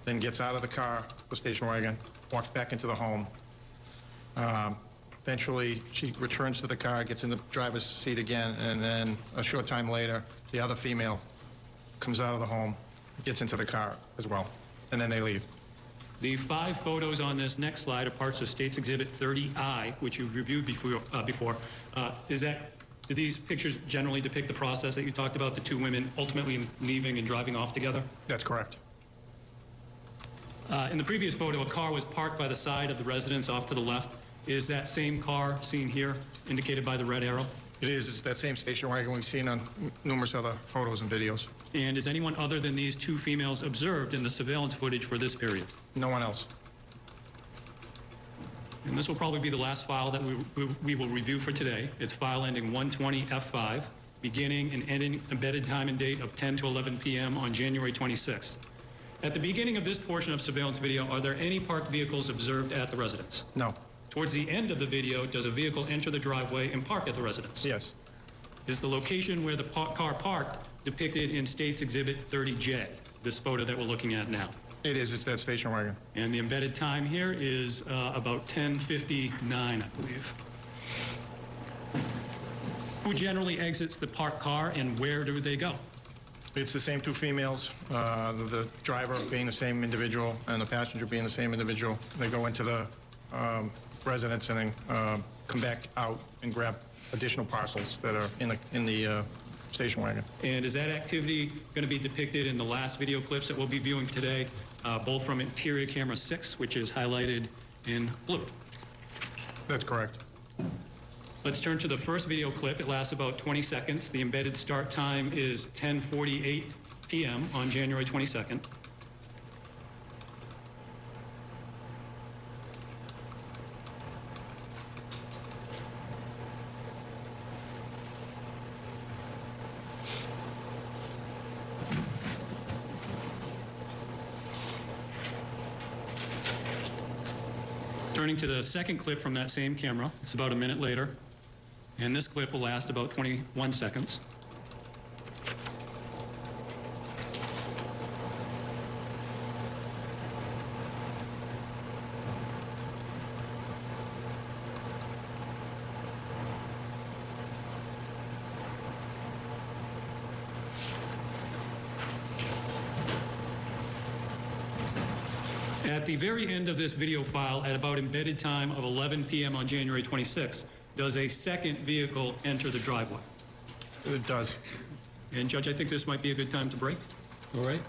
then gets out of the car, the station wagon, walks back into the home. Eventually, she returns to the car, gets in the driver's seat again, and then a short time later, the other female comes out of the home, gets into the car as well, and then they leave. The 5 photos on this next slide are parts of State's Exhibit 30I, which you've reviewed before. Do these pictures generally depict the process that you talked about, the two women ultimately leaving and driving off together? That's correct. In the previous photo, a car was parked by the side of the residence off to the left. Is that same car seen here, indicated by the red arrow? It is. It's that same station wagon we've seen on numerous other photos and videos. And is anyone other than these two females observed in the surveillance footage for this period? No one else. And this will probably be the last file that we will review for today. It's file ending 120F5, beginning and ending embedded time and date of 10 to 11 p.m. on January 26th. At the beginning of this portion of surveillance video, are there any parked vehicles observed at the residence? No. Towards the end of the video, does a vehicle enter the driveway and park at the residence? Yes. Is the location where the car parked depicted in State's Exhibit 30J, this photo that we're looking at now? It is. It's that station wagon. And the embedded time here is about 10:59, I believe. Who generally exits the parked car and where do they go? It's the same two females, the driver being the same individual and the passenger being the same individual. They go into the residence and then come back out and grab additional parcels that are in the station wagon. And is that activity going to be depicted in the last video clips that we'll be viewing today, both from interior camera 6, which is highlighted in blue? That's correct. Let's turn to the first video clip. It lasts about 20 seconds. The embedded start time is 10:48 p.m. on January 22nd. Turning to the second clip from that same camera, it's about a minute later, and this clip will last about 21 seconds. At the very end of this video file, at about embedded time of 11 p.m. on January 26th, does a second vehicle enter the driveway? It does. And Judge, I think this might be a good time to break. All right.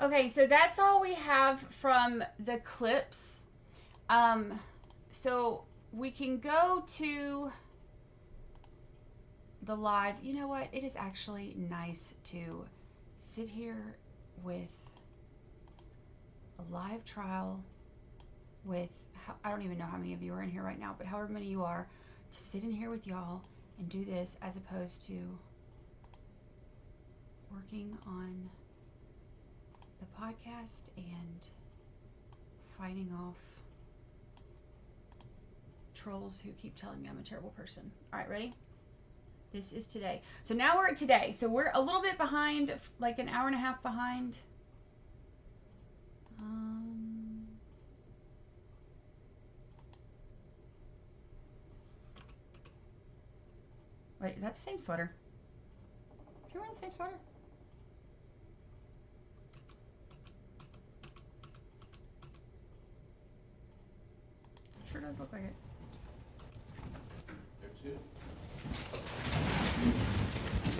Okay, so that's all we have from the clips. So we can go to the live. You know what? It is actually nice to sit here with a live trial with, I don't even know how many of you are in here right now, but however many you are, to sit in here with y'all and do this as opposed to working on the podcast and fighting off trolls who keep telling me I'm a terrible person. All right, ready? This is today. So now we're at today. So we're a little bit behind, like an hour and a half behind. Wait, is that the same sweater? Is he wearing the same sweater? does look like it.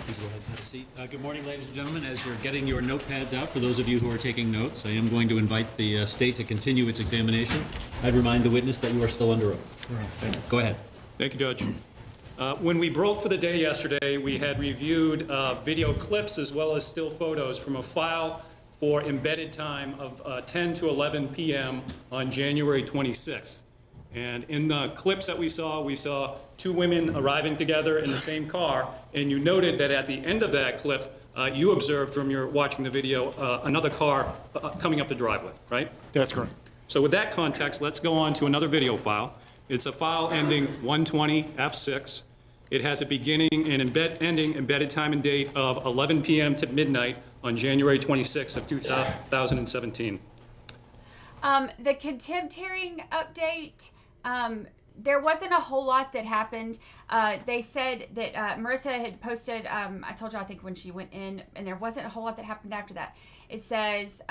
Please go ahead and have a seat. Good morning, ladies and gentlemen. As you're getting your notepads out, for those of you who are taking notes, I am going to invite the state to continue its examination. I'd remind the witness that you are still under oath. Thank you. Go ahead. Thank you, Judge. When we broke for the day yesterday, we had reviewed video clips as well as still photos from a file for embedded time of 10 to 11 p.m. on January 26th. And in the clips that we saw two women arriving together in the same car, and you noted that at the end of that clip, you observed from your watching the video another car coming up the driveway, right? That's correct. So with that context, let's go on to another video file. It's a file ending 120 F6. It has a beginning and ending embedded time and date of 11 p.m. to midnight on January 26th of 2017. The contempt hearing update, there wasn't a whole lot that happened. They said that Marissa had posted, I told you, I think, when she went in, and there wasn't a whole lot that happened after that. It says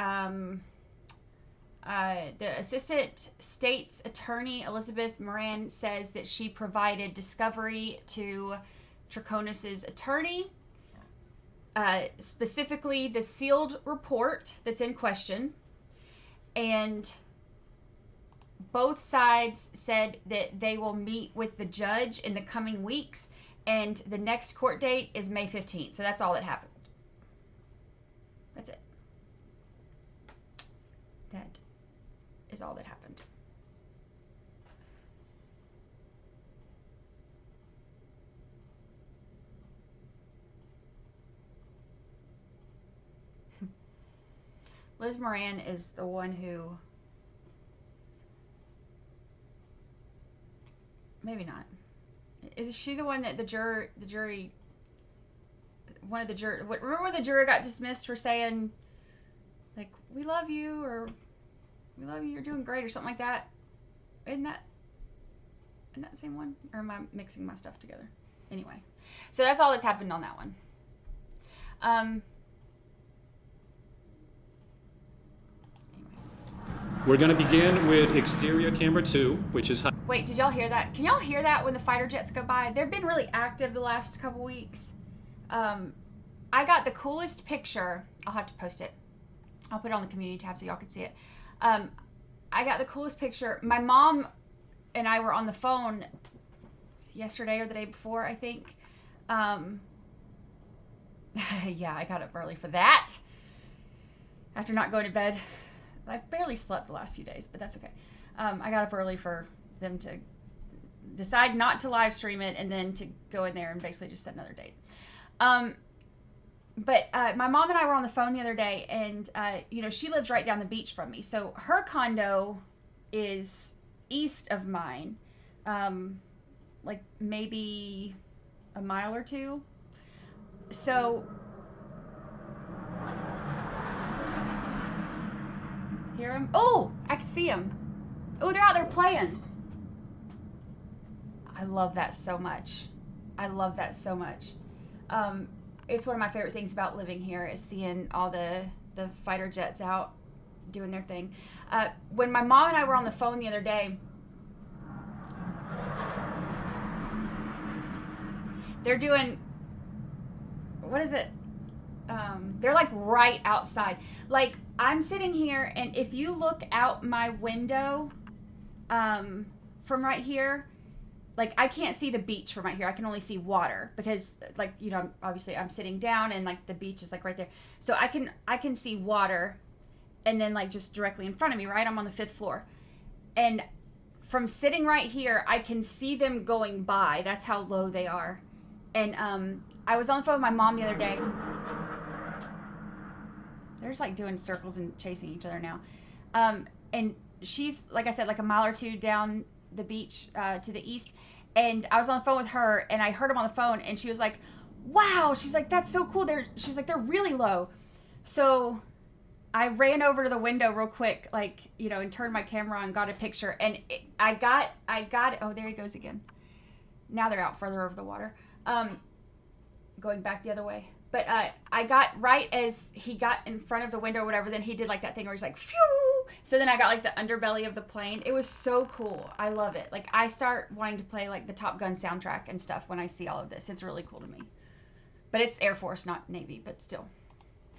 the Assistant State's Attorney, Elizabeth Moran, says that she provided discovery to Troconis's attorney, specifically the sealed report that's in question, and both sides said that they will meet with the judge in the coming weeks, and the next court date is May 15th. So that's all that happened. That's it. That is all that happened. Liz Moran is the one who, maybe not. Is she the one that the jury, one of the jury, remember when the jury got dismissed for saying, like, we love you, or we love you, you're doing great, or something like that? Isn't that same one? Or am I mixing my stuff together? Anyway, so that's all that's happened on that one. We're going to begin with exterior camera 2, which is... Wait, did y'all hear that? Can y'all hear that when the fighter jets go by? They've been really active the last couple weeks. I got the coolest picture. I'll have to post it. I'll put it on the community tab so y'all can see it. I got the coolest picture. My mom and I were on the phone yesterday or the day before, I think. Yeah, I got up early for that. After not going to bed. I've barely slept the last few days, but that's okay. I got up early for them to decide not to live stream it and then to go in there and basically just set another date. But my mom and I were on the phone the other day, and you know, she lives right down the beach from me. So her condo is east of mine, like maybe a mile or two. So hear them? Oh, I can see them. Oh, they're out there playing. I love that so much. I love that so much. It's one of my favorite things about living here is seeing all the fighter jets out doing their thing. When my mom and I were on the phone the other day, they're doing, what is it? They're like right outside. Like, I'm sitting here, and if you look out my window from right here, like, I can't see the beach from right here. I can only see water because, like, you know, obviously I'm sitting down and like the beach is like right there. So I can see water, and then like just directly in front of me, right? I'm on the 5th floor. And from sitting right here, I can see them going by. That's how low they are. And I was on the phone with my mom the other day. They're just like doing circles and chasing each other now. And she's, like I said, like a mile or two down the beach to the east. And I was on the phone with her, and I heard him on the phone, and she was like, wow, she's like, that's so cool. She's like, they're really low. So I ran over to the window real quick, like, you know, and turned my camera on and got a picture. And I got it. Oh, there he goes again. Now they're out further over the water. Going back the other way. But I got right as he got in front of the window or whatever, then he did like that thing where he's like, phew, So then I got like the underbelly of the plane. It was so cool. I love it. Like I start wanting to play like the Top Gun soundtrack and stuff when I see all of this. It's really cool to me. But it's Air Force, not Navy, but still.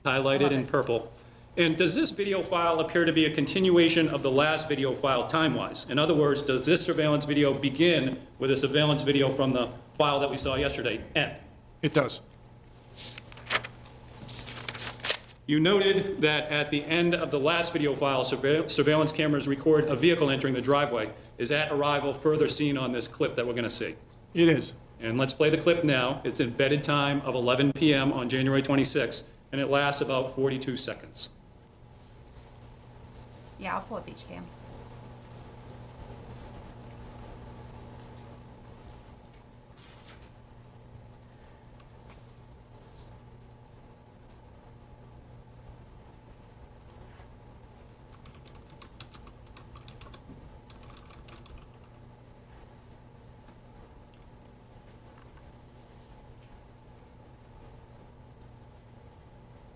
Highlighted in purple. And does this video file appear to be a continuation of the last video file time-wise? In other words, does this surveillance video begin with a surveillance video from the file that we saw yesterday end? It does. You noted that at the end of the last video file, surveillance cameras record a vehicle entering the driveway. Is that arrival further seen on this clip that we're going to see? It is. And let's play the clip now. It's embedded time of 11 p.m. on January 26th, and it lasts about 42 seconds. Yeah, I'll pull up each cam.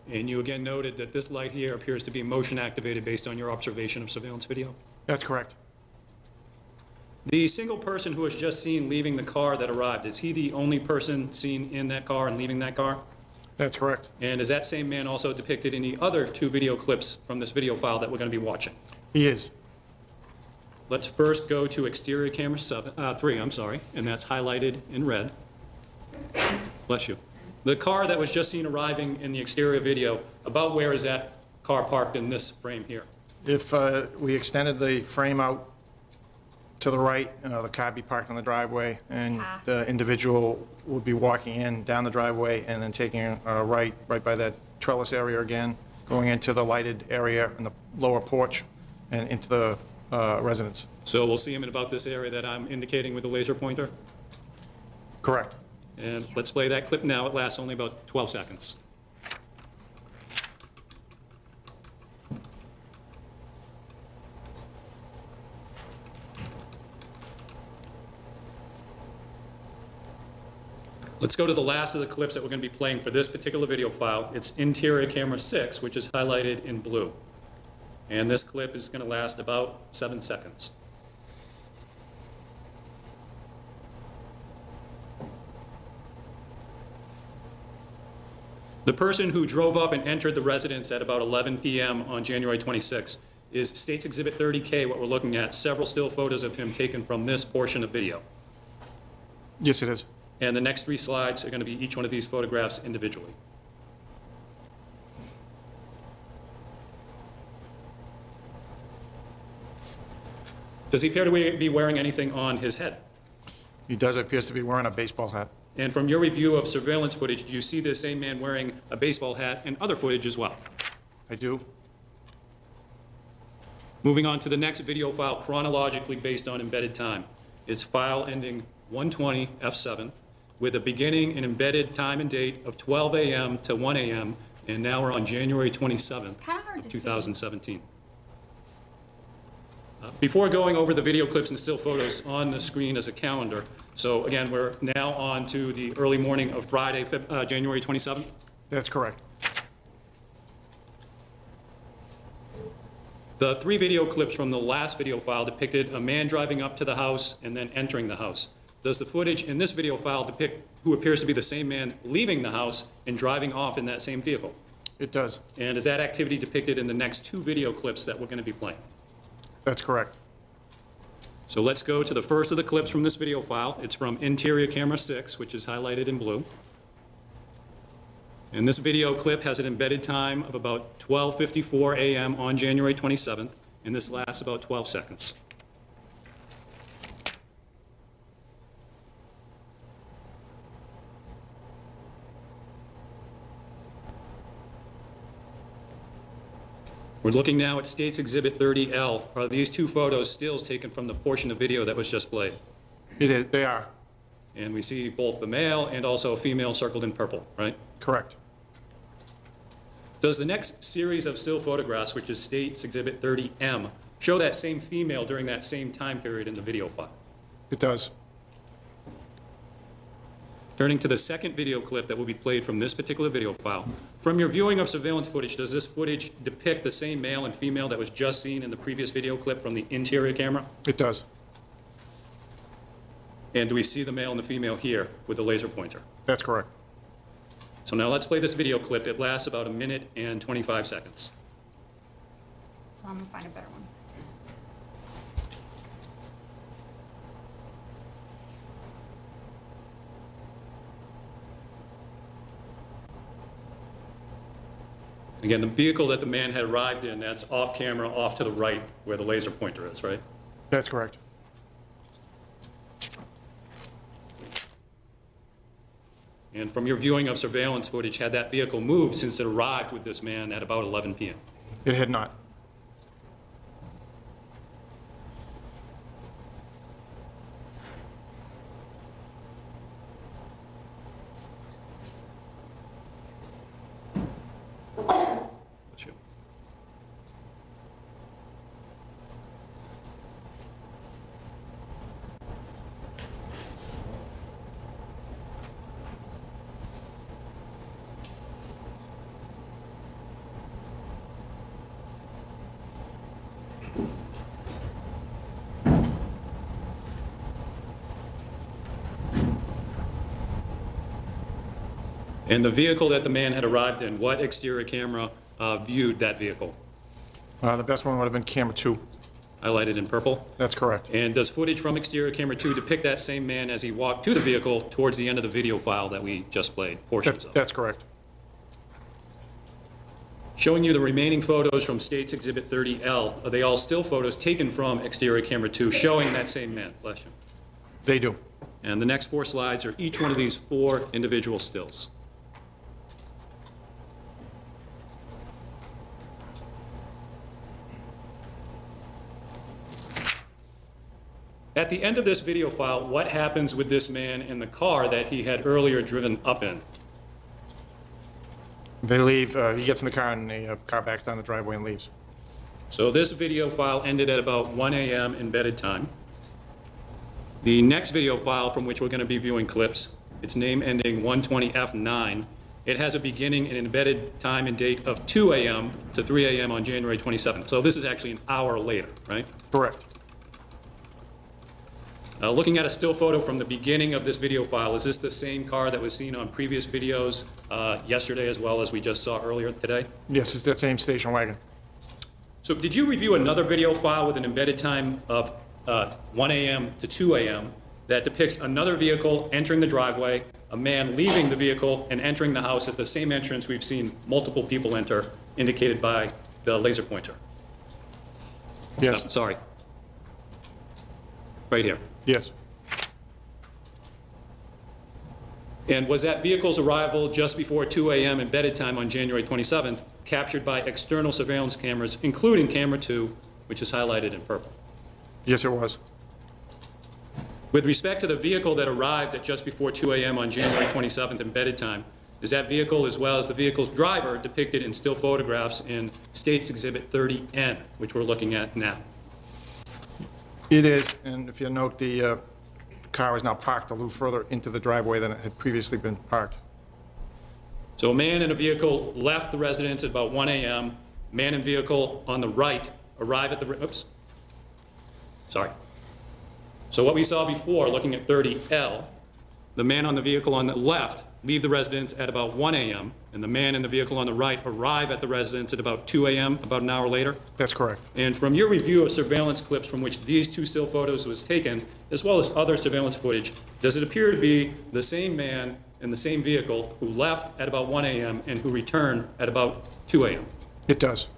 And you again noted that this light here appears to be motion activated based on your observation of surveillance video? That's correct. The single person who was just seen leaving the car that arrived, is he the only person seen in that car and leaving that car? That's correct. And is that same man also depicted in the other two video clips from this video file that we're going to be watching? He is. Let's first go to exterior camera 3, and that's highlighted in red. Bless you. The car that was just seen arriving in the exterior video, about where is that car parked in this frame here? If we extended the frame out to the right, the car would be parked on the driveway, and the individual would be walking in down the driveway and then taking a right by that trellis area again, going into the lighted area in the lower porch and into the residence. So we'll see him in about this area that I'm indicating with the laser pointer? Correct. And let's play that clip now. It lasts only about 12 seconds. Let's go to the last of the clips that we're going to be playing for this particular video file. It's interior camera 6, which is highlighted in blue. And this clip is going to last about 7 seconds. The person who drove up and entered the residence at about 11 p.m. on January 26 is State's Exhibit 30K, what we're looking at, several still photos of him taken from this portion of video. Yes, it is. And the next 3 slides are going to be each one of these photographs individually. Does he appear to be wearing anything on his head? He does. Appears to be wearing a baseball hat. And from your review of surveillance footage, do you see this same man wearing a baseball hat and other footage as well? I do. Moving on to the next video file chronologically based on embedded time. It's file ending 120 F7 with a beginning and embedded time and date of 12 a.m. to 1 a.m. And now we're on January 27th, 2017. Before going over the video clips and still photos on the screen as a calendar, so again, we're now on to the early morning of Friday, January 27th? That's correct. The 3 video clips from the last video file depicted a man driving up to the house and then entering the house. Does the footage in this video file depict who appears to be the same man leaving the house and driving off in that same vehicle? It does. And is that activity depicted in the next 2 video clips that we're going to be playing? That's correct. So let's go to the first of the clips from this video file. It's from interior camera 6, which is highlighted in blue. And this video clip has an embedded time of about 12:54 a.m. on January 27th, and this lasts about 12 seconds. We're looking now at State's Exhibit 30L. Are these 2 photos stills taken from the portion of video that was just played? It is. They are. And we see both the male and also a female circled in purple, right? Correct. Does the next series of still photographs, which is State's Exhibit 30M, show that same female during that same time period in the video file? It does. Turning to the second video clip that will be played from this particular video file. From your viewing of surveillance footage, does this footage depict the same male and female that was just seen in the previous video clip from the interior camera? It does. And do we see the male and the female here with the laser pointer? That's correct. So now let's play this video clip. It lasts about 1 minute and 25 seconds. I'm gonna find a better one. Again, the vehicle that the man had arrived in, that's off camera, off to the right, where the laser pointer is, right? That's correct. And from your viewing of surveillance footage, had that vehicle moved since it arrived with this man at about 11 p.m.? It had not. And the vehicle that the man had arrived in, what exterior camera viewed that vehicle? The best one would have been camera 2. Highlighted in purple? That's correct. And does footage from exterior camera 2 depict that same man as he walked to the vehicle towards the end of the video file that we just played portions of? That's correct. Showing you the remaining photos from State's Exhibit 30L, are they all still photos taken from exterior camera 2 showing that same man? Bless you. They do. And the next 4 slides are each one of these 4 individual stills. At the end of this video file, what happens with this man in the car that he had earlier driven up in? They leave. He gets in the car and the car backs down the driveway and leaves. So this video file ended at about 1 a.m. embedded time. The next video file from which we're going to be viewing clips, its name ending 120F9. It has a beginning and embedded time and date of 2 a.m. to 3 a.m. on January 27th. So this is actually an hour later, right? Correct. Looking at a still photo from the beginning of this video file, is this the same car that was seen on previous videos yesterday as well as we just saw earlier today? Yes, it's that same station wagon. So did you review another video file with an embedded time of 1 a.m. to 2 a.m. that depicts another vehicle entering the driveway, a man leaving the vehicle and entering the house at the same entrance we've seen multiple people enter, indicated by the laser pointer? Yes. Oh, sorry. Right here. Yes. And was that vehicle's arrival just before 2 a.m. embedded time on January 27th captured by external surveillance cameras, including camera 2, which is highlighted in purple? Yes, it was. With respect to the vehicle that arrived at just before 2 a.m. on January 27th embedded time, is that vehicle as well as the vehicle's driver depicted in still photographs in State's Exhibit 30N, which we're looking at now? It is, and if you note, the car is now parked a little further into the driveway than it had previously been parked. So a man in a vehicle left the residence at about 1 a.m. Man in vehicle on the right arrive at the, oops, sorry. So what we saw before, looking at 30L, the man on the vehicle on the left leave the residence at about 1 a.m., and the man in the vehicle on the right arrive at the residence at about 2 a.m., about an hour later? That's correct. And from your review of surveillance clips from which these 2 still photos was taken, as well as other surveillance footage, does it appear to be the same man in the same vehicle who left at about 1 a.m. and who returned at about 2 a.m.? It does.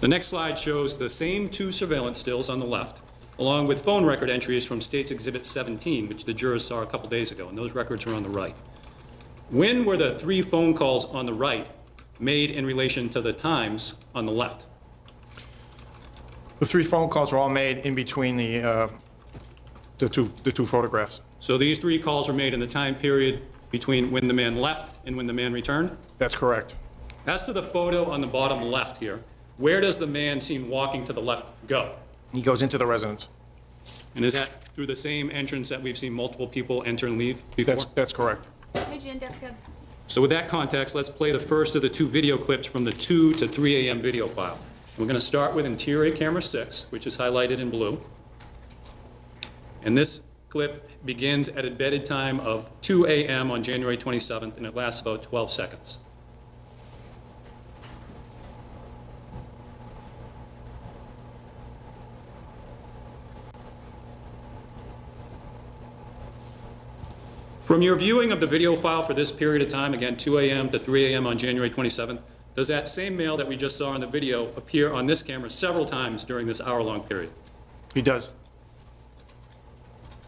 The next slide shows the same 2 surveillance stills on the left, along with phone record entries from State's Exhibit 17, which the jurors saw a couple days ago, and those records are on the right. When were the 3 phone calls on the right made in relation to the times on the left? The 3 phone calls were all made in between the two photographs. So these 3 calls were made in the time period between when the man left and when the man returned? That's correct. As to the photo on the bottom left here, where does the man seen walking to the left go? He goes into the residence. And is that through the same entrance that we've seen multiple people enter and leave before? That's correct. Hey, Jen, Deborah. So with that context, let's play the first of the 2 video clips from the 2 to 3 a.m. video file. We're going to start with interior camera 6, which is highlighted in blue. And this clip begins at a bedded time of 2 a.m. on January 27th, and it lasts about 12 seconds. From your viewing of the video file for this period of time, again, 2 a.m. to 3 a.m. on January 27th, does that same male that we just saw in the video appear on this camera several times during this hour-long period? He does.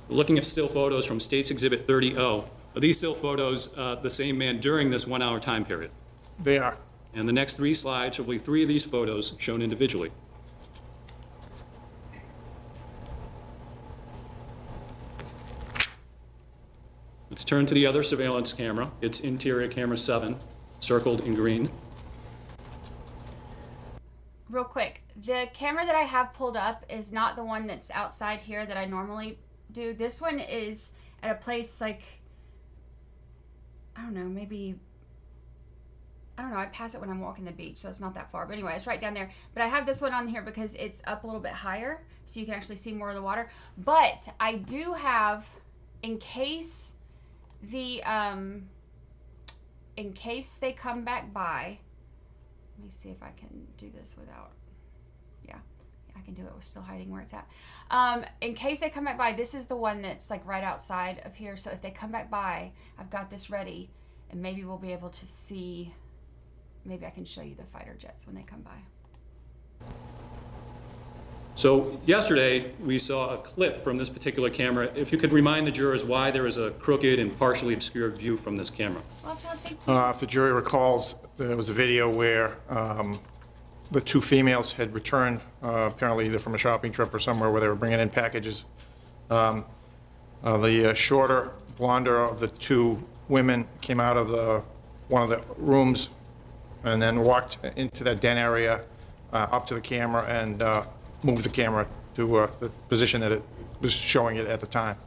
We're looking at still photos from State's Exhibit 30O. Are these still photos the same man during this 1-hour time period? They are. And the next 3 slides will be 3 of these photos shown individually. Let's turn to the other surveillance camera. It's interior camera 7, circled in green. Real quick, the camera that I have pulled up is not the one that's outside here that I normally do. This one is at a place like, I don't know, maybe, I don't know, I pass it when I'm walking the beach, so it's not that far. But anyway, it's right down there. But I have this one on here because it's up a little bit higher, so you can actually see more of the water. But I do have, in case they come back by, let me see if I can do this without, yeah, I can do it with still hiding where it's at. In case they come back by, this is the one that's like right outside of here, so if they come back by, I've got this ready, and maybe we'll be able to see, maybe I can show you the fighter jets when they come by. So yesterday, we saw a clip from this particular camera. If you could remind the jurors why there is a crooked and partially obscured view from this camera. Well, John, thank you. If the jury recalls, there was a video where the 2 females had returned, apparently either from a shopping trip or somewhere where they were bringing in packages. The shorter, blonder of the 2 women came out of one of the rooms and then walked into that den area up to the camera and moved the camera to the position that it was showing it at the time.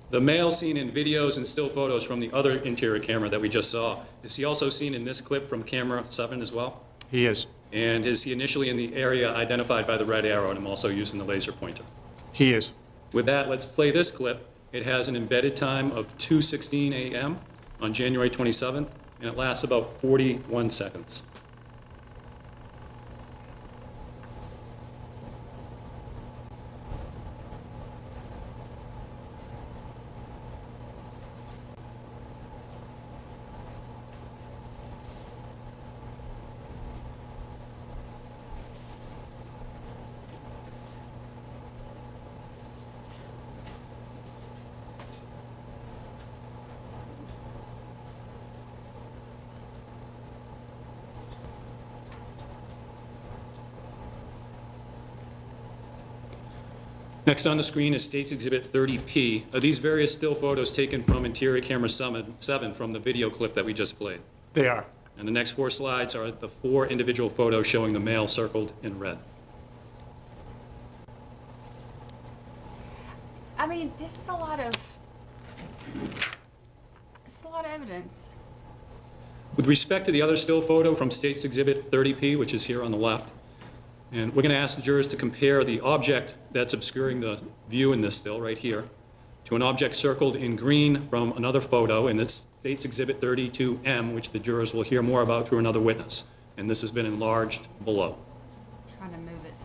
The male seen in videos and still photos from the other interior camera that we just saw, is he also seen in this clip from camera 7 as well? He is. And is he initially in the area identified by the red arrow, and I'm also using the laser pointer? He is. With that, let's play this clip. It has an embedded time of 2:16 a.m. on January 27th, and it lasts about 41 seconds. Next on the screen is State's Exhibit 30P. Are these various still photos taken from interior camera 7 from the video clip that we just played? They are. And the next 4 slides are the 4 individual photos showing the male circled in red. I mean, this is a lot of evidence. With respect to the other still photo from State's Exhibit 30P, which is here on the left, and we're going to ask the jurors to compare the object that's obscuring the view in this still right here to an object circled in green from another photo, and it's State's Exhibit 32M, which the jurors will hear more about through another witness. And this has been enlarged below. Trying to move it, see.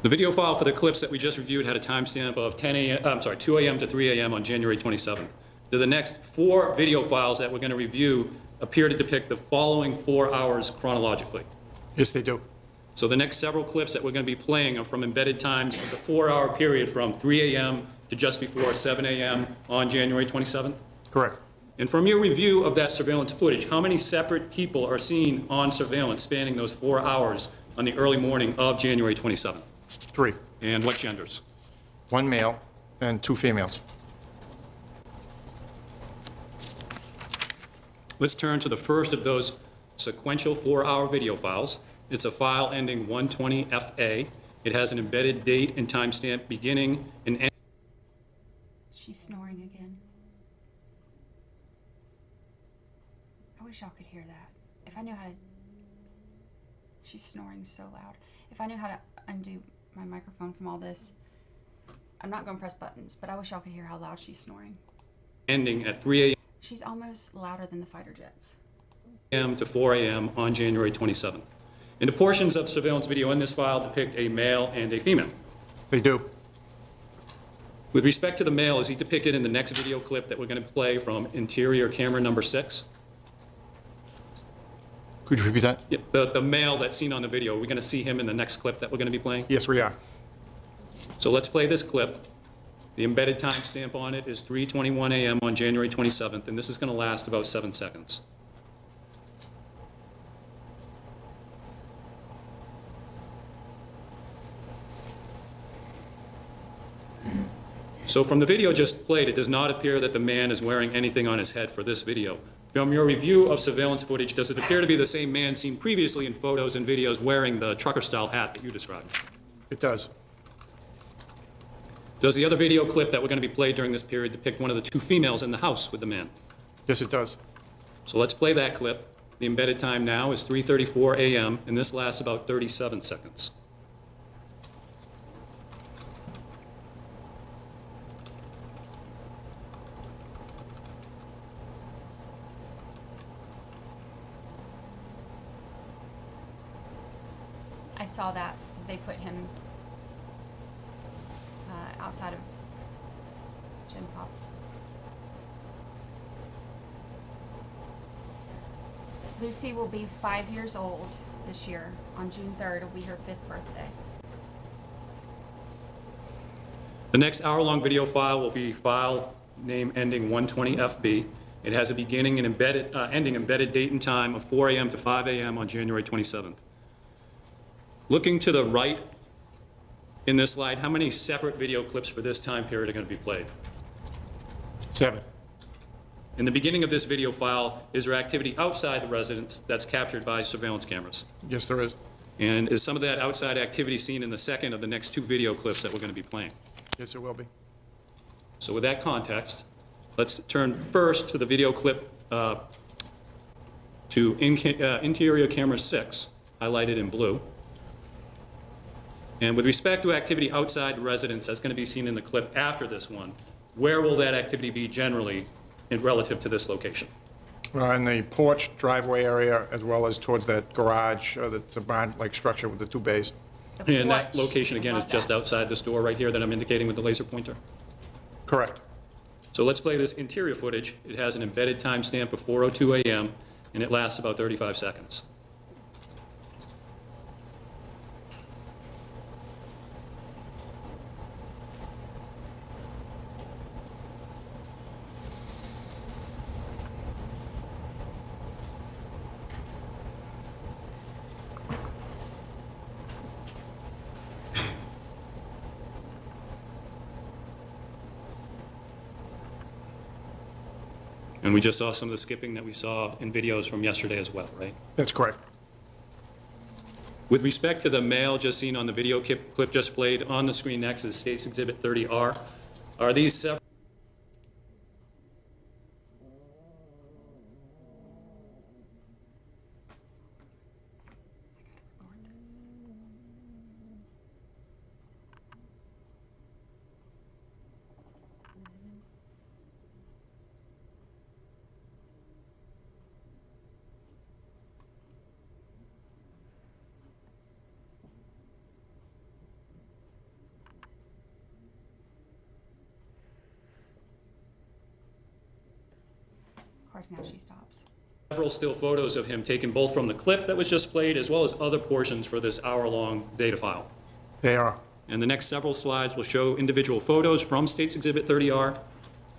The video file for the clips that we just reviewed had a timestamp of 2 a.m. to 3 a.m. on January 27th. The next 4 video files that we're going to review appear to depict the following 4 hours chronologically. Yes, they do. So the next several clips that we're going to be playing are from embedded times of the 4-hour period from 3 a.m. to just before 7 a.m. on January 27th? Correct. And from your review of that surveillance footage, how many separate people are seen on surveillance spanning those 4 hours on the early morning of January 27th? 3. And what genders? 1 male and 2 females. Let's turn to the first of those sequential 4-hour video files. It's a file ending 120FA. It has an embedded date and timestamp beginning and ending. She's snoring again. I wish y'all could hear that. If I knew how to... She's snoring so loud. If I knew how to undo my microphone from all this, I'm not going to press buttons, but I wish y'all could hear how loud she's snoring. Ending at 3 a.m. She's almost louder than the fighter jets. To 4 a.m. on January 27th. And the portions of the surveillance video in this file depict a male and a female. They do. With respect to the male, is he depicted in the next video clip that we're going to play from interior camera number 6? Could you repeat that? Yeah, the male that's seen on the video, are we going to see him in the next clip that we're going to be playing? Yes, we are. So let's play this clip. The embedded timestamp on it is 3:21 a.m. on January 27th, and this is going to last about 7 seconds. So from the video just played, it does not appear that the man is wearing anything on his head for this video. From your review of surveillance footage, does it appear to be the same man seen previously in photos and videos wearing the trucker-style hat that you described? It does. Does the other video clip that we're going to be played during this period depict one of the two females in the house with the man? Yes, it does. So let's play that clip. The embedded time now is 3:34 a.m., and this lasts about 37 seconds. I saw that they put him outside of Gen Pop. Lucy will be 5 years old this year. On June 3rd, it'll be her 5th birthday. The next hour-long video file will be file name ending 120FB. It has a beginning and ending embedded date and time of 4 a.m. to 5 a.m. on January 27th. Looking to the right in this slide, how many separate video clips for this time period are going to be played? 7. In the beginning of this video file, is there activity outside the residence that's captured by surveillance cameras? Yes, there is. And is some of that outside activity seen in the second of the next 2 video clips that we're going to be playing? Yes, it will be. So with that context, let's turn first to the video clip to interior camera 6, highlighted in blue. And with respect to activity outside the residence that's going to be seen in the clip after this one, where will that activity be generally relative to this location? In the porch driveway area, as well as towards that garage, that's a barn-like structure with the 2 bays. And that location, again, is just outside this door right here that I'm indicating with the laser pointer? Correct. So let's play this interior footage. It has an embedded timestamp of 4:02 a.m., and it lasts about 35 seconds. And we just saw some of the skipping that we saw in videos from yesterday as well, right? That's correct. With respect to the male just seen on the video clip just played on the screen next is State's Exhibit 30R. Are these separate? Of course, now she stops. Several still photos of him taken both from the clip that was just played as well as other portions for this hour-long data file. They are. And the next several slides will show individual photos from State's Exhibit 30R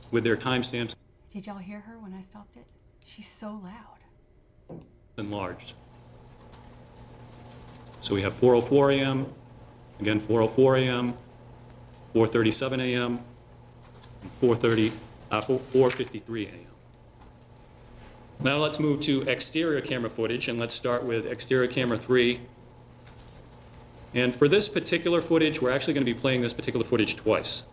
with their timestamps Did y'all hear her when I stopped it? She's so loud. enlarged. So we have 4:04 a.m., again 4:04 a.m., 4:37 a.m., and 4:53 a.m. Now let's move to exterior camera footage, and let's start with exterior camera 3, And for this particular footage, we're actually going to be playing this particular footage twice.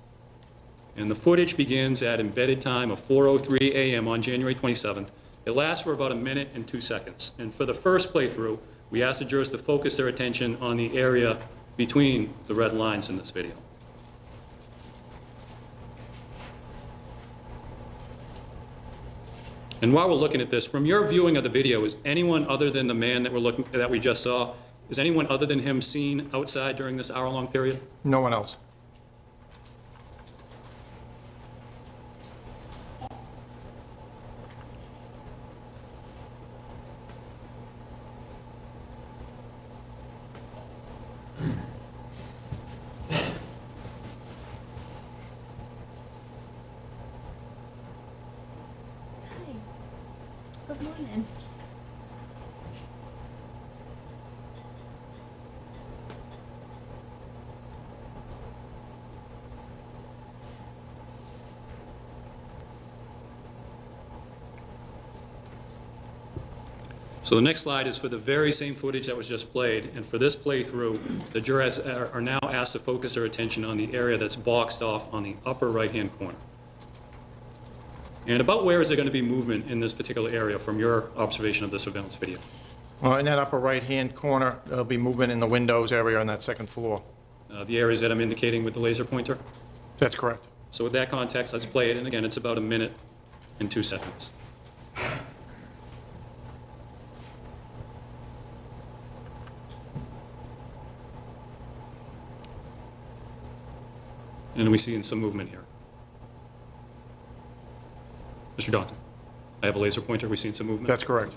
And the footage begins at embedded time of 4:03 a.m. on January 27th. It lasts for about 1 minute and 2 seconds. And for the first playthrough, we asked the jurors to focus their attention on the area between the red lines in this video. And while we're looking at this, from your viewing of the video, is anyone other than the man that we just saw, is anyone other than him seen outside during this hour-long period? No one else. Good morning. So the next slide is for the very same footage that was just played, and for this playthrough, the jurors are now asked to focus their attention on the area that's boxed off on the upper right-hand corner. And about where is there going to be movement in this particular area from your observation of the surveillance video? In that upper right-hand corner, there'll be movement in the windows area on that second floor. The areas that I'm indicating with the laser pointer? That's correct. So with that context, let's play it, and again, it's about 1 minute and 2 seconds. And we see some movement here. Mr. Johnson, I have a laser pointer. We've seen some movement. That's correct.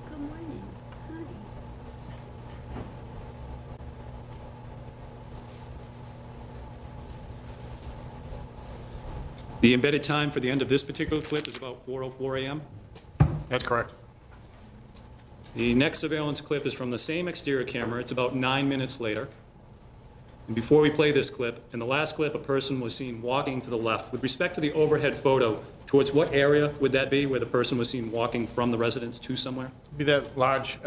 Good morning. Hi. The embedded time for the end of this particular clip is about 4:04 a.m. That's correct. The next surveillance clip is from the same exterior camera. It's about 9 minutes later. And before we play this clip, in the last clip, a person was seen walking to the left. With respect to the overhead photo, towards what area would that be where the person was seen walking from the residence to somewhere? Be that large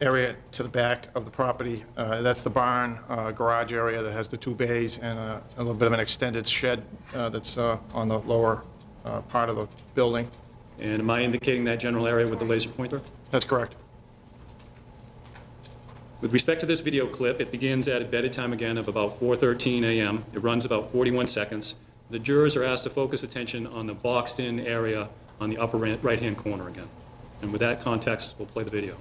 area to the back of the property. That's the barn garage area that has the 2 bays and a little bit of an extended shed that's on the lower part of the building. And am I indicating that general area with the laser pointer? That's correct. With respect to this video clip, it begins at embedded time again of about 4:13 a.m. It runs about 41 seconds. The jurors are asked to focus attention on the boxed-in area on the upper right-hand corner again. And with that context, we'll play the video.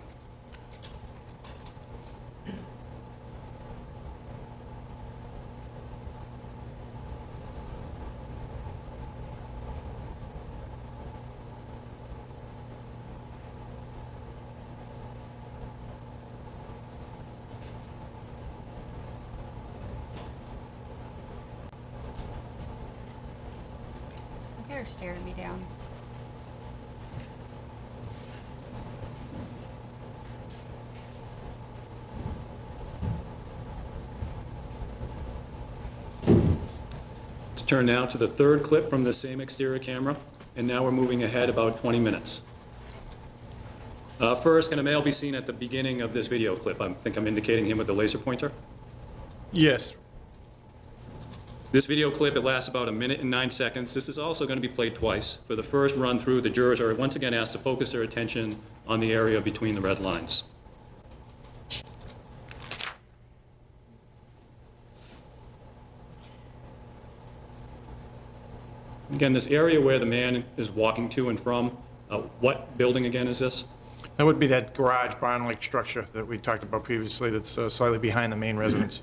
They're staring me down. Let's turn now to the third clip from the same exterior camera, and now we're moving ahead about 20 minutes. First, can a male be seen at the beginning of this video clip? I think I'm indicating him with the laser pointer. Yes. This video clip, it lasts about 1 minute and 9 seconds. This is also going to be played twice. For the first run through, the jurors are once again asked to focus their attention on the area between the red lines. Again, this area where the man is walking to and from, what building again is this? That would be that garage barn-like structure that we talked about previously that's slightly behind the main residence.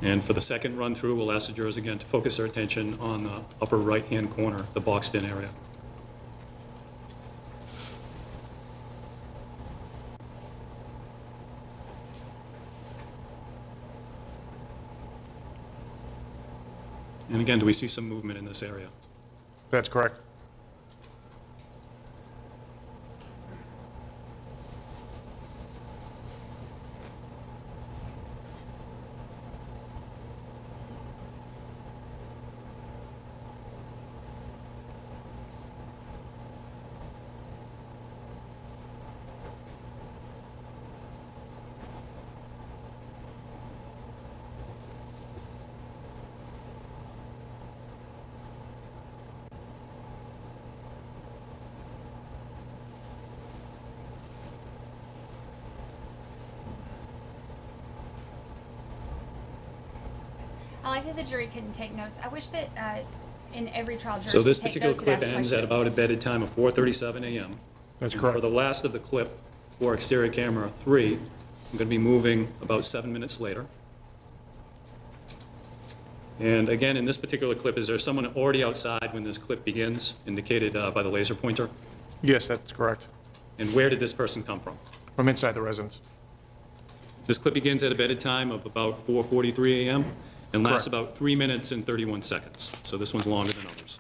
And for the second run through, we'll ask the jurors again to focus their attention on the upper right-hand corner, the boxed-in area. And again, do we see some movement in this area? That's correct. I like that the jury couldn't take notes. I wish that in every trial jury So this could take particular notes and clip ask ends at questions. about a bedded time of 4:37 a.m. That's And correct. for the last of the clip, for exterior camera 3, I'm going to be moving about 7 minutes later. And again, in this particular clip, is there someone already outside when this clip begins, indicated by the laser pointer? Yes, that's correct. And where did this person come from? From inside the residence. This clip begins at a bedded time of about 4:43 a.m. and lasts Correct. about 3 minutes and 31 seconds. So this one's longer than others.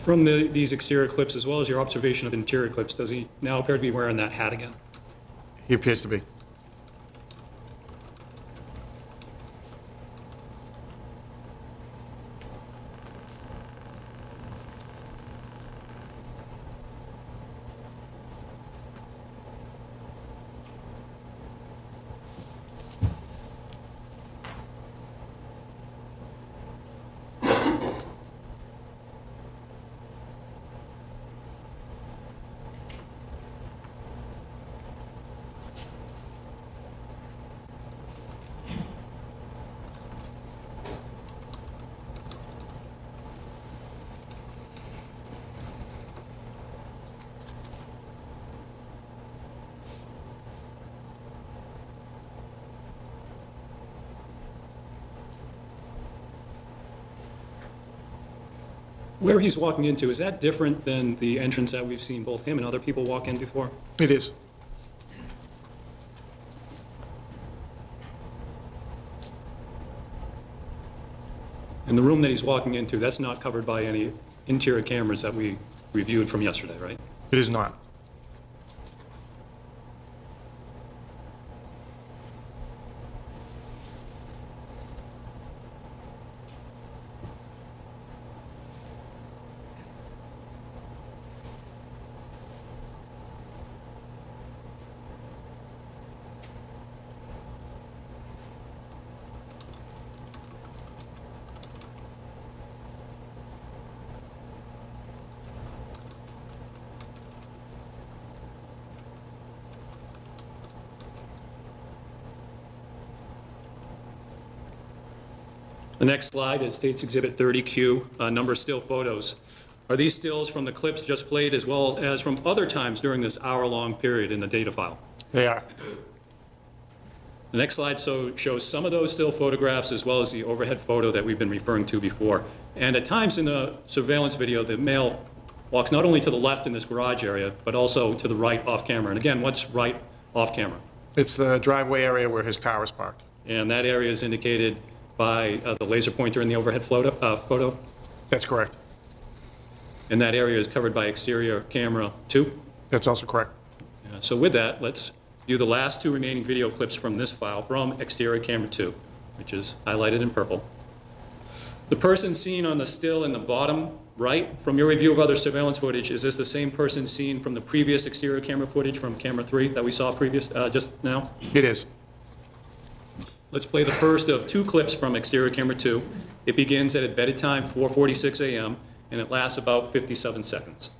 From these exterior clips, as well as your observation of interior clips, does he now appear to be wearing that hat again? He appears to be. Where he's walking into, is that different than the entrance that we've seen both him and other people walk in before? It is. And the room that he's walking into, that's not covered by any interior cameras that we reviewed from yesterday, right? It is not. The next slide is State's Exhibit 30Q, number still photos. Are these stills from the clips just played as well as from other times during this hour-long period in the data file? They are. The next slide shows some of those still photographs as well as the overhead photo that we've been referring to before. And at times in the surveillance video, the male walks not only to the left in this garage area, but also to the right off camera. And again, what's right off camera? It's the driveway area where his car is parked. And that area is indicated by the laser pointer in the overhead photo? That's correct. and that area is covered by exterior camera 2? That's also correct. So with that, let's view the last 2 remaining video clips from this file from exterior camera 2, which is highlighted in purple. The person seen on the still in the bottom right, from your review of other surveillance footage, is this the same person seen from the previous exterior camera footage from camera 3 that we saw just now? It is. Let's play the first of 2 clips from exterior camera 2. It begins at bedded time 4:46 a.m. and it lasts about 57 seconds.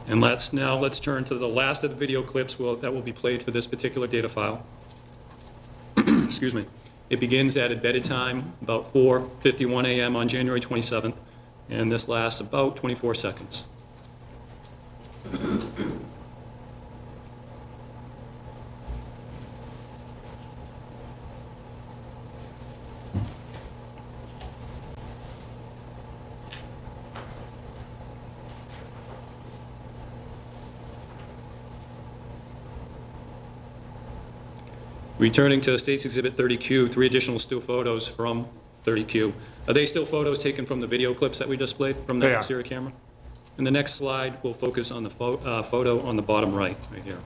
And let's turn to the last of the video clips that will be played for this particular data file. Excuse me. It begins at bedded time about 4:51 a.m. on January 27th, and this lasts about 24 seconds. Returning to State's Exhibit 30Q, 3 additional still photos from 30Q. Are they still photos taken from the video clips that we displayed from that exterior camera? And the next slide will focus on the photo on the bottom right here.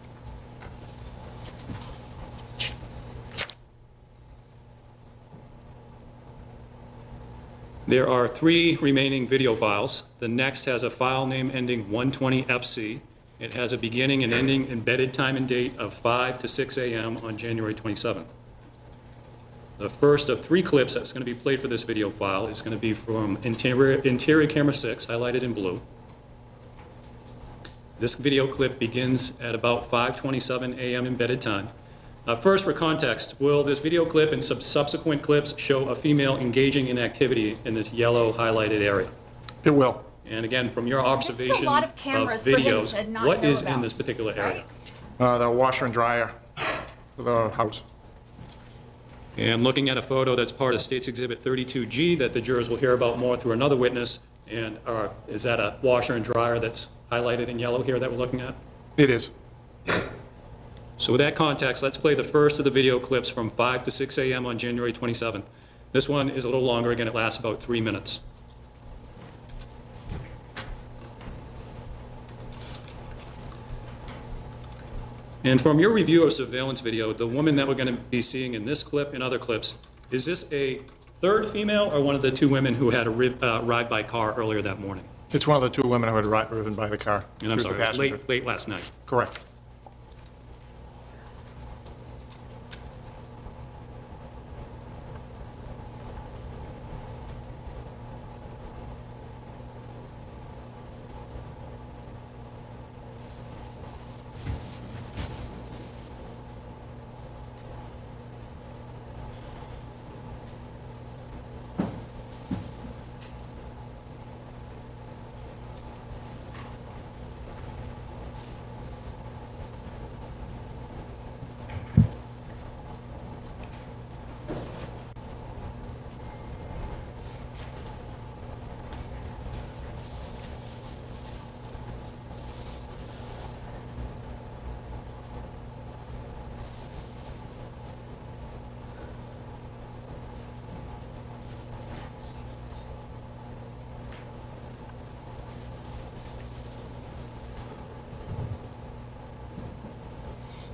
There are 3 remaining video files. The next has a file name ending 120FC. It has a beginning and ending embedded time and date of 5 to 6 a.m. on January 27th. The first of 3 clips that's going to be played for this video file is going to be from interior camera 6, highlighted in blue. This video clip begins at about 5:27 a.m. embedded time. First, for context, will this video clip and subsequent clips show a female engaging in activity in this yellow highlighted area? It will. And again, from your observation a lot of of cameras for him videos, to not what know is in about, this particular area? The washer and dryer for the house. And looking at a photo that's part of State's Exhibit 32G that the jurors will hear about more through another witness, and is that a washer and dryer that's highlighted in yellow here that we're looking at? It is. So with that context, let's play the first of the video clips from 5 to 6 a.m. on January 27th. This one is a little longer. Again, it lasts about 3 minutes. And from your review of surveillance video, the woman that we're going to be seeing in this clip and other clips, is this a third female or one of the 2 women who had a ride by car earlier that morning? It's one of the 2 women who had driven by the car. And I'm sorry, it was late last night. Correct.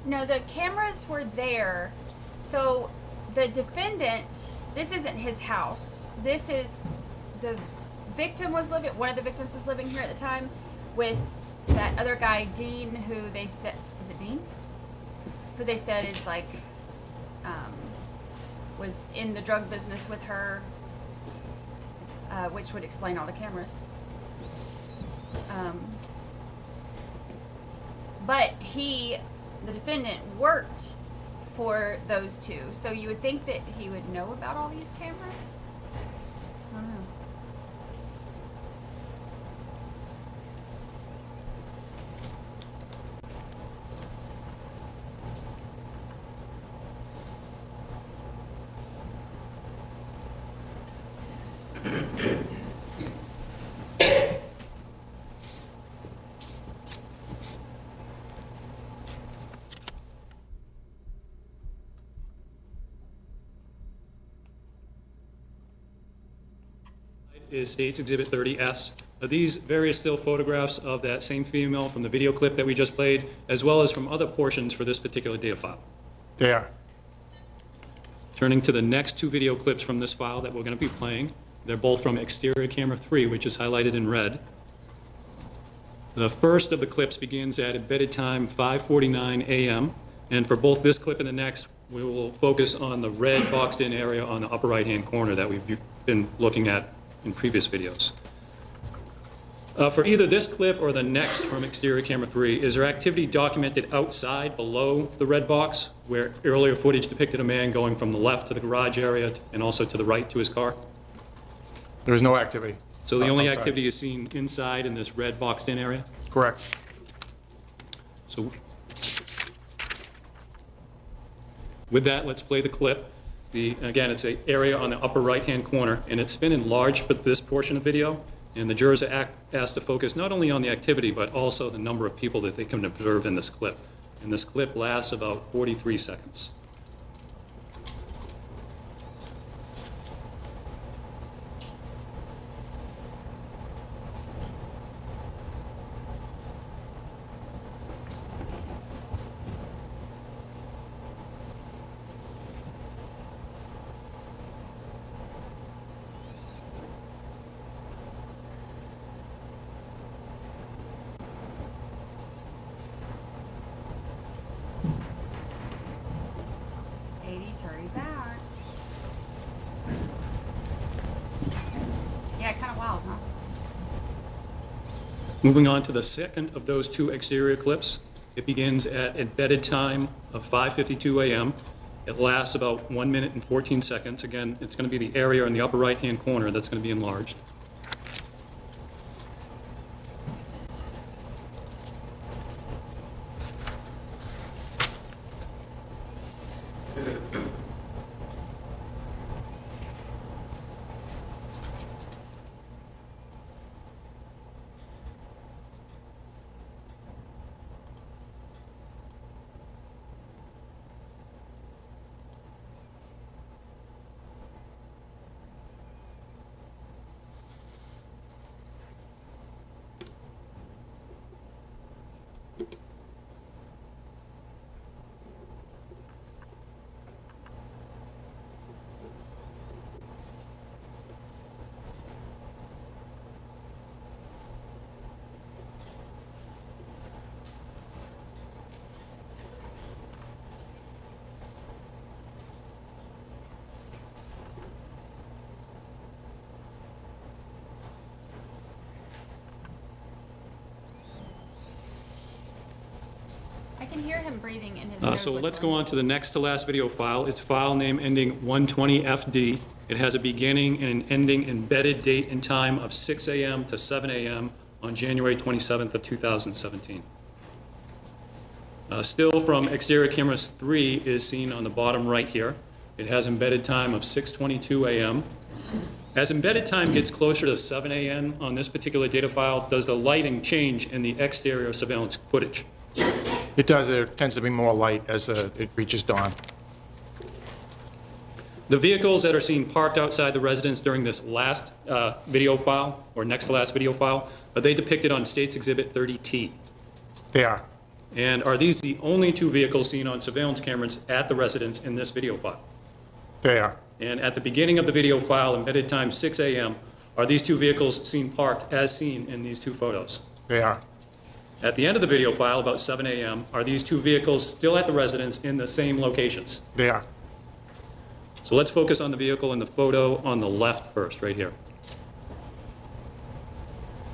No, the cameras were there. So the defendant, this isn't his house. This is, the victim was living, one of the victims was living here at the time with that other guy, Dean, who they said, is it Dean? Who they said is like, was in the drug business with her. which would explain all the cameras. But the defendant, worked for those two, so you would think that he would know about all these cameras? I don't know. Is State's Exhibit 30S. These various still photographs of that same female from the video clip that we just played, as well as from other portions for this particular data file. They are. Turning to the next two video clips from this file that we're going to be playing. They're both from exterior camera 3, which is highlighted in red. The first of the clips begins at embedded time 5:49 a.m. And for both this clip and the next, we will focus on the red boxed in area on the upper right-hand corner that we've been looking at in previous videos. For either this clip or the next from exterior camera 3, is there activity documented outside below the red box, where earlier footage depicted a man going from the left to the garage area and also to the right to his car? There is no activity. So the only outside. activity is seen inside in this red boxed in area? Correct. So with that, let's play the clip. Again, it's an area on the upper right-hand corner, and it's been enlarged for this portion of video, and the jurors are asked to focus not only on the activity, but also the number of people that they can observe in this clip. And this clip lasts about 43 seconds. Hurry back. Yeah, kind of wild, huh? Moving on to the second of those two exterior clips. It begins at embedded time of 5:52 a.m. It lasts about 1 minute and 14 seconds. Again, it's going to be the area in the upper right-hand corner that's going to be enlarged. I can hear him breathing in his nose So let's whistling. go on to the next to last video file. It's file name ending 120FD. It has a beginning and an ending embedded date and time of 6 a.m. to 7 a.m. on January 27th of 2017. Still from exterior cameras 3 is seen on the bottom right here. It has embedded time of 6:22 a.m. As embedded time gets closer to 7 a.m. on this particular data file, does the lighting change in the exterior surveillance footage? It does. There tends to be more light as it reaches dawn. The vehicles that are seen parked outside the residence during this last video file, or next to last video file, are they depicted on State's Exhibit 30T? They are. And are these the only two vehicles seen on surveillance cameras at the residence in this video file? They are. And at the beginning of the video file, embedded time 6 a.m., are these two vehicles seen parked as seen in these two photos? They are. At the end of the video file, about 7 a.m., are these two vehicles still at the residence in the same locations? They are. So let's focus on the vehicle in the photo on the left first, right here.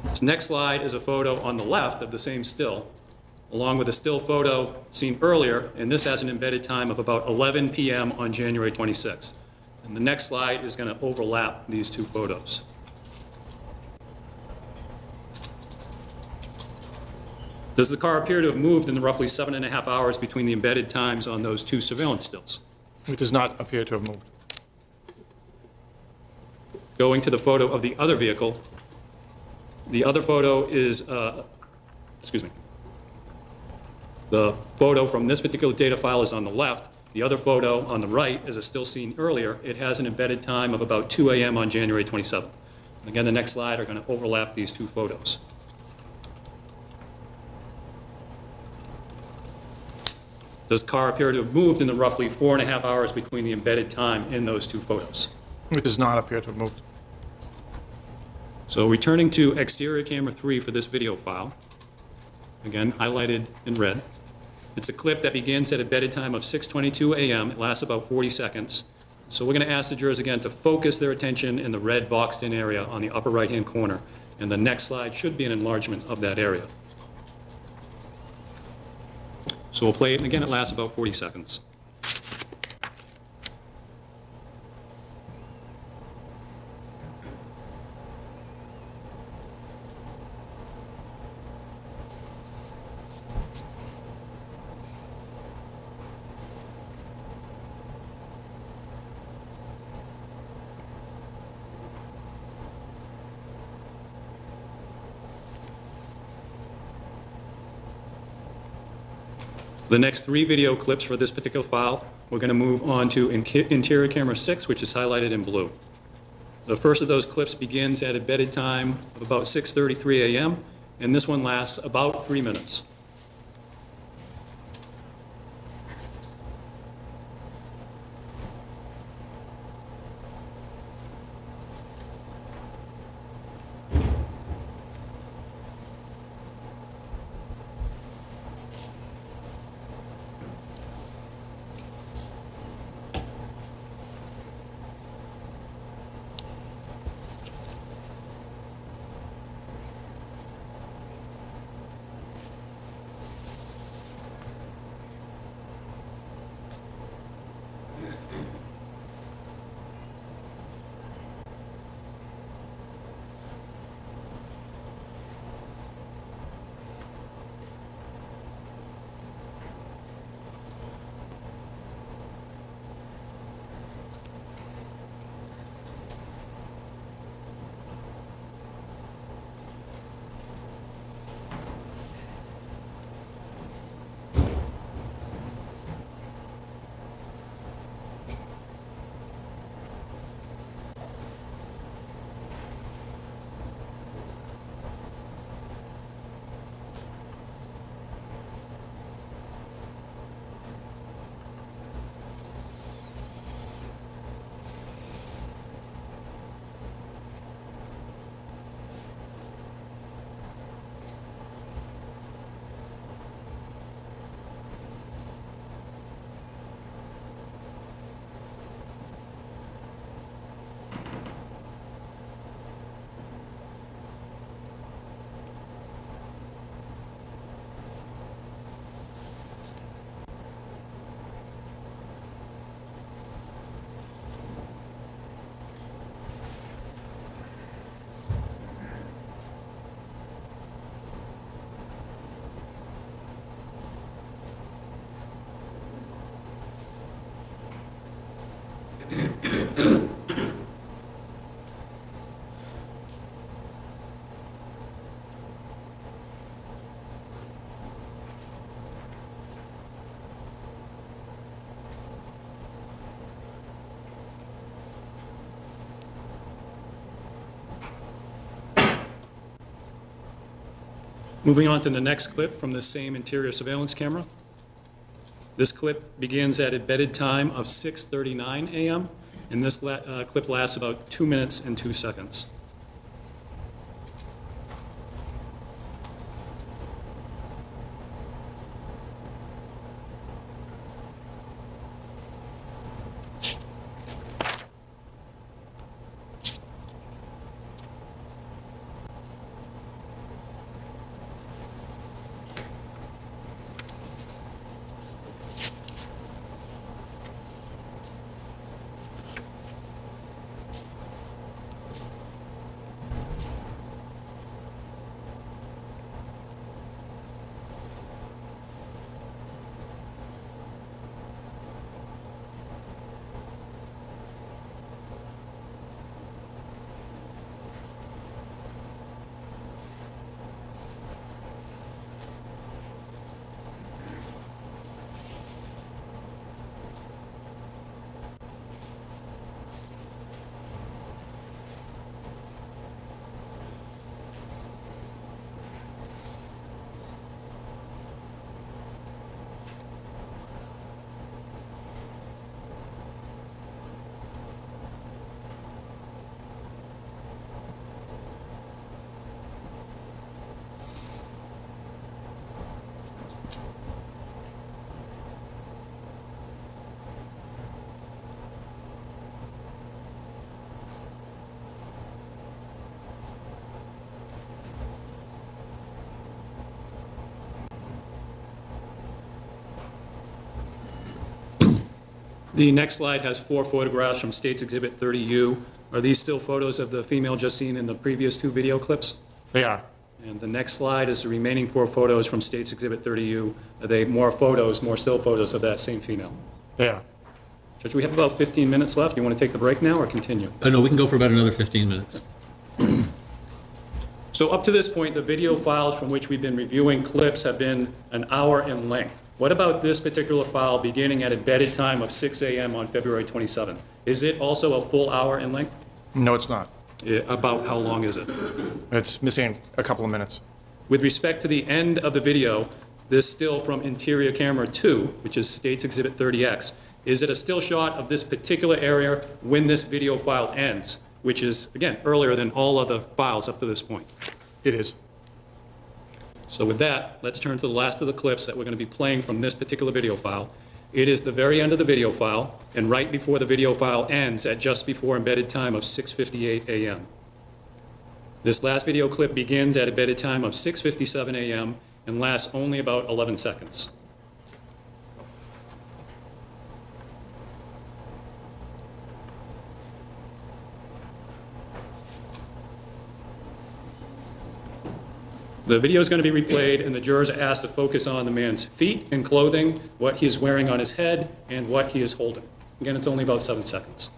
This next slide is a photo on the left of the same still, along with a still photo seen earlier, and this has an embedded time of about 11 p.m. on January 26th. And the next slide is going to overlap these two photos. Does the car appear to have moved in the roughly 7.5 hours between the embedded times on those two surveillance stills? It does not appear to have moved. Going to the photo of the other vehicle, the other photo is, the photo from this particular data file is on the left. The other photo on the right is a still seen earlier. It has an embedded time of about 2 a.m. on January 27th. And again, the next slide are going to overlap these two photos. Does the car appear to have moved in the roughly 4.5 hours between the embedded time in those two photos? It does not appear to have moved. So returning to exterior camera 3 for this video file, again highlighted in red. It's a clip that begins at a embedded time of 6:22 a.m. It lasts about 40 seconds. So we're going to ask the jurors again to focus their attention in the red boxed in area on the upper right-hand corner. And the next slide should be an enlargement of that area. So we'll play it, and again, it lasts about 40 seconds. The next 3 video clips for this particular file, we're going to move on to interior camera 6, which is highlighted in blue. The first of those clips begins at a embedded time of about 6:33 a.m., and this one lasts about 3 minutes. Moving on to the next clip from the same interior surveillance camera. This clip begins at a embedded time of 6:39 a.m., and this clip lasts about 2 minutes and 2 seconds. The next slide has 4 photographs from State's Exhibit 30U. Are these still photos of the female just seen in the previous 2 video clips? They are. And the next slide is the remaining 4 photos from State's Exhibit 30U. Are they more photos, more still photos of that same female? They are. Judge, we have about 15 minutes left. You want to take the break now or continue? No, we can go for about another 15 minutes. So up to this point, the video files from which we've been reviewing clips have been an hour in length. What about this particular file beginning at a bedded time of 6 a.m. on February 27th? Is it also a full hour in length? No, it's not. About how long is it? It's missing a couple of minutes. With respect to the end of the video, this still from interior camera 2, which is State's Exhibit 30X, is it a still shot of this particular area when this video file ends, which is, again, earlier than all other files up to this point? It is. So with that, let's turn to the last of the clips that we're going to be playing from this particular video file. It is the very end of the video file, and right before the video file ends at just before embedded time of 6:58 a.m. This last video clip begins at embedded time of 6:57 a.m. and lasts only about 11 seconds. The video is going to be replayed, and the jurors are asked to focus on the man's feet and clothing, what he is wearing on his head, and what he is holding. Again, it's only about 7 seconds.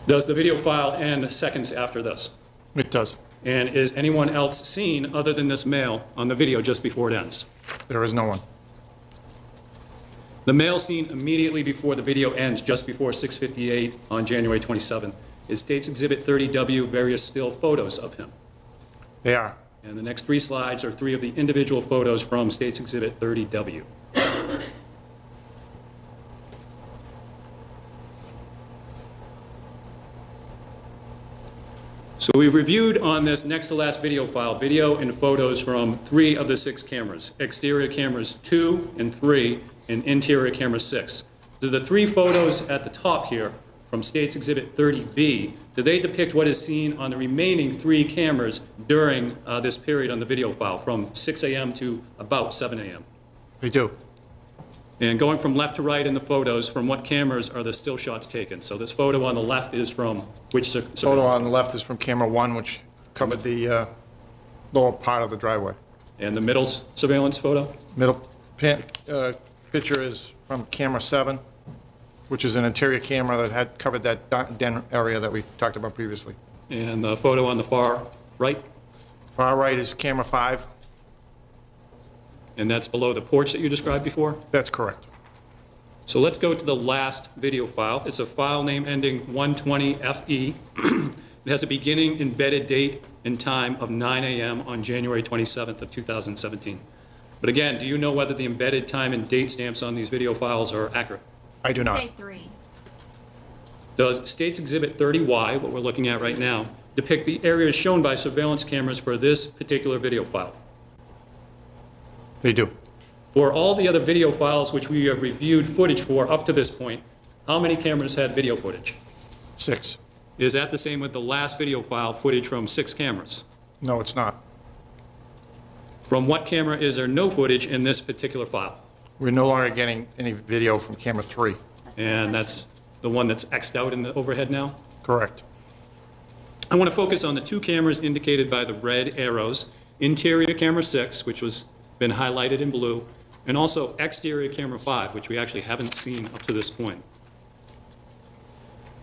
Does the video file end seconds after this? It does. And is anyone else seen other than this male on the video just before it ends? There is no one. The male seen immediately before the video ends, just before 6:58 on January 27th, is State's Exhibit 30W, various still photos of him. They are. And the next 3 slides are 3 of the individual photos from State's Exhibit 30W. So we've reviewed on this next to last video file, video and photos from 3 of the 6 cameras, exterior cameras 2 and 3, and interior camera 6. Do the 3 photos at the top here from State's Exhibit 30B, do they depict what is seen on the remaining 3 cameras during this period on the video file from 6 a.m. to about 7 a.m.? They do. And going from left to right in the photos, from what cameras are the still shots taken? So this photo on the left is from which photo on the left is from camera 1, which covered the lower part of the driveway. And the middle surveillance photo? Middle picture is from camera 7, which is an interior camera that had covered that den area that we talked about previously. And the photo on the far right? Far right is camera 5. And that's below the porch that you described before? That's correct. So let's go to the last video file. It's a file name ending 120FE. It has a beginning embedded date and time of 9 a.m. on January 27th of 2017. But again, do you know whether the embedded time and date stamps on these video files are accurate? I do not. State 3. Does State's Exhibit 30Y, what we're looking at right now, depict the areas shown by surveillance cameras for this particular video file? They do. For all the other video files which we have reviewed footage for up to this point, how many cameras had video footage? 6. Is that the same with the last video file footage from 6 cameras? No, it's not. From what camera is there no footage in this particular file? We're no longer getting any video from camera 3. And that's the one that's X'd out in the overhead now? Correct. I want to focus on the 2 cameras indicated by the red arrows, interior camera 6, which was been highlighted in blue, and also exterior camera 5, which we actually haven't seen up to this point.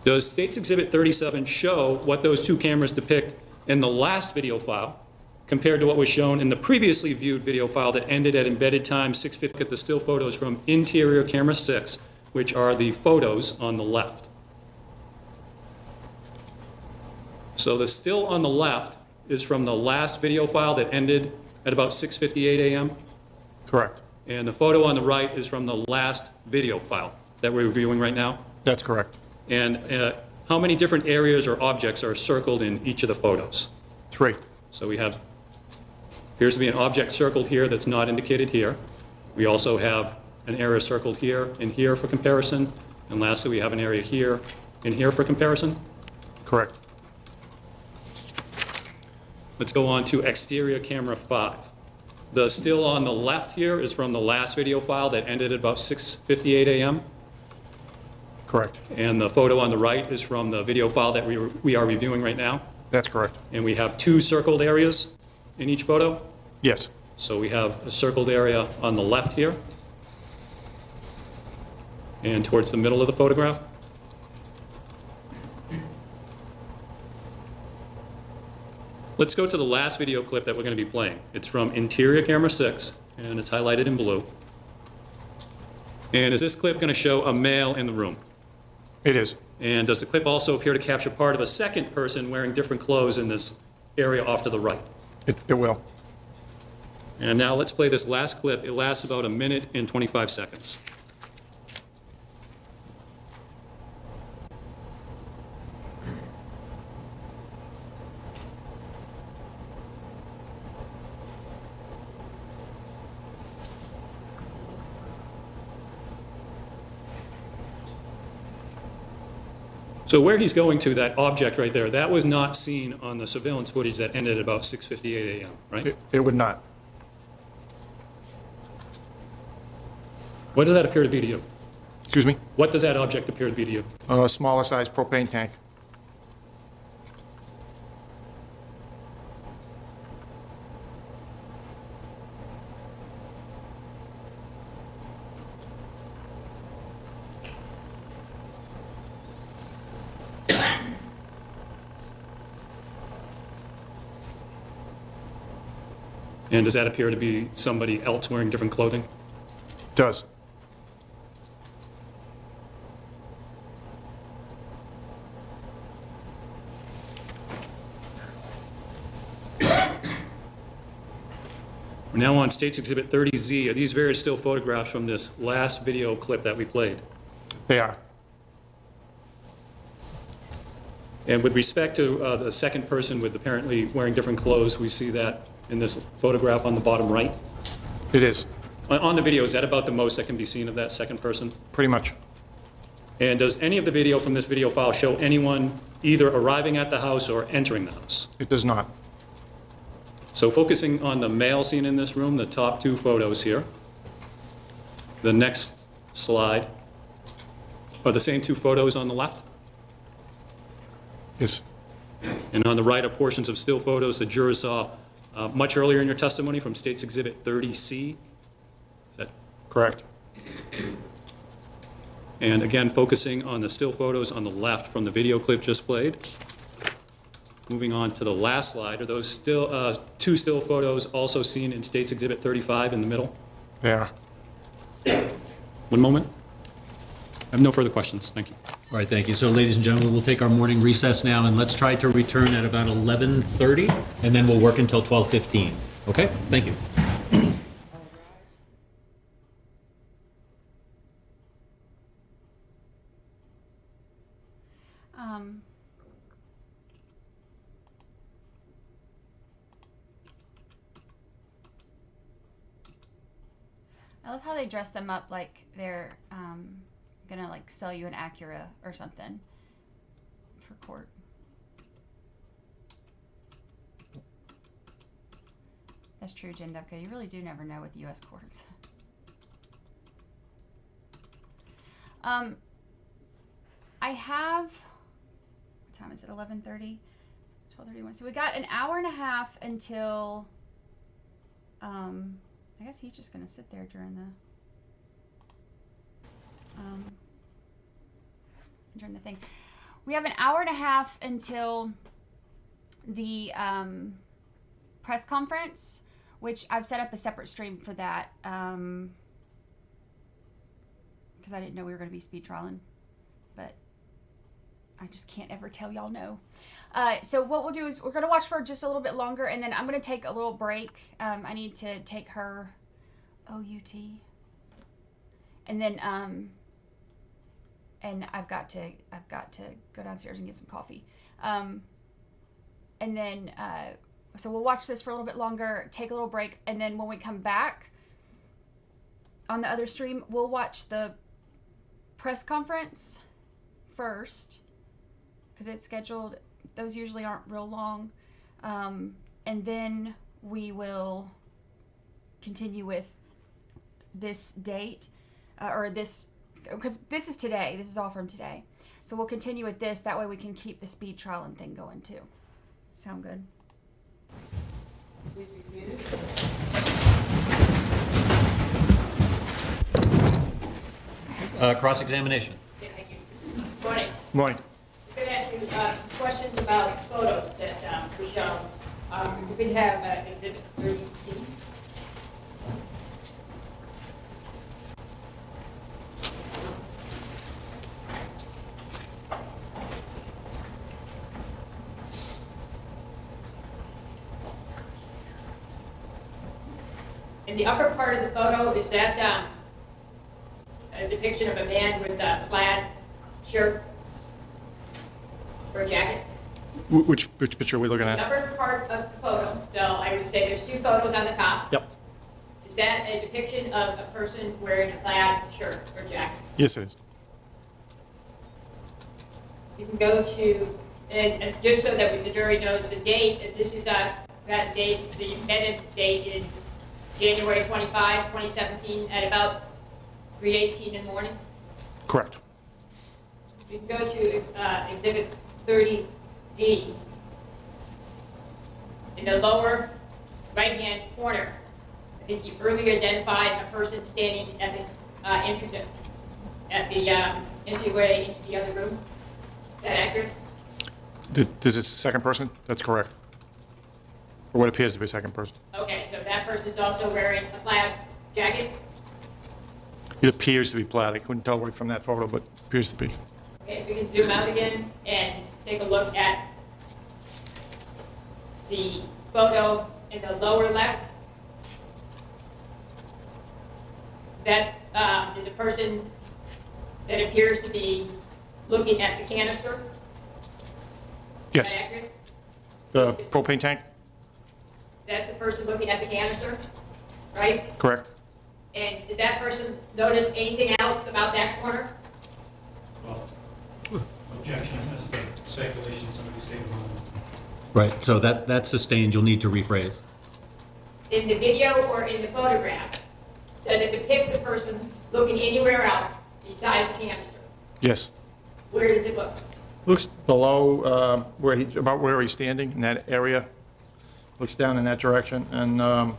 Does State's Exhibit 37 show what those 2 cameras depict in the last video file compared to what was shown in the previously viewed video file that ended at embedded time 6:50? At the still photos from interior camera 6, which are the photos on the left. So the still on the left is from the last video file that ended at about 6:58 a.m.? Correct. And the photo on the right is from the last video file that we're reviewing right now? That's correct. And how many different areas or objects are circled in each of the photos? 3. So we have, appears to be an object circled here that's not indicated here. We also have an area circled here and here for comparison. And lastly, we have an area here and here for comparison? Correct. Let's go on to exterior camera 5. The still on the left here is from the last video file that ended at about 6:58 a.m. Correct. And the photo on the right is from the video file that we are reviewing right now. That's correct. And we have 2 circled areas in each photo. Yes. So we have a circled area on the left here and towards the middle of the photograph. Let's go to the last video clip that we're going to be playing. It's from interior camera 6, and it's highlighted in blue. And is this clip going to show a male in the room? It is. And does the clip also appear to capture part of a second person wearing different clothes in this area off to the right? It will. And now let's play this last clip. It lasts about 1 minute and 25 seconds. So where he's going to, that object right there, that was not seen on the surveillance footage that ended at about 6:58 a.m., right? It would not. What does that appear to be to you? Excuse me? What does that object appear to be to you? A smaller size propane tank. And does that appear to be somebody else wearing different clothing? It does. We're now on State's Exhibit 30Z. Are these various still photographs from this last video clip that we played? They are. And with respect to the second person with apparently wearing different clothes, we see that in this photograph on the bottom right. It is. On the video, is that about the most that can be seen of that second person? Pretty much. And does any of the video from this video file show anyone either arriving at the house or entering the house? It does not. So focusing on the male seen in this room, the top 2 photos here. The next slide are the same 2 photos on the left. Yes. And on the right are portions of still photos the jurors saw much earlier in your testimony from State's Exhibit 30C. Is that correct? And again, focusing on the still photos on the left from the video clip just played. Moving on to the last slide, are those still 2 still photos also seen in State's Exhibit 35 in the middle? They are. One moment. I have no further questions. Thank you. All right, thank you. So, ladies and gentlemen, we'll take our morning recess now, and let's try to return at about 11:30, and then we'll work until 12:15. Okay? Thank you. I love how they dress them up like they're gonna like sell you an Acura or something for court. That's true, Jen Dubka. You really do never know with U.S. courts. I have, what time is it? 11:30, 12:31. So we got an hour and a half until. I guess he's just gonna sit there during the thing. We have an hour and a half until the press conference, which I've set up a separate stream for that because I didn't know we were going to be speed trialing, but I just can't ever tell y'all no. So what we'll do is we're going to watch for just a little bit longer, and then I'm going to take a little break. I need to take her OUT, and then and I've got to go downstairs and get some coffee, and then so we'll watch this for a little bit longer, take a little break, and then when we come back on the other stream, we'll watch the press conference first because it's scheduled. Those usually aren't real long, and And then we will continue with this date, or this, because this is today. This is all from today. So we'll continue with this. That way we can keep the speed trial and thing going too. Sound good? Please be seated. Cross-examination. Okay, thank you. Morning. Morning. Just going to ask you some questions about photos that were shown. We could have Exhibit 30C. In the upper part of the photo, is that a depiction of a man with a plaid shirt or jacket? Which picture are we looking The at? upper part of the photo, so I would say there's 2 photos on the top. Yep. Is that a depiction of a person wearing a plaid shirt or jacket? Yes, it is. You can go to, and just so that the jury knows the date, this is that date, the embedded date is January 25, 2017 at about 3:18 in the morning. Correct. You can go to Exhibit 30D. In the lower right-hand corner, I think you earlier identified a person standing at the entrance, at the entryway into the other room. Is that accurate? This is the second person? That's correct. Or what appears to be a second person. Okay, so that person is also wearing a plaid jacket? It appears to be plaid. I couldn't tell right from that photo, but appears to be. Okay, if we can zoom out again and take a look at the photo in the lower left. That's the person that appears to be looking at the canister. Yes. Is that accurate? The propane tank? That's the person looking at the canister, right? Correct. And did that person notice anything else about that corner? Well, objection, that's the speculation somebody stated on. Right, so that's sustained. You'll need to rephrase. In the video or in the photograph, does it depict the person looking anywhere else besides the canister? Yes. Where does it look? Looks below about where he's standing in that area. Looks down in that direction, and And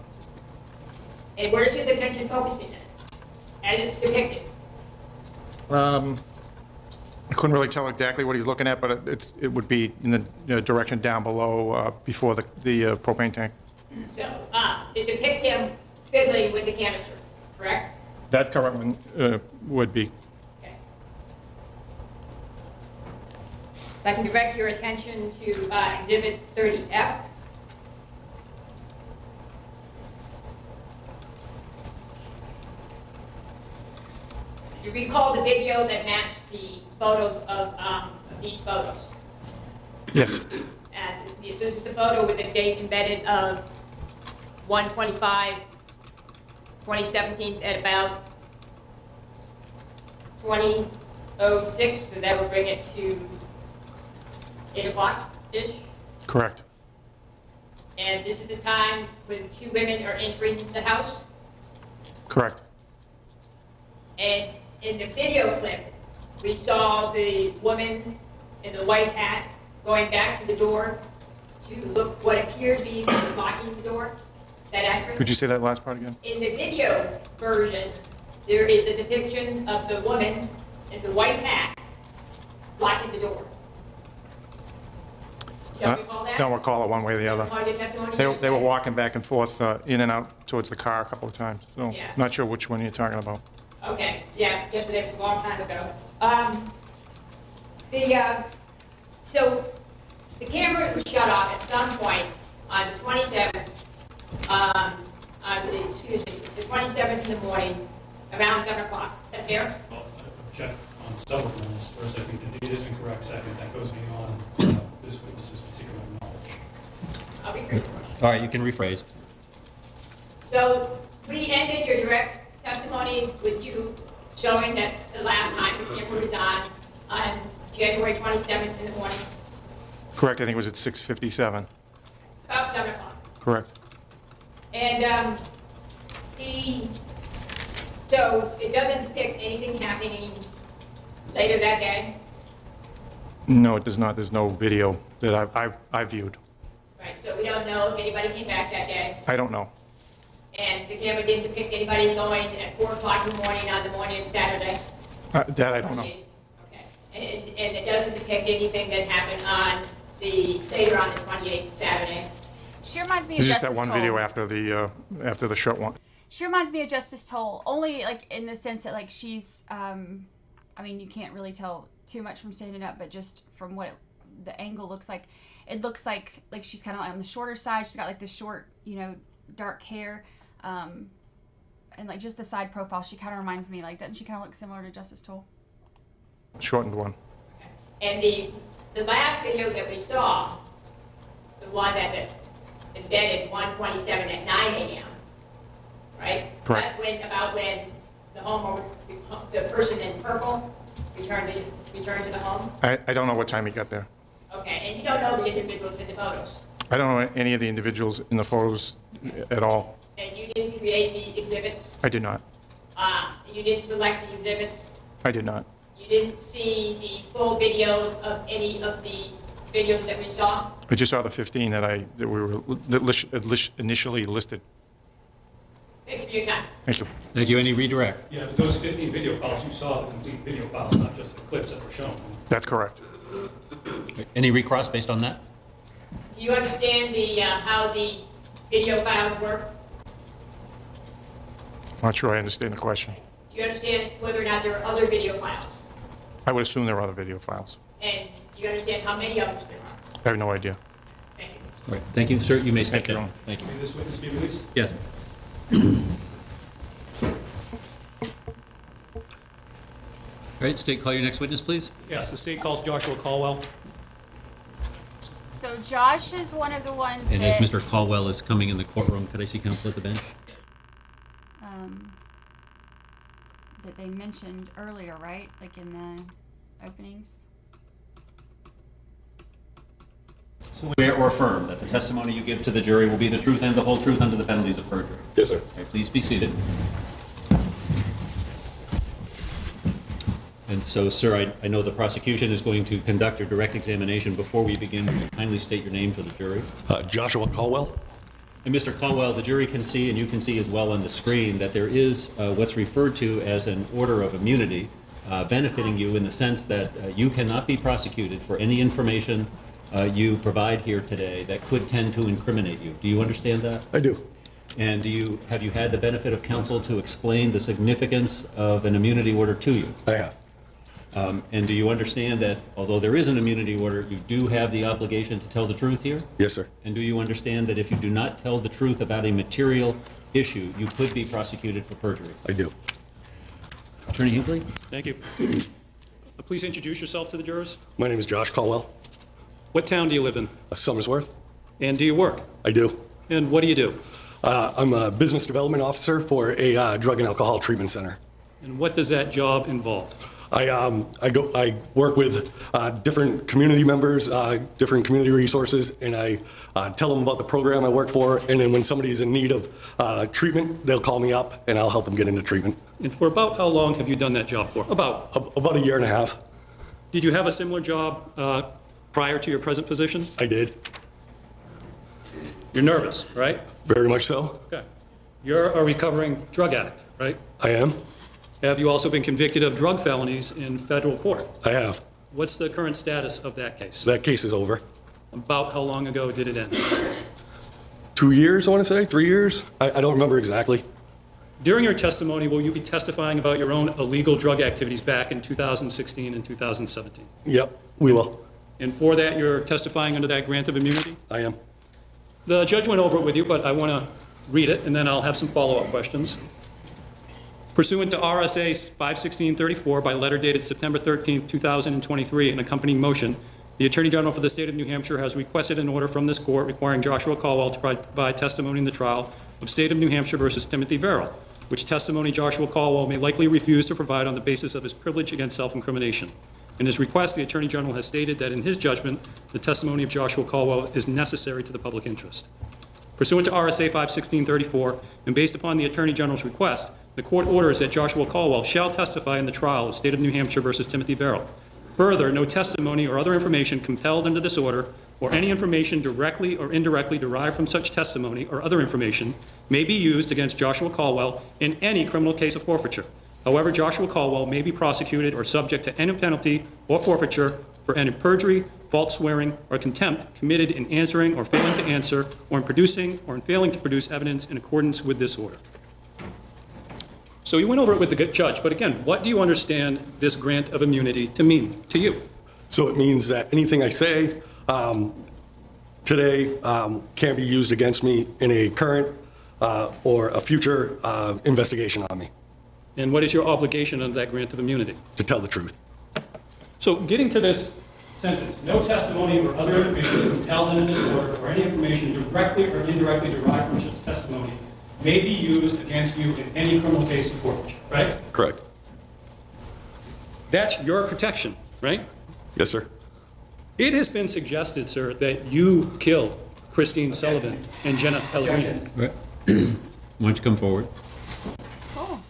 where's his attention focusing in? As it's depicted. I couldn't really tell exactly what he's looking at, but it would be in the direction down below before the propane tank. So it depicts him fiddling with the canister, correct? That current one would be. Okay. If I can direct your attention to Exhibit 30F. You recall the video that matched the photos of these photos? Yes. And this is the photo with the date embedded of 1/25/2017 at about 20:06, so that would bring it to 8 o'clock-ish. Correct. And this is the time when 2 women are entering the house. Correct. And in the video clip, we saw the woman in the white hat going back to the door to look what appeared to be locking the door. Is that accurate? Could you say that last part again? In the video version, there is a depiction of the woman in the white hat locking the door. Don't you recall that? Don't recall it one way or the other. Part of your testimony They yesterday? were walking back and forth in and out towards the car a couple of times. So Yeah. not sure which one you're talking about. Okay, yeah, yesterday was a long time ago. So the camera was shut off at some point on the 27th, the 27th in the morning, around 7 o'clock. Is that fair? Well, I object on several grounds. First, I think the date is incorrect. Second, that goes beyond this witness's particular knowledge. I'll be brief. All right, you can rephrase. So we ended your direct testimony with you showing that the last time the camera was on January 27th in the morning, Correct. I think it was at 6:57. about 7 o'clock. Correct. And so it doesn't depict anything happening later that day? No, it does not. There's no video that I've viewed. Right, so we don't know if anybody came back that day? I don't know. And the camera didn't depict anybody going at 4 o'clock in the morning on the morning of Saturday? That I don't know. Okay. And it doesn't depict anything that happened on later on the 28th, Saturday? She reminds me of There's just Justice that one Toll. video after the short one. She reminds me of Justice Toll, only like in the sense that like she's, I mean, you can't really tell too much from standing up, but just from what the angle looks like, it looks like she's kind of on the shorter side. She's got like the short, dark hair, and like just the side profile. She kind of reminds me, like, doesn't she kind of look similar to Justice Toll? Shortened one. And the last video that we saw, the one that embedded 127 at 9 a.m., right? Correct. That's about when the homeowner, the person in purple, returned to the home? I don't know what time he got there. Okay, and you don't know the individuals in the photos? I don't know any of the individuals in the photos at all. And you didn't create the exhibits? I did not. You didn't select the exhibits? I did not. You didn't see the full videos of any of the videos that we saw? I just saw the 15 that initially listed. Thank you for your time. Thank you. Thank you. Any redirect? Yeah, but those 15 video files, you saw the complete video files, not just the clips that were shown. That's correct. Any recross based on that? Do you understand how the video files work? Not sure I understand the question. Do you understand whether or not there are other video files? I would assume there are other video files. And do you understand how many others there are? I have no idea. Thank you. All right. Thank you, sir. You may step Thank you. down. Thank you. May this witness be released? Yes. All right, state, call your next witness, please. Yes, the state calls Joshua Caldwell. So Josh is one of the ones And that... as Mr. Caldwell is coming in the courtroom, could I see counsel at the bench? that they mentioned earlier, right? Like in the openings? Swear or affirm that the testimony you give to the jury will be the truth and the whole truth under the penalties of perjury. Yes, sir. Okay, please be seated. And so, sir, I know the prosecution is going to conduct a direct examination. Before we begin, would you kindly state your name for the jury? Joshua Caldwell. And Mr. Caldwell, the jury can see, and you can see as well on the screen, that there is what's referred to as an order of immunity benefiting you in the sense that you cannot be prosecuted for any information you provide here today that could tend to incriminate you. Do you understand that? I do. And have you had the benefit of counsel to explain the significance of an immunity order to you? I have. And do you understand that although there is an immunity order, you do have the obligation to tell the truth here? Yes, sir. And do you understand that if you do not tell the truth about a material issue, you could be prosecuted for perjury? I do. Attorney Hinckley? Thank you. Please introduce yourself to the jurors. My name is Josh Caldwell. What town do you live in? Somersworth. And do you work? I do. And what do you do? I'm a business development officer for a drug and alcohol treatment center. And what does that job involve? I work with different community members, different community resources, and I tell them about the program I work for, and then when somebody's in need of treatment, they'll call me up, and I'll help them get into treatment. And for about how long have you done that job for? About a year and a half. Did you have a similar job prior to your present position? I did. You're nervous, right? Very much so. Okay. You're a recovering drug addict, right? I am. Have you also been convicted of drug felonies in federal court? I have. What's the current status of that case? That case is over. About how long ago did it end? 2 years, I want to say, 3 years? I don't remember exactly. During your testimony, will you be testifying about your own illegal drug activities back in 2016 and 2017? Yep, we will. And for that, you're testifying under that grant of immunity? I am. The judge went over it with you, but I want to read it, and then I'll have some follow-up questions. Pursuant to RSA 51634, by letter dated September 13th, 2023, and accompanying motion, the Attorney General for the State of New Hampshire has requested an order from this court requiring Joshua Caldwell to provide testimony in the trial of State of New Hampshire versus Timothy Verrill, which testimony Joshua Caldwell may likely refuse to provide on the basis of his privilege against self-incrimination. In his request, the Attorney General has stated that in his judgment, the testimony of Joshua Caldwell is necessary to the public interest. Pursuant to RSA 51634, and based upon the Attorney General's request, the court orders that Joshua Caldwell shall testify in the trial of State of New Hampshire versus Timothy Verrill. Further, no testimony or other information compelled under this order, or any information directly or indirectly derived from such testimony or other information, may be used against Joshua Caldwell in any criminal case of forfeiture. However, Joshua Caldwell may be prosecuted or subject to any penalty or forfeiture for any perjury, false swearing, or contempt committed in answering or failing to answer, or in producing or in failing to produce evidence in accordance with this order. So you went over it with the judge, but again, what do you understand this grant of immunity to mean to you? So it means that anything I say today can't be used against me in a current or a future investigation on me. And what is your obligation under that grant of immunity? To tell the truth. So getting to this sentence, no testimony or other information compelled under this order or any information directly or indirectly derived from such testimony may be used against you in any criminal case of forfeiture, right? Correct. That's your protection, right? Yes, sir. It has been suggested, sir, that you killed Christine Sullivan and Jenna Pellegrini. Right. Why don't you come forward? Cool.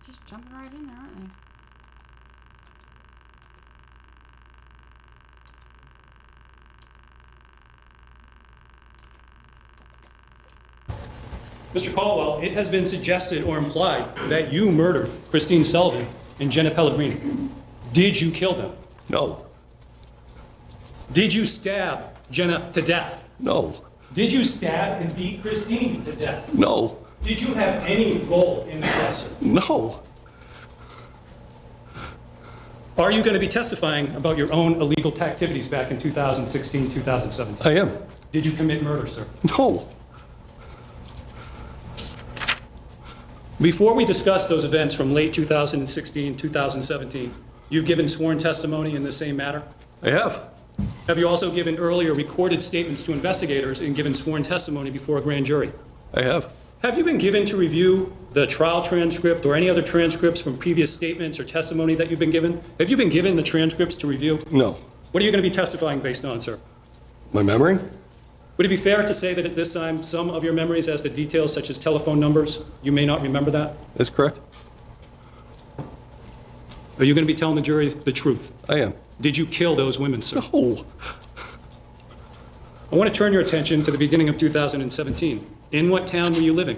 Just jumping right in there, aren't they? Mr. Caldwell, it has been suggested or implied that you murdered Christine Sullivan and Jenna Pellegrini. Did you kill them? No. Did you stab Jenna to death? No. Did you stab and beat Christine to death? No. Did you have any role in the death, sir? No. Are you going to be testifying about your own illegal activities back in 2016, 2017? I am. Did you commit murder, sir? No. Before we discuss those events from late 2016, 2017, you've given sworn testimony in the same matter? I have. Have you also given earlier recorded statements to investigators and given sworn testimony before a grand jury? I have. Have you been given to review the trial transcript or any other transcripts from previous statements or testimony that you've been given? Have you been given the transcripts to review? No. What are you going to be testifying based on, sir? My memory? Would it be fair to say that at this time, some of your memories as to details such as telephone numbers, you may not remember that? That's correct. Are you going to be telling the jury the truth? I am. Did you kill those women, sir? No. I want to turn your attention to the beginning of 2017. In what town were you living?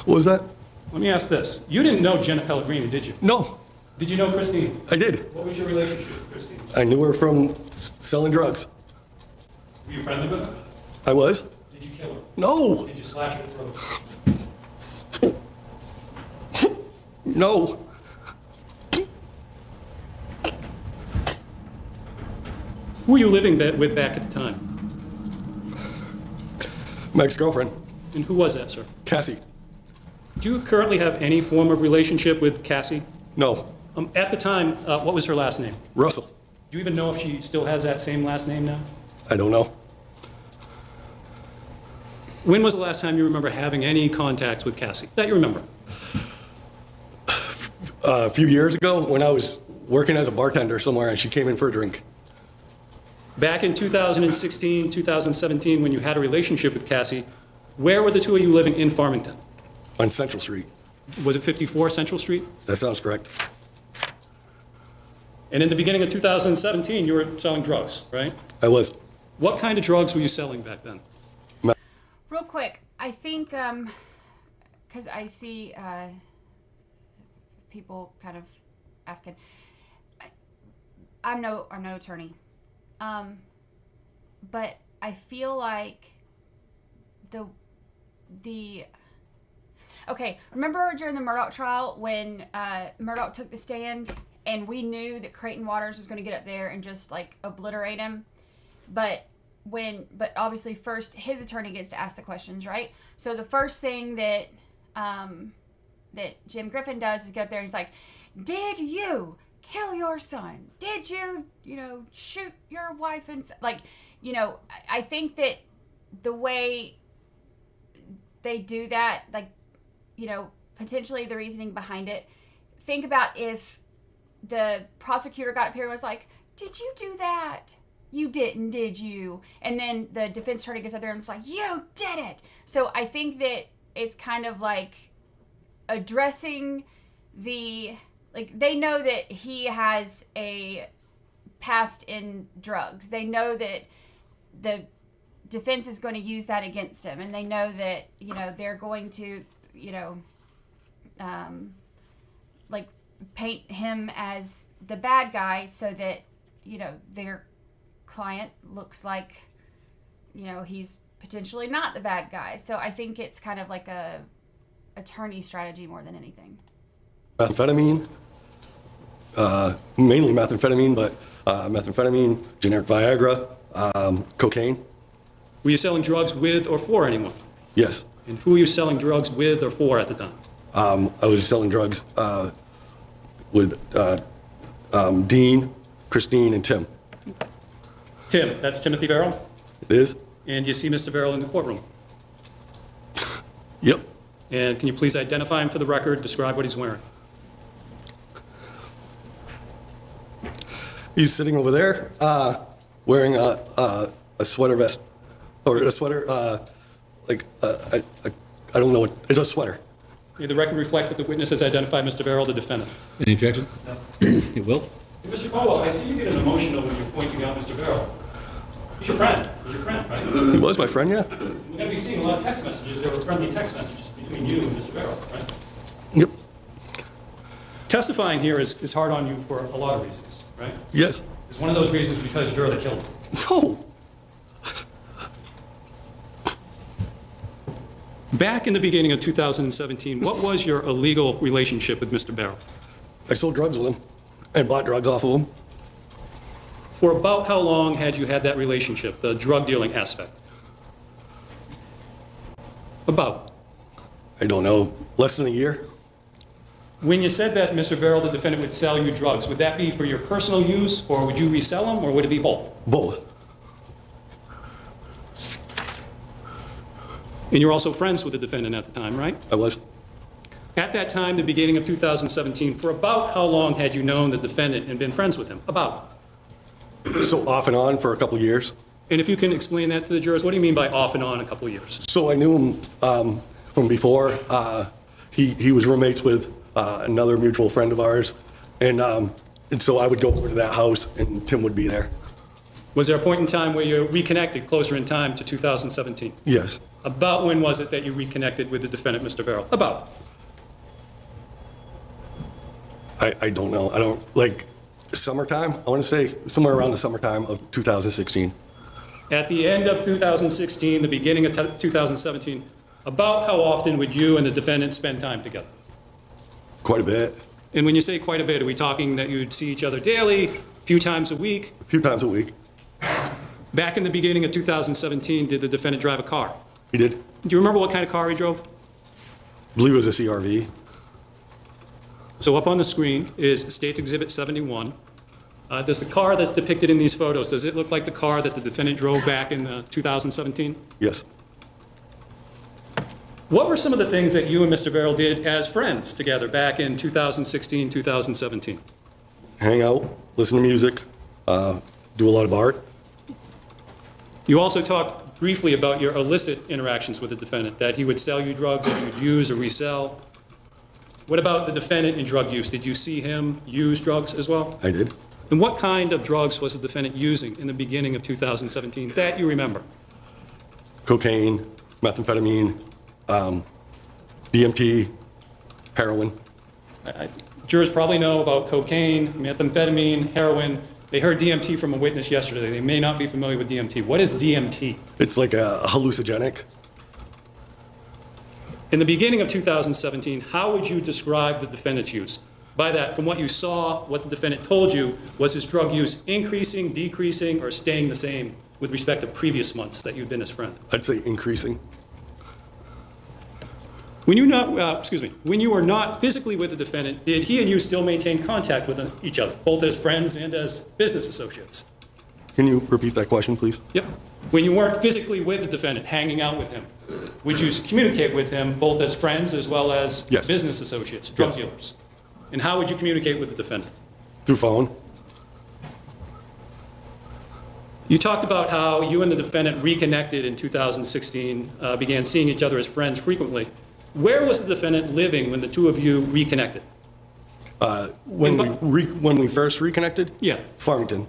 What was that? Let me ask this. You didn't know Jenna Pellegrini, did you? No. Did you know Christine? I did. What was your relationship with Christine? I knew her from selling drugs. Were you friendly with her? I was. Did you kill her? No. Did you slash her throat? No. Who were you living with back at the time? My ex-girlfriend. And who was that, sir? Cassie. Do you currently have any form of relationship with Cassie? No. At the time, what was her last name? Russell. Do you even know if she still has that same last name now? I don't know. When was the last time you remember having any contacts with Cassie? That you remember? A few years ago when I was working as a bartender somewhere and she came in for a drink. Back in 2016, 2017, when you had a relationship with Cassie, where were the two of you living in Farmington? On Central Street. Was it 54 Central Street? That sounds correct. And in the beginning of 2017, you were selling drugs, right? I was. What kind of drugs were you selling back then? Real quick, I think, because I see people kind of asking. I'm no attorney, but I feel like okay, remember during the Murdaugh trial when Murdaugh took the stand and we knew that Creighton Waters was going to get up there and just like obliterate him, but obviously first his attorney gets to ask the questions, right? So the first thing that Jim Griffin does is get up there and he's like, did you kill your son? Did you, shoot your wife? And like, I think that the way they do that, like, you know, potentially the reasoning behind it. Think about if the prosecutor got up here and was like, did you do that? You didn't, did you? And then the defense attorney gets up there and it's like, you did it. So I think that it's kind of like addressing the, like, they know that he has a past in drugs. They know that the defense is going to use that against him, and they know that, you know, they're going to, you know, like, paint him as the bad guy so that, you know, their client looks like, you know, he's potentially not the bad guy. So I think it's kind of like a attorney strategy more than anything. Methamphetamine, mainly methamphetamine, but methamphetamine, generic Viagra, cocaine. Were you selling drugs with or for anyone? Yes. And who were you selling drugs with or for at the time? I was selling drugs with Dean, Christine, and Tim. Tim, that's Timothy Verrill? It is. And you see Mr. Verrill in the courtroom? Yep. And can you please identify him for the record, describe what he's wearing? He's sitting over there wearing a sweater vest, or a sweater, I don't know what, it's a sweater. May the record reflect that the witness has identified Mr. Verrill, the defendant. Any objection? It will. Mr. Caldwell, I see you get emotional when you're pointing out Mr. Verrill. He's your friend. He's your friend, right? He was my friend, yeah. We're going to be seeing a lot of text messages. There were friendly text messages between you and Mr. Verrill, right? Yep. Testifying here is hard on you for a lot of reasons, right? Yes. It's one of those reasons because you're the killer. No. Back in the beginning of 2017, what was your illegal relationship with Mr. Verrill? I sold drugs with him and bought drugs off of him. For about how long had you had that relationship, the drug dealing aspect? About? I don't know, less than a year. When you said that Mr. Verrill, the defendant, would sell you drugs, would that be for your personal use, or would you resell them, or would it be both? Both. And you're also friends with the defendant at the time, right? I was. At that time, the beginning of 2017, for about how long had you known the defendant and been friends with him? About? So off and on for a couple of years. And if you can explain that to the jurors, what do you mean by off and on a couple of years? So I knew him from before. He was roommates with another mutual friend of ours, and so I would go over to that house, and Tim would be there. Was there a point in time where you reconnected closer in time to 2017? Yes. About when was it that you reconnected with the defendant, Mr. Verrill? About? I don't know. I don't, like, summertime? I want to say somewhere around the summertime of 2016. At the end of 2016, the beginning of 2017, about how often would you and the defendant spend time together? Quite a bit. And when you say quite a bit, are we talking that you'd see each other daily, a few times a week? A few times a week. Back in the beginning of 2017, did the defendant drive a car? He did. Do you remember what kind of car he drove? I believe it was a CRV. So up on the screen is State's Exhibit 71. Does the car that's depicted in these photos, does it look like the car that the defendant drove back in 2017? Yes. What were some of the things that you and Mr. Verrill did as friends together back in 2016, 2017? Hang out, listen to music, do a lot of art. You also talked briefly about your illicit interactions with the defendant, that he would sell you drugs that you would use or resell. What about the defendant in drug use? Did you see him use drugs as well? I did. And what kind of drugs was the defendant using in the beginning of 2017 that you remember? Cocaine, methamphetamine, DMT, heroin. Jurors probably know about cocaine, methamphetamine, heroin. They heard DMT from a witness yesterday. They may not be familiar with DMT. What is DMT? It's like a hallucinogenic. In the beginning of 2017, how would you describe the defendant's use? By that, from what you saw, what the defendant told you, was his drug use increasing, decreasing, or staying the same with respect to previous months that you'd been his friend? I'd say increasing. When you were not physically with the defendant, did he and you still maintain contact with each other, both as friends and as business associates? Can you repeat that question, please? Yep. When you weren't physically with the defendant, hanging out with him, would you communicate with him both as friends as well as Yes. business associates, drug Yes. dealers? And how would you communicate with the defendant? Through phone. You talked about how you and the defendant reconnected in 2016, began seeing each other as friends frequently. Where was the defendant living when the two of you reconnected? When we first reconnected? Yeah. Farmington,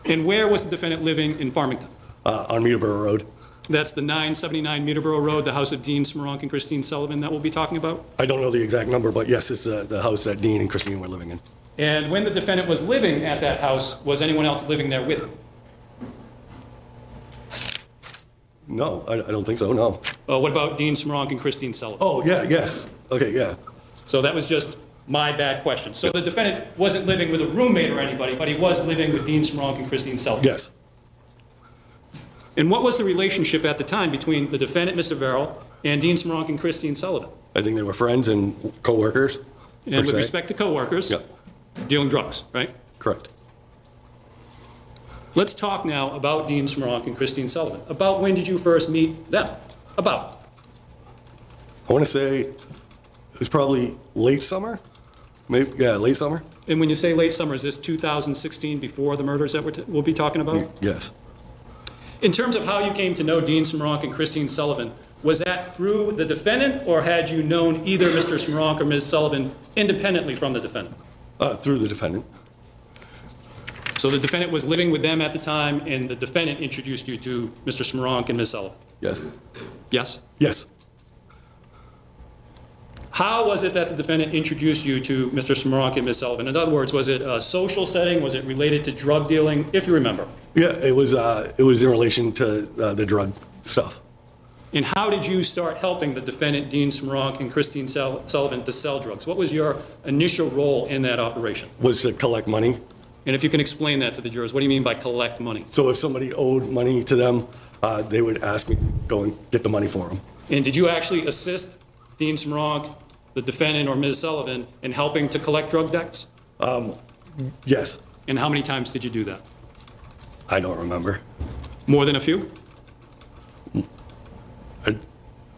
And where was the defendant living in Farmington? on Meterborough Road. That's the 979 Meterborough Road, the house of Dean Smoronk and Christine Sullivan that we'll be talking about? I don't know the exact number, but yes, it's the house that Dean and Christine were living in. And when the defendant was living at that house, was anyone else living there with him? No, I don't think so, no. What about Dean Smoronk and Christine Sullivan? Oh, yeah, yes. Okay, yeah. So that was just my bad question. So the defendant wasn't living with a roommate or anybody, but he was living with Dean Smoronk and Christine Sullivan? Yes. And what was the relationship at the time between the defendant, Mr. Verrill, and Dean Smoronk and Christine Sullivan? I think they were friends and co-workers. And with respect to coworkers, dealing drugs, right? Correct. Let's talk now about Dean Smoronk and Christine Sullivan. About when did you first meet them? About? I want to say it was probably late summer. Maybe, yeah, late summer. And when you say late summer, is this 2016, before the murders that we'll be talking about? Yes. In terms of how you came to know Dean Smoronk and Christine Sullivan, was that through the defendant, or had you known either Mr. Smoronk or Ms. Sullivan independently from the defendant? Through the defendant. So the defendant was living with them at the time, and the defendant introduced you to Mr. Smoronk and Ms. Sullivan? Yes. Yes? Yes. How was it that the defendant introduced you to Mr. Smoronk and Ms. Sullivan? In other words, was it a social setting? Was it related to drug dealing, if you remember? Yeah, it was in relation to the drug stuff. And how did you start helping the defendant, Dean Smoronk and Christine Sullivan, to sell drugs? What was your initial role in that operation? Was to collect money. And if you can explain that to the jurors, what do you mean by collect money? So if somebody owed money to them, they would ask me to go and get the money for them. And did you actually assist Dean Smoronk, the defendant, or Ms. Sullivan in helping to collect drug debts? Yes. And how many times did you do that? I don't remember. More than a few?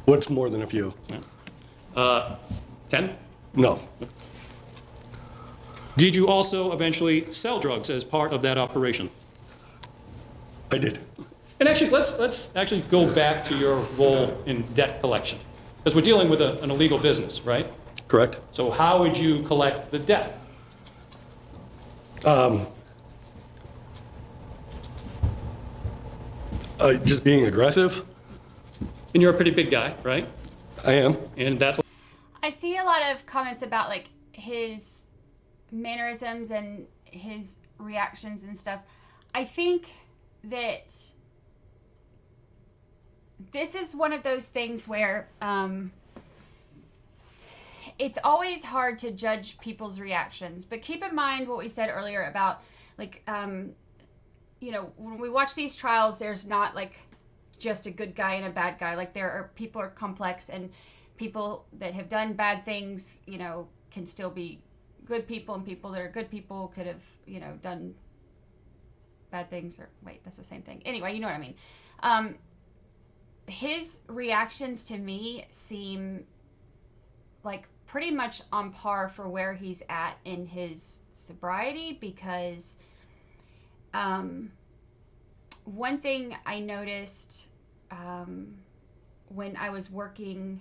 What's more than a few? 10? No. Did you also eventually sell drugs as part of that operation? I did. And actually, let's actually go back to your role in debt collection, because we're dealing with an illegal business, right? Correct. So how would you collect the debt? Just being aggressive. And you're a pretty big guy, right? I am. And that's what I see a lot of comments about like his mannerisms and his reactions and stuff. I think that this is one of those things where it's always hard to judge people's reactions, but keep in mind what we said earlier about like you know, when we watch these trials, there's not like just a good guy and a bad guy. Like there are people are complex, and people that have done bad things, you know, can still be good people, and people that are good people could have, you know, done bad things. Or wait, that's the same thing. Anyway, you know what I mean. His reactions to me seem like pretty much on par for where he's at in his sobriety, because one thing I noticed when I was working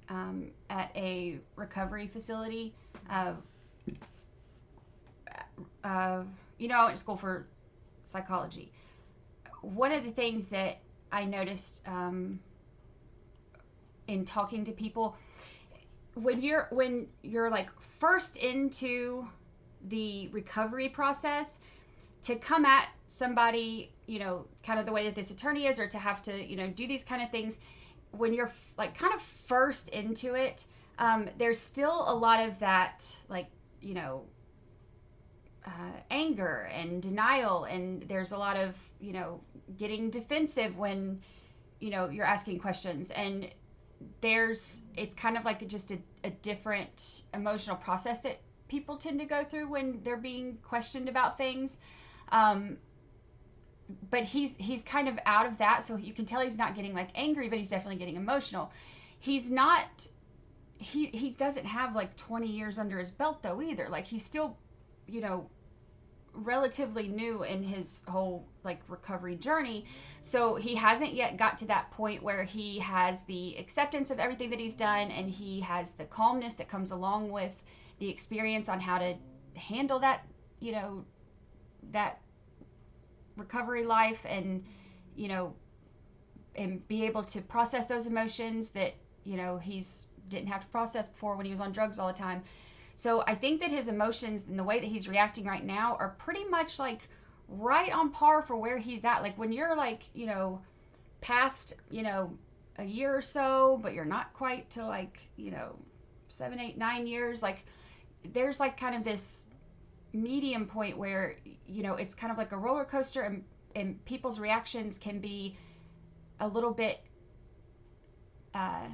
at a recovery facility, you know, I went to school for psychology. One of the things that I noticed in talking to people, when you're like first into the recovery process, to come at somebody, you know, kind of the way that this attorney is, or to have to, you know, do these kind of things, when you're like kind of first into it, there's still a lot of that, like, you know, anger and denial, and there's a lot of, you know, getting defensive when, you know, you're asking questions, and it's kind of like just a different emotional process that people tend to go through when they're being questioned about things. but he's kind of out of that, so you can tell he's not getting like angry, but he's definitely getting emotional. He's not, he doesn't have like 20 years under his belt though either. Like he's still, you know, relatively new in his whole like recovery journey, so he hasn't yet got to that point where he has the acceptance of everything that he's done, and he has the calmness that comes along with the experience on how to handle that, you know, that recovery life, and you know, and be able to process those emotions that, you know, he's didn't have to process before when he was on drugs all the time. So I think that his emotions and the way that he's reacting right now are pretty much like right on par for where he's at. Like when you're like, you know, past, you know, a year or so, but you're not quite to like, you know, 7, 8, 9 years, like there's like kind of this medium point where, you know, it's kind of like a roller coaster, and people's reactions can be a little bit, I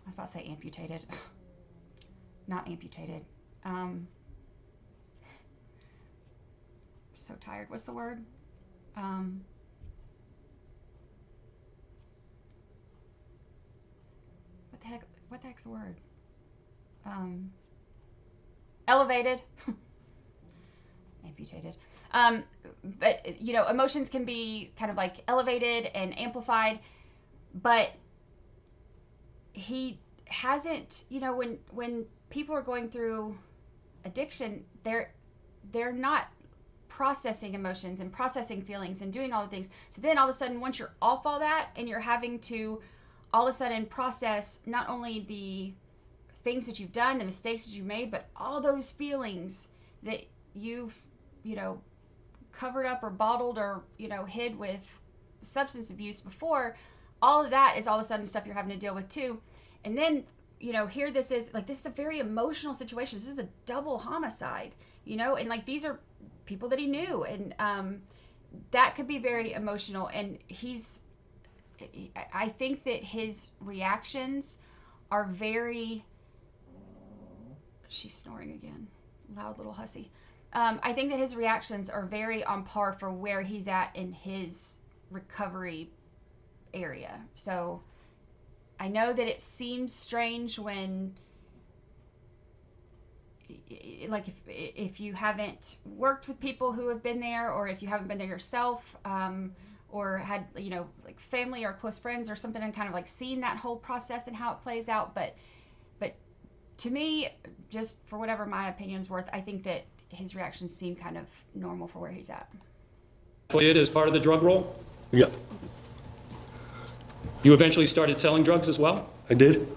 was about to say amputated. Not amputated. So tired. What's the word? What the heck's the word? Elevated. Amputated. But you know, emotions can be kind of like elevated and amplified, but he hasn't, you know, when people are going through addiction, they're not processing emotions and processing feelings and doing all the things. So then all of a sudden, once you're off all that and you're having to all of a sudden process not only the things that you've done, the mistakes that you've made, but all those feelings that you've, you know, covered up or bottled or, you know, hid with substance abuse before, all of that is all of a sudden stuff you're having to deal with too. And then, you know, here this is a very emotional situation. This is a double homicide, you know, and like these are people that he knew, and that could be very emotional. And I think that his reactions are very, she's snoring again, loud little hussy. I think that his reactions are very on par for where he's at in his recovery area. So I know that it seems strange when, like, if you haven't worked with people who have been there, or if you haven't been there yourself, or had, you know, like family or close friends or something, and kind of like seen that whole process and how it plays out. But to me, just for whatever my opinion's worth, I think that his reactions seem kind of normal for where he's at. It is part of the drug roll? Yeah. You eventually started selling drugs as well? I did.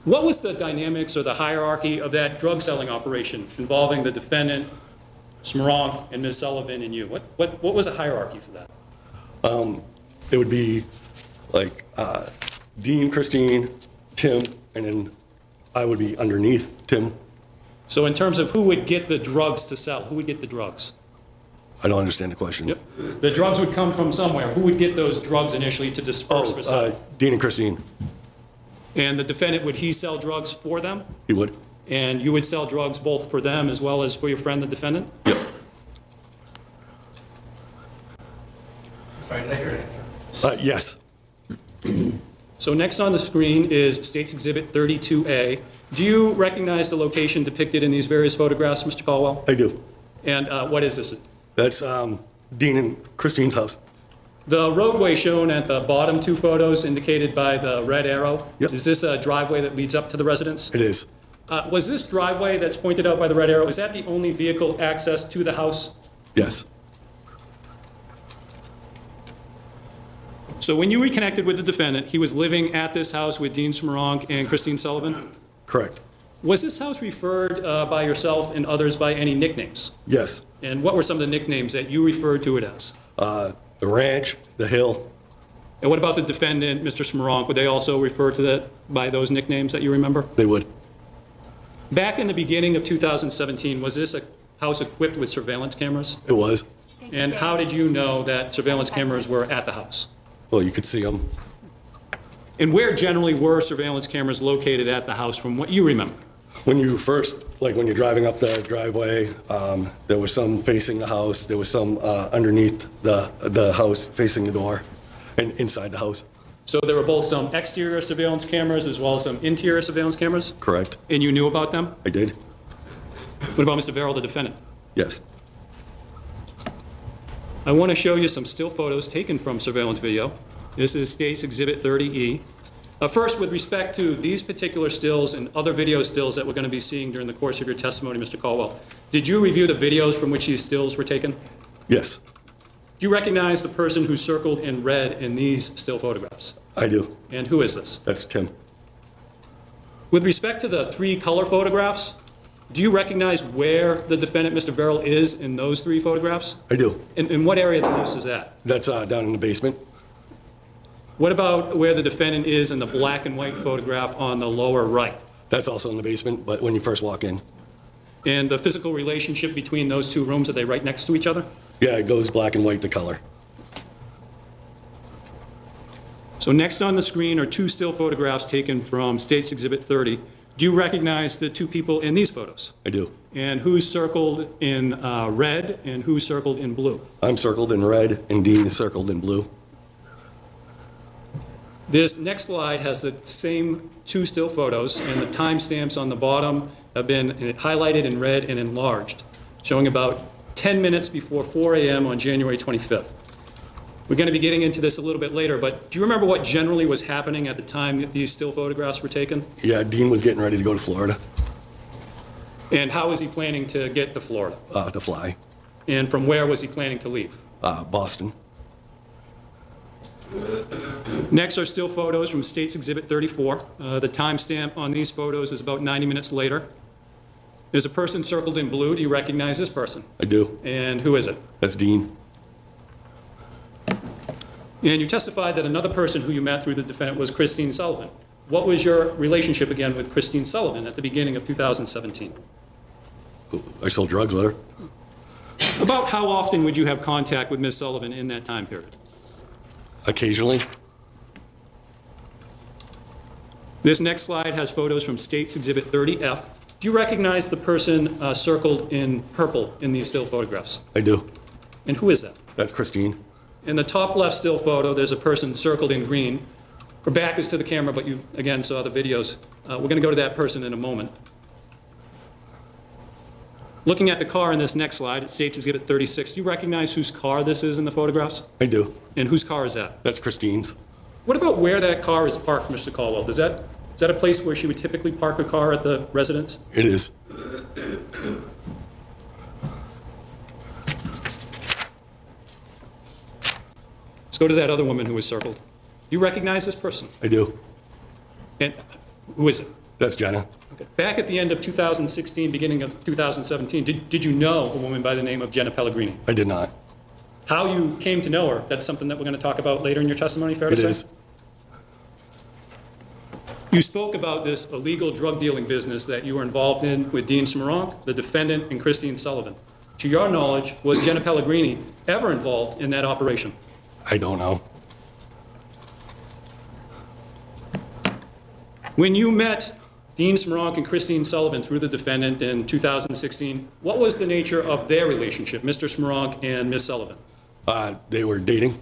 What was the dynamics or the hierarchy of that drug selling operation involving the defendant, Smoronk, and Ms. Sullivan, and you? What was the hierarchy for that? It would be like Dean, Christine, Tim, and then I would be underneath Tim. So in terms of who would get the drugs to sell, who would get the drugs? I don't understand the question. Yep. The drugs would come from somewhere. Who would get those drugs initially to disperse for sale? Dean and Christine. And the defendant, would he sell drugs for them? He would. And you would sell drugs both for them as well as for your friend, the defendant? Yep. Sorry, did I hear an answer? Yes. So next on the screen is State's Exhibit 32A. Do you recognize the location depicted in these various photographs, Mr. Caldwell? I do. And what is this? That's Dean and Christine's house. The roadway shown at the bottom two photos indicated by the red arrow, yep. Is this a driveway that leads up to the residence? It is. Was this driveway that's pointed out by the red arrow, is that the only vehicle access to the house? Yes. So when you reconnected with the defendant, he was living at this house with Dean Smoronk and Christine Sullivan? Correct. Was this house referred by yourself and others by any nicknames? Yes. And what were some of the nicknames that you referred to it as? The ranch, the hill. And what about the defendant, Mr. Smoronk? Would they also refer to that by those nicknames that you remember? They would. Back in the beginning of 2017, was this a house equipped with surveillance cameras? It was. And how did you know that surveillance cameras were at the house? Well, you could see them. And where generally were surveillance cameras located at the house from what you remember? When you're driving up the driveway, there was some facing the house, there was some underneath the house facing the door and inside the house. So there were both some exterior surveillance cameras as well as some interior surveillance cameras? Correct. And you knew about them? I did. What about Mr. Verrill, the defendant? Yes. I want to show you some still photos taken from surveillance video. This is State's Exhibit 30E. First, with respect to these particular stills and other video stills that we're going to be seeing during the course of your testimony, Mr. Caldwell, did you review the videos from which these stills were taken? Yes. Do you recognize the person who circled in red in these still photographs? I do. And who is this? That's Tim. With respect to the 3 color photographs, do you recognize where the defendant, Mr. Verrill, is in those 3 photographs? I do. In what area of the house is that? That's down in the basement. What about where the defendant is in the black and white photograph on the lower right? That's also in the basement, but when you first walk in. And the physical relationship between those 2 rooms, are they right next to each other? Yeah, it goes black and white to color. So next on the screen are 2 still photographs taken from State's Exhibit 30. Do you recognize the 2 people in these photos? I do. And who's circled in red and who's circled in blue? I'm circled in red and Dean is circled in blue. This next slide has the same 2 still photos, and the timestamps on the bottom have been highlighted in red and enlarged, showing about 10 minutes before 4 a.m. on January 25th. We're going to be getting into this a little bit later, but do you remember what generally was happening at the time that these still photographs were taken? Yeah, Dean was getting ready to go to Florida. And how was he planning to get to Florida? To fly. And from where was he planning to leave? Boston. Next are still photos from State's Exhibit 34. The timestamp on these photos is about 90 minutes later. There's a person circled in blue. Do you recognize this person? I do. And who is it? That's Dean. And you testified that another person who you met through the defendant was Christine Sullivan. What was your relationship again with Christine Sullivan at the beginning of 2017? I sold drugs with her. About how often would you have contact with Ms. Sullivan in that time period? Occasionally. This next slide has photos from State's Exhibit 30F. Do you recognize the person circled in purple in these still photographs? I do. And who is that? That's Christine. In the top left still photo, there's a person circled in green. Her back is to the camera, but you, again, saw the videos. We're going to go to that person in a moment. Looking at the car in this next slide, it State's Exhibit 36. Do you recognize whose car this is in the photographs? I do. And whose car is that? That's Christine's. What about where that car is parked, Mr. Caldwell? Is that a place where she would typically park her car at the residence? It is. Let's go to that other woman who was circled. Do you recognize this person? I do. And who is it? That's Jenna. Okay. Back at the end of 2016, beginning of 2017, did you know a woman by the name of Jenna Pellegrini? I did not. How you came to know her, that's something that we're going to talk about later in your testimony, fair to say? It is. You spoke about this illegal drug dealing business that you were involved in with Dean Smoronk, the defendant, and Christine Sullivan. To your knowledge, was Jenna Pellegrini ever involved in that operation? I don't know. When you met Dean Smoronk and Christine Sullivan through the defendant in 2016, what was the nature of their relationship, Mr. Smoronk and Ms. Sullivan? They were dating.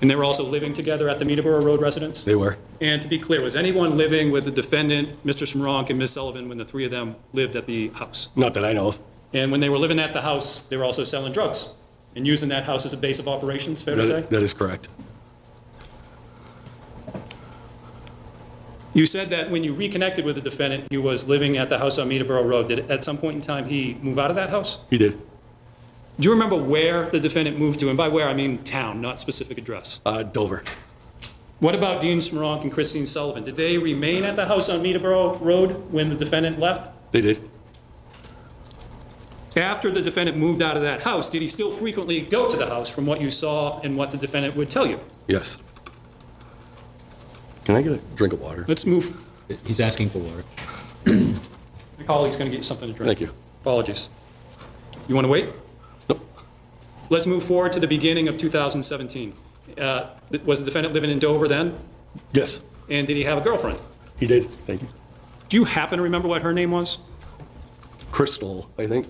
And they were also living together at the Meterboro Road residence? They were. And to be clear, was anyone living with the defendant, Mr. Smoronk, and Ms. Sullivan when the 3 of them lived at the house? Not that I know of. And when they were living at the house, they were also selling drugs and using that house as a base of operations, fair to say? That is correct. You said that when you reconnected with the defendant, he was living at the house on Meterboro Road. Did at some point in time he move out of that house? He did. Do you remember where the defendant moved to? And by where, I mean town, not specific address. Dover. What about Dean Smoronk and Christine Sullivan? Did they remain at the house on Meterboro Road when the defendant left? They did. After the defendant moved out of that house, did he still frequently go to the house from what you saw and what the defendant would tell you? Yes. Can I get a drink of water? Let's move. He's asking for water. My colleague's going to get you something to drink. Thank you. Apologies. You want to wait? Nope. Let's move forward to the beginning of 2017. Was the defendant living in Dover then? Yes. And did he have a girlfriend? He did, thank you. Do you happen to remember what her name was? Crystal, I think.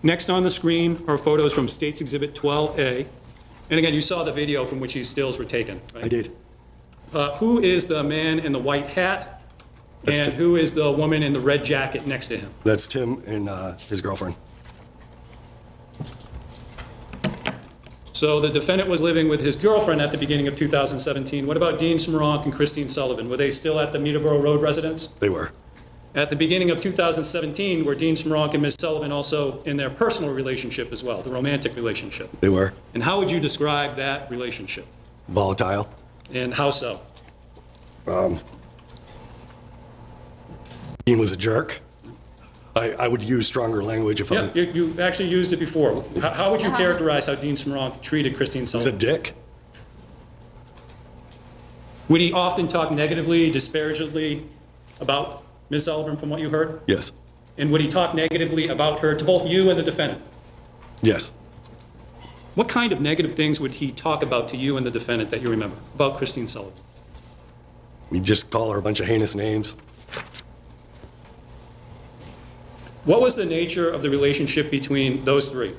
Next on the screen are photos from State's Exhibit 12A. And again, you saw the video from which these stills were taken, right? I did. Who is the man in the white hat? And who is the woman in the red jacket next to him? That's Tim and his girlfriend. So the defendant was living with his girlfriend at the beginning of 2017. What about Dean Smoronk and Christine Sullivan? Were they still at the Meterboro Road residence? They were. At the beginning of 2017, were Dean Smoronk and Ms. Sullivan also in their personal relationship as well, the romantic relationship? They were. And how would you describe that relationship? Volatile. And how so? Dean was a jerk. I would use stronger language if I was... Yeah, you've actually used it before. How would you characterize how Dean Smoronk treated Christine Sullivan? He was a dick. Would he often talk negatively, disparagingly about Ms. Sullivan from what you heard? Yes. And would he talk negatively about her to both you and the defendant? Yes. What kind of negative things would he talk about to you and the defendant that you remember about Christine Sullivan? We just call her a bunch of heinous names. What was the nature of the relationship between those three,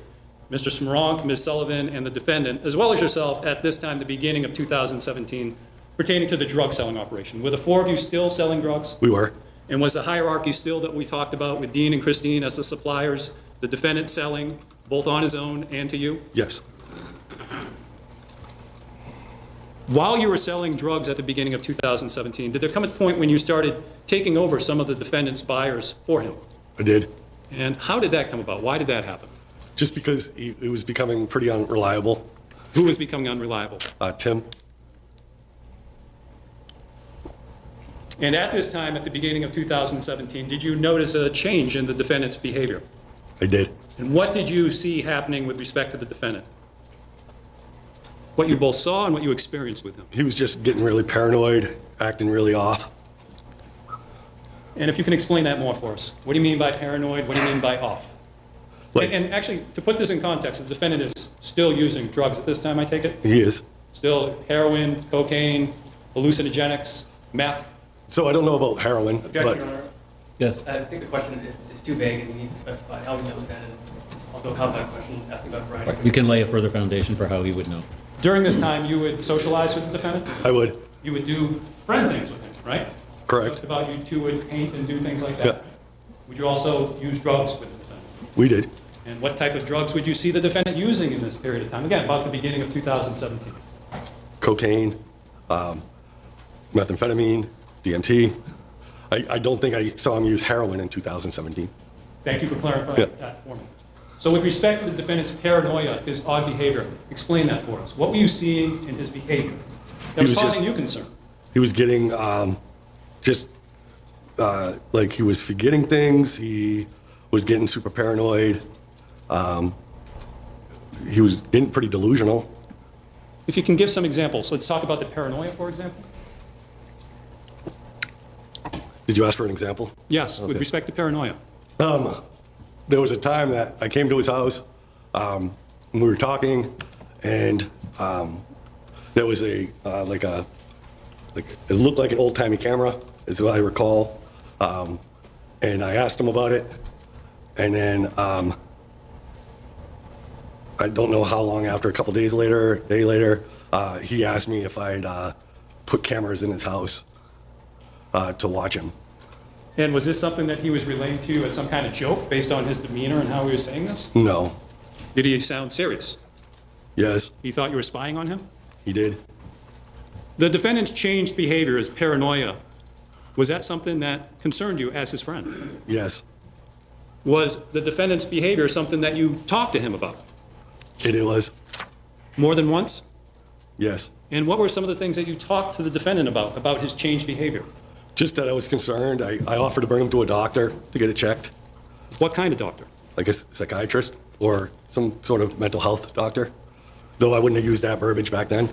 Mr. Smoronk, Ms. Sullivan, and the defendant, as well as yourself at this time, the beginning of 2017, pertaining to the drug selling operation? Were the four of you still selling drugs? We were. And was the hierarchy still that we talked about with Dean and Christine as the suppliers, the defendant selling both on his own and to you? Yes. While you were selling drugs at the beginning of 2017, did there come a point when you started taking over some of the defendant's buyers for him? I did. And how did that come about? Why did that happen? Just because he was becoming pretty unreliable. Who was becoming unreliable? Tim. And at this time, at the beginning of 2017, did you notice a change in the defendant's behavior? I did. And what did you see happening with respect to the defendant? What you both saw and what you experienced with him? He was just getting really paranoid, acting really off. And if you can explain that more for us. What do you mean by paranoid? What do you mean by off? And actually, to put this in context, the defendant is still using drugs at this time, I take it? He is. Still heroin, cocaine, hallucinogenics, meth? So I don't know about heroin, Objection, Your Honor. Yes. I think the question is too vague and he needs to specify how he knows that. And also a compound question asking about variety. You can lay a further foundation for how he would know. During this time, you would socialize with the defendant? I would. You would do friend things with him, right? Correct. About you two would paint and do things like that? Yeah. Would you also use drugs with the defendant? We did. And what type of drugs would you see the defendant using in this period of time? Again, about the beginning of 2017. Cocaine, methamphetamine, DMT. I don't think I saw him use heroin in 2017. Thank you for clarifying that for me. So with respect to the defendant's paranoia, his odd behavior, explain that for us. What were you seeing in his behavior that was causing you concern? He was getting like he was forgetting things. He was getting super paranoid. He was getting pretty delusional. If you can give some examples, let's talk about the paranoia, for example. Did you ask for an example? Yes, with respect to paranoia. There was a time that I came to his house, and we were talking, and there was it looked like an old-timey camera, is what I recall, and I asked him about it, and then I don't know how long after, a couple days later, he asked me if I'd put cameras in his house to watch him. And was this something that he was relaying to you as some kind of joke based on his demeanor and how he was saying this? No. Did he sound serious? Yes. He thought you were spying on him? He did. The defendant's changed behavior as paranoia, was that something that concerned you as his friend? Yes. Was the defendant's behavior something that you talked to him about? It was. More than once? Yes. And what were some of the things that you talked to the defendant about his changed behavior? Just that I was concerned. I offered to bring him to a doctor to get it checked. What kind of doctor? Like a psychiatrist or some sort of mental health doctor, though I wouldn't have used that verbiage back then.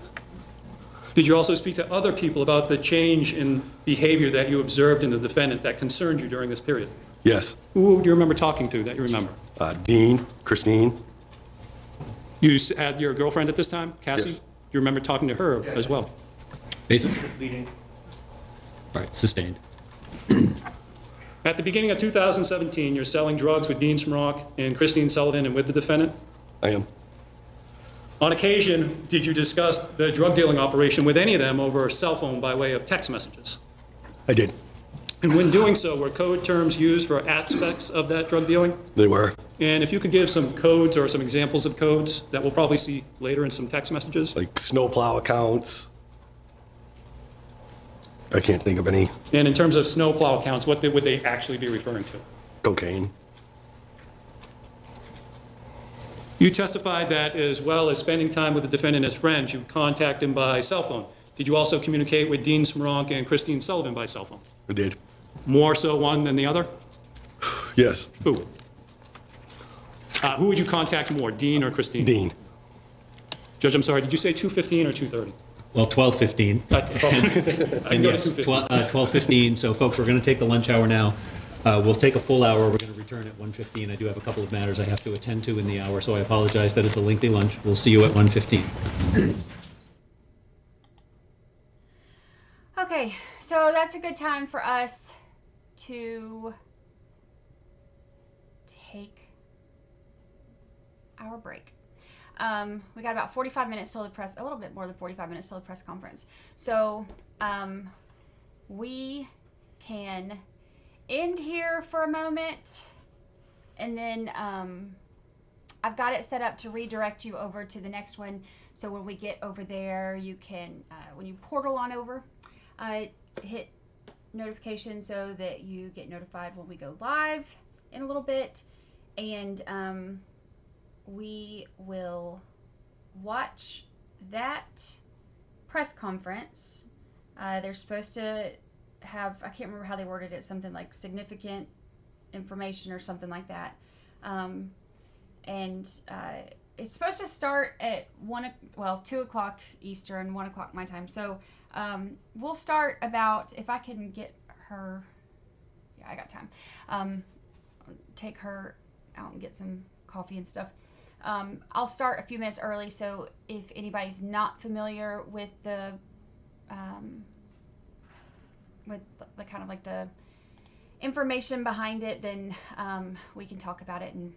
Did you also speak to other people about the change in behavior that you observed in the defendant that concerned you during this period? Yes. Who do you remember talking to that you remember? Dean, Christine. You had your girlfriend at this time, Cassie? Yes. You remember talking to her as well? Basically. All right, sustained. At the beginning of 2017, you're selling drugs with Dean Smoronk and Christine Sullivan and with the defendant? I am. On occasion, did you discuss the drug dealing operation with any of them over a cell phone by way of text messages? I did. And when doing so, were code terms used for aspects of that drug dealing? They were. And if you could give some codes or some examples of codes that we'll probably see later in some text messages? Like snowplow accounts. I can't think of any. And in terms of snowplow accounts, what would they actually be referring to? Cocaine. You testified that as well as spending time with the defendant as friends, you would contact him by cell phone. Did you also communicate with Dean Smoronk and Christine Sullivan by cell phone? I did. More so one than the other? Yes. Who? Who would you contact more, Dean or Christine? Dean. Judge, I'm sorry, did you say 2:15 or 2:30? Well, 12:15. And yes, 12:15. So, folks, we're going to take the lunch hour now. We'll take a full hour. We're going to return at 1:15. I do have a couple of matters I have to attend to in the hour, so I apologize that it's a lengthy lunch. We'll see you at 1:15. Okay, so that's a good time for us to take our break. We got about 45 minutes till the press, a little bit more than 45 minutes till the press conference. So we can end here for a moment, and then I've got it set up to redirect you over to the next one. So when we get over there, you can, when you portal on over, hit notification so that you get notified when we go live in a little bit, and we will watch that press conference. They're supposed to have, I can't remember how they worded it, something like significant information or something like that. And it's supposed to start at 2 o'clock Eastern, 1 o'clock my time. So we'll start about, if I can get her, yeah, I got time. Take her out and get some coffee and stuff. I'll start a few minutes early, so if anybody's not familiar with the kind of like the information behind it, then we can talk about it and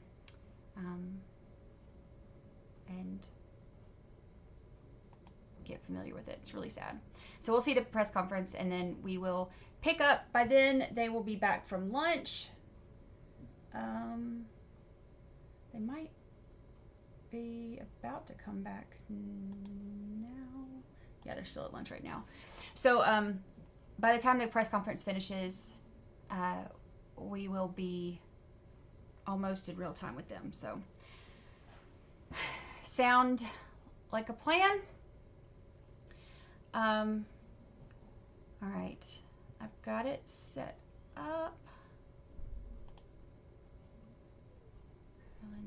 get familiar with it. It's really sad. So we'll see the press conference, and then we will pick up. By then, they will be back from lunch. They might be about to come back now. Yeah, they're still at lunch right now. So by the time the press conference finishes, we will be almost in real time with them. So sound like a plan? All right, I've got it set up.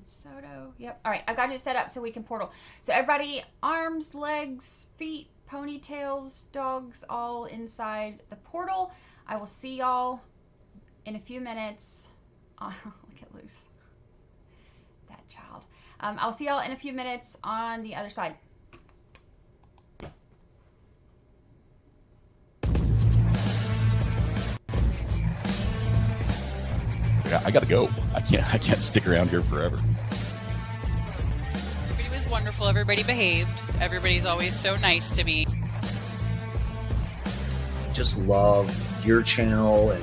Soto. Yep. All right, I got it set up so we can portal. So everybody, arms, legs, feet, ponytails, dogs, all inside the portal. I will see y'all in a few minutes. Look at Luce. That child. I'll see y'all in a few minutes on the other side. I gotta go. I can't stick around here forever. Everybody was wonderful. Everybody behaved. Everybody's always so nice to me. Just love your channel and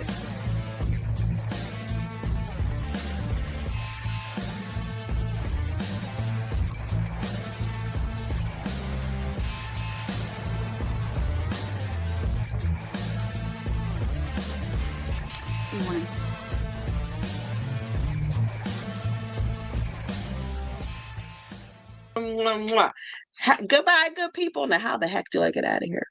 Goodbye, good people. Now, how the heck do I get out of here?